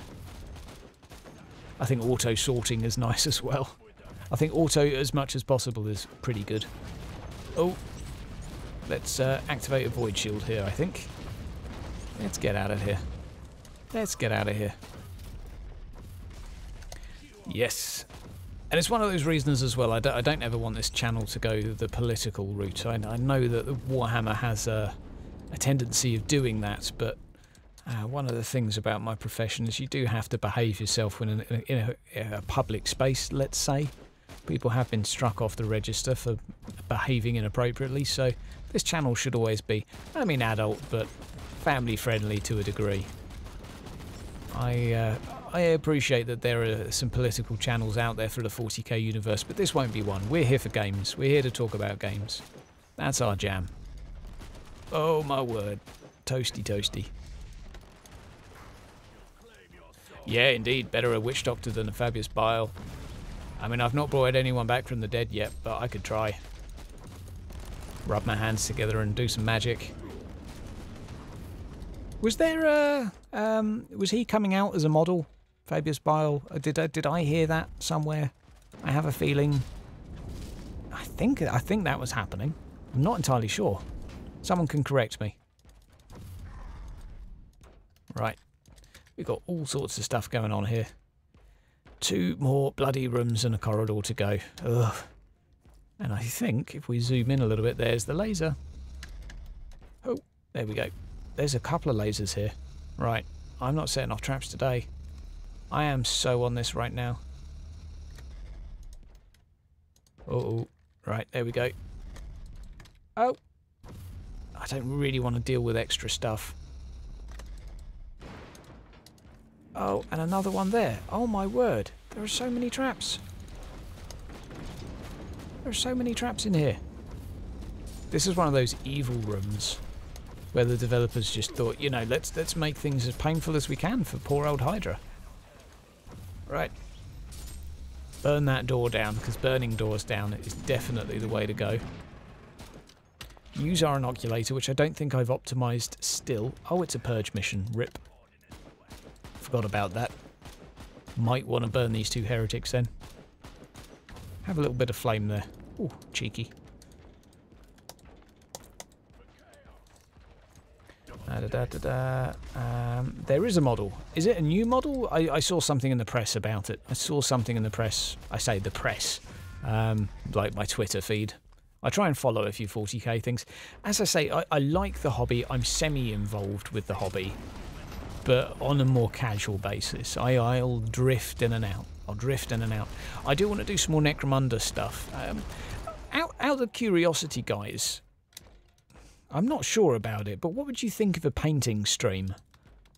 I think auto sorting is nice as well. I think auto as much as possible is pretty good. Oh, let's activate a void shield here, I think. Let's get out of here. Let's get out of here. Yes. And it's one of those reasons as well, I don't ever want this channel to go the political route. I know that the Warhammer has a tendency of doing that, but one of the things about my profession is you do have to behave yourself when in a public space, let's say. People have been struck off the register for behaving inappropriately, so this channel should always be, I mean adult, but family friendly to a degree. I appreciate that there are some political channels out there for the 40k universe, but this won't be one. We're here for games. We're here to talk about games. That's our jam. Oh my word. Toasty, toasty. Yeah, indeed. Better a witch doctor than a Fabius Bile. I mean, I've not brought anyone back from the dead yet, but I could try. Rub my hands together and do some magic. Was there a... was he coming out as a model? Fabius Bile? Did I hear that somewhere? I have a feeling... I think that was happening. I'm not entirely sure. Someone can correct me. Right. We've got all sorts of stuff going on here. 2 more bloody rooms and a corridor to go. Ugh. And I think if we zoom in a little bit, there's the laser. Oh, there we go. There's a couple of lasers here. Right, I'm not setting off traps today. I am so on this right now. Uh-oh. Right, there we go. Oh! I don't really want to deal with extra stuff. Oh, and another one there. Oh my word. There are so many traps. There are so many traps in here. This is one of those evil rooms where the developers just thought, you know, let's make things as painful as we can for poor old Hydra. Right. Burn that door down, because burning doors down is definitely the way to go. Use our inoculator, which I don't think I've optimised still. Oh, it's a purge mission. Rip. Forgot about that. Might want to burn these two heretics then. Have a little bit of flame there. Ooh, cheeky. There is a model. Is it a new model? I saw something in the press about it. I saw something in the press. I say the press. Like my Twitter feed. I try and follow a few 40k things. As I say, I like the hobby. I'm semi-involved with the hobby. But on a more casual basis. I'll drift in and out. I'll drift in and out. I do want to do some more Necromunda stuff. Out of curiosity, guys, I'm not sure about it, but what would you think of a painting stream?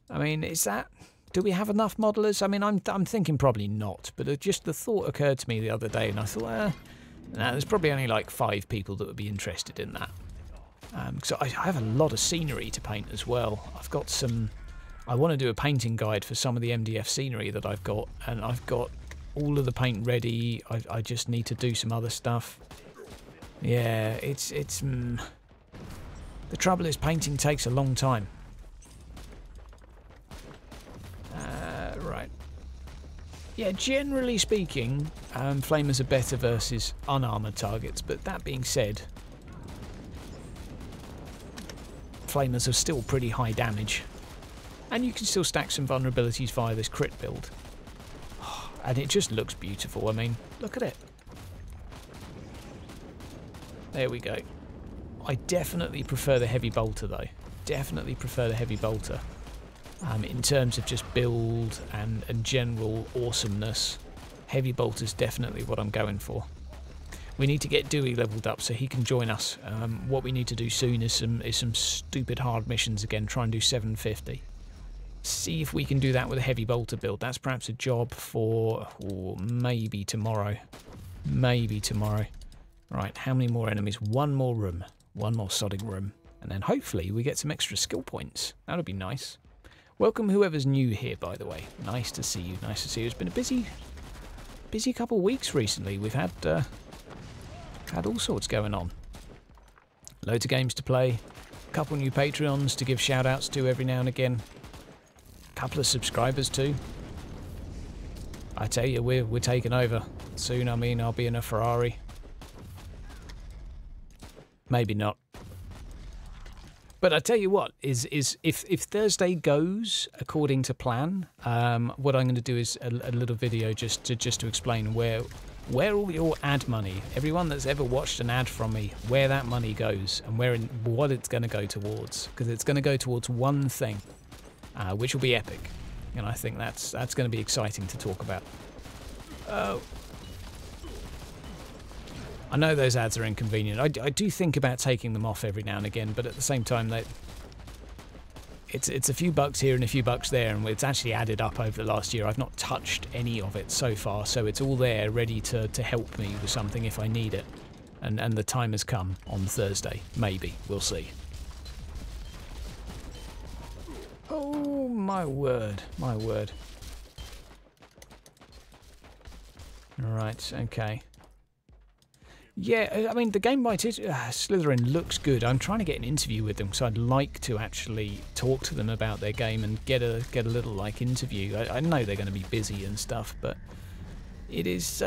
I mean, is that... Do we have enough modelers? I mean, I'm thinking probably not, but just the thought occurred to me the other day, and I thought, there's probably only like 5 people that would be interested in that. So I have a lot of scenery to paint as well. I've got some... I want to do a painting guide for some of the MDF scenery that I've got, and I've got all of the paint ready. I just need to do some other stuff. Yeah, it's the trouble is painting takes a long time. Right. Yeah, generally speaking, flamers are better versus unarmoured targets, but that being said, flamers are still pretty high damage. And you can still stack some vulnerabilities via this crit build. And it just looks beautiful. I mean, look at it. There we go. I definitely prefer the heavy bolter though. Definitely prefer the heavy bolter. In terms of just build and general awesomeness, heavy bolter's definitely what I'm going for. We need to get Dewey leveled up so he can join us. What we need to do soon is some stupid hard missions again. Try and do 750. See if we can do that with a heavy bolter build. That's perhaps a job for maybe tomorrow. Maybe tomorrow. Right, how many more enemies? One more room. One more sodding room. And then hopefully we get some extra skill points. That would be nice. Welcome whoever's new here, by the way. Nice to see you. Nice to see you. It's been a busy couple of weeks recently. We've had all sorts going on. Loads of games to play. A couple new Patreons to give shout-outs to every now and again. Couple of subscribers too. I tell you, we're taking over soon. I mean, I'll be in a Ferrari. Maybe not. But I tell you what, is if Thursday goes according to plan, what I'm going to do is a little video just to explain where all your ad money, everyone that's ever watched an ad from me, where that money goes and what it's going to go towards, because it's going to go towards one thing. Which will be epic, and I think that's going to be exciting to talk about. Oh, I know those ads are inconvenient. I do think about taking them off every now and again, but at the same time, it's a few bucks here and a few bucks there, and it's actually added up over the last year. I've not touched any of it so far, so it's all there, ready to help me with something if I need it. And the time has come on Thursday. Maybe we'll see. Oh, my word. My word. Right, okay. Yeah, I mean, the game by Slytherin looks good. I'm trying to get an interview with them, because I'd like to actually talk to them about their game and get a little, like, interview. I know they're going to be busy and stuff, but it is,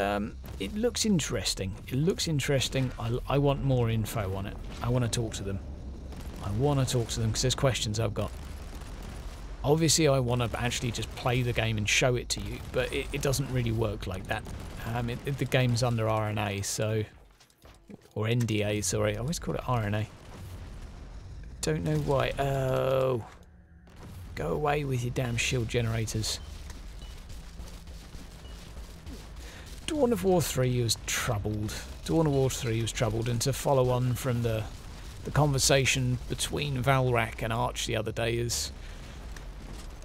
it looks interesting. It looks interesting. I want more info on it. I want to talk to them. I want to talk to them, because there's questions I've got. Obviously, I want to actually just play the game and show it to you, but it doesn't really work like that. The game's under RNA, so... Or NDA, sorry. I always call it RNA. don't know why. Oh. Go away with your damn shield generators. Dawn of War 3 was troubled. Dawn of War 3 was troubled, and to follow on from the conversation between Valrak and Arch the other day is,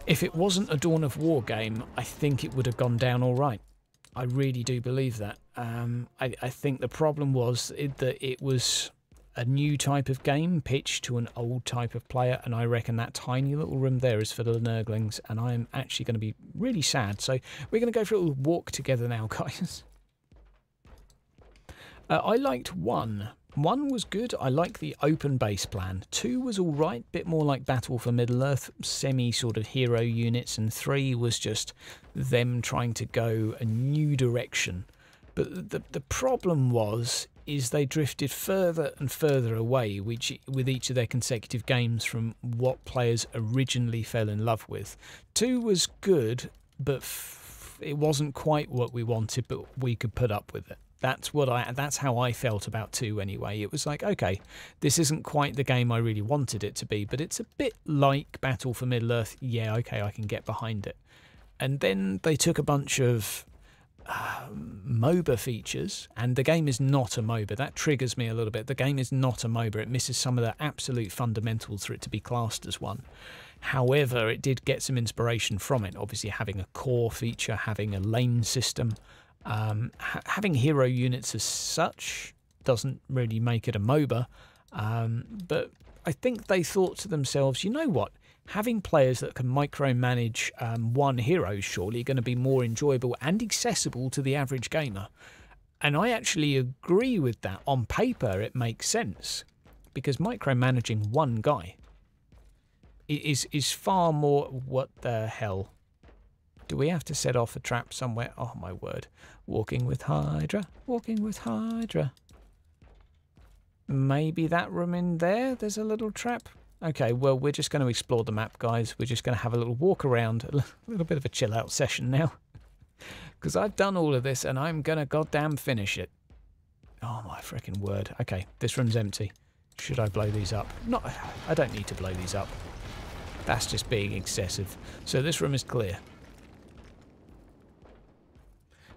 if it wasn't a Dawn of War game, I think it would have gone down all right. I really do believe that. I think the problem was that it was a new type of game pitched to an old type of player, and I reckon that tiny little room there is for the Nurglings, and I'm actually going to be really sad. So we're going to go for a little walk together now, guys. I liked 1. 1 was good. I like the open base plan. 2 was all right, bit more like Battle for Middle-earth, semi sort of hero units, and 3 was just them trying to go a new direction. But the problem is they drifted further and further away with each of their consecutive games from what players originally fell in love with. 2 was good, but it wasn't quite what we wanted, but we could put up with it. That's how I felt about 2 anyway. It was like, okay, this isn't quite the game I really wanted it to be, but it's a bit like Battle for Middle-earth. Yeah, okay, I can get behind it. And then they took a bunch of MOBA features, and the game is not a MOBA. That triggers me a little bit. The game is not a MOBA. It misses some of the absolute fundamentals for it to be classed as one. However, it did get some inspiration from it, obviously having a core feature, having a lane system. Having hero units as such doesn't really make it a MOBA, but I think they thought to themselves, you know what, having players that can micromanage one hero is surely going to be more enjoyable and accessible to the average gamer. And I actually agree with that. On paper it makes sense, because micromanaging one guy is far more... What the hell? Do we have to set off a trap somewhere? Oh my word. Walking with Hydra. Walking with Hydra. Maybe that room in there, there's a little trap. Okay, well, we're just going to explore the map, guys. We're just going to have a little walk around. A little bit of a chill out session now. Because I've done all of this and I'm going to goddamn finish it. Oh my freaking word. Okay, this room's empty. Should I blow these up? No, I don't need to blow these up. That's just being excessive. So this room is clear.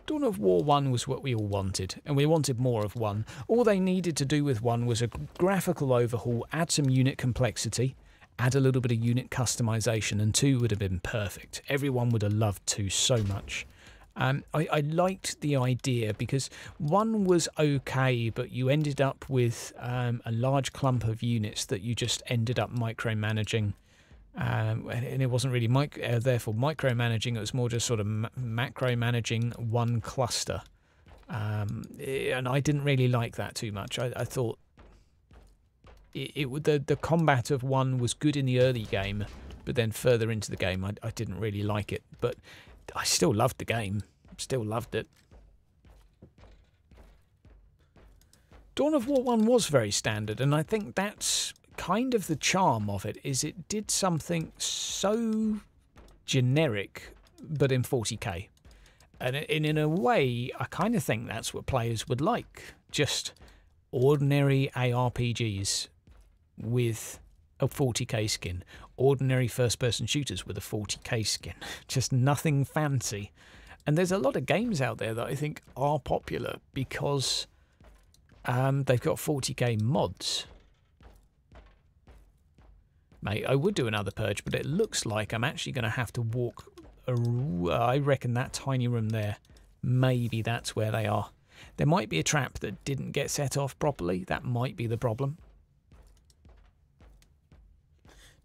Dawn of War 1 was what we all wanted, and we wanted more of 1. All they needed to do with 1 was a graphical overhaul, add some unit complexity, add a little bit of unit customization, and 2 would have been perfect. Everyone would have loved 2 so much. I liked the idea because 1 was okay, but you ended up with a large clump of units that you just ended up micromanaging. And it wasn't really therefore micromanaging, it was more just sort of macro managing one cluster. And I didn't really like that too much. I thought the combat of 1 was good in the early game, but then further into the game I didn't really like it. But I still loved the game. Still loved it. Dawn of War 1 was very standard, and I think that's kind of the charm of it, is it did something so generic but in 40k, and in a way I kind of think that's what players would like, just ordinary ARPGs with a 40k skin, ordinary first person shooters with a 40k skin, just nothing fancy. And there's a lot of games out there that I think are popular because they've got 40k mods. Mate, I would do another purge, but it looks like I'm actually going to have to walk... I reckon that tiny room there, maybe that's where they are. There might be a trap that didn't get set off properly. That might be the problem.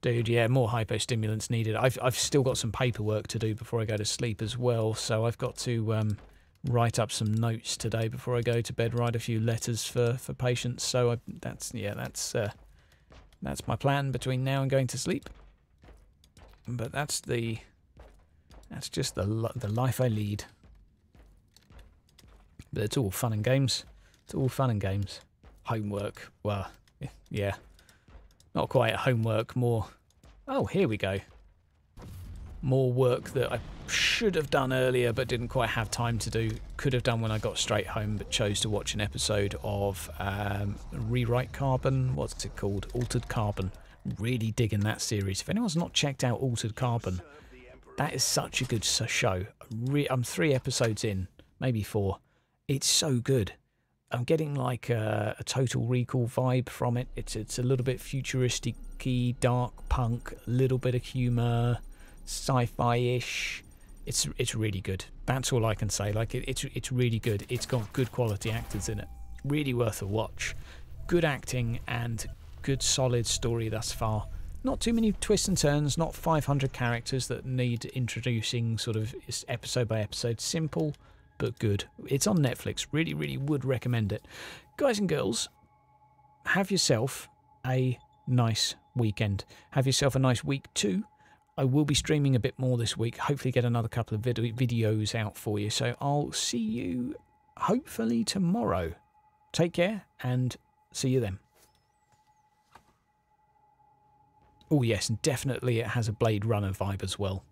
Dude, yeah, more hypostimulants needed. I've still got some paperwork to do before I go to sleep as well, so I've got to write up some notes today before I go to bed, write a few letters for patients. So that's my plan between now and going to sleep. But that's just the life I lead. But it's all fun and games. It's all fun and games. Homework. Well, yeah. Not quite homework, more... Oh, here we go. More work that I should have done earlier but didn't quite have time to do. Could have done when I got straight home, but chose to watch an episode of Rewrite Carbon. What's it called? Altered Carbon. Really digging that series. If anyone's not checked out Altered Carbon, that is such a good show. I'm 3 episodes in, maybe 4. It's so good. I'm getting like a Total Recall vibe from it. It's a little bit futuristic-y, dark punk, a little bit of humour, sci-fi-ish. It's really good. That's all I can say. Like it's really good. It's got good quality actors in it. Really worth a watch. Good acting and good solid story thus far. Not too many twists and turns, not 500 characters that need introducing sort of episode by episode. Simple but good. It's on Netflix. Really, really would recommend it. Guys and girls, have yourself a nice weekend. Have yourself a nice week too. I will be streaming a bit more this week. Hopefully get another couple of videos out for you. So I'll see you hopefully tomorrow. Take care and see you then. Oh yes, and definitely it has a Blade Runner vibe as well.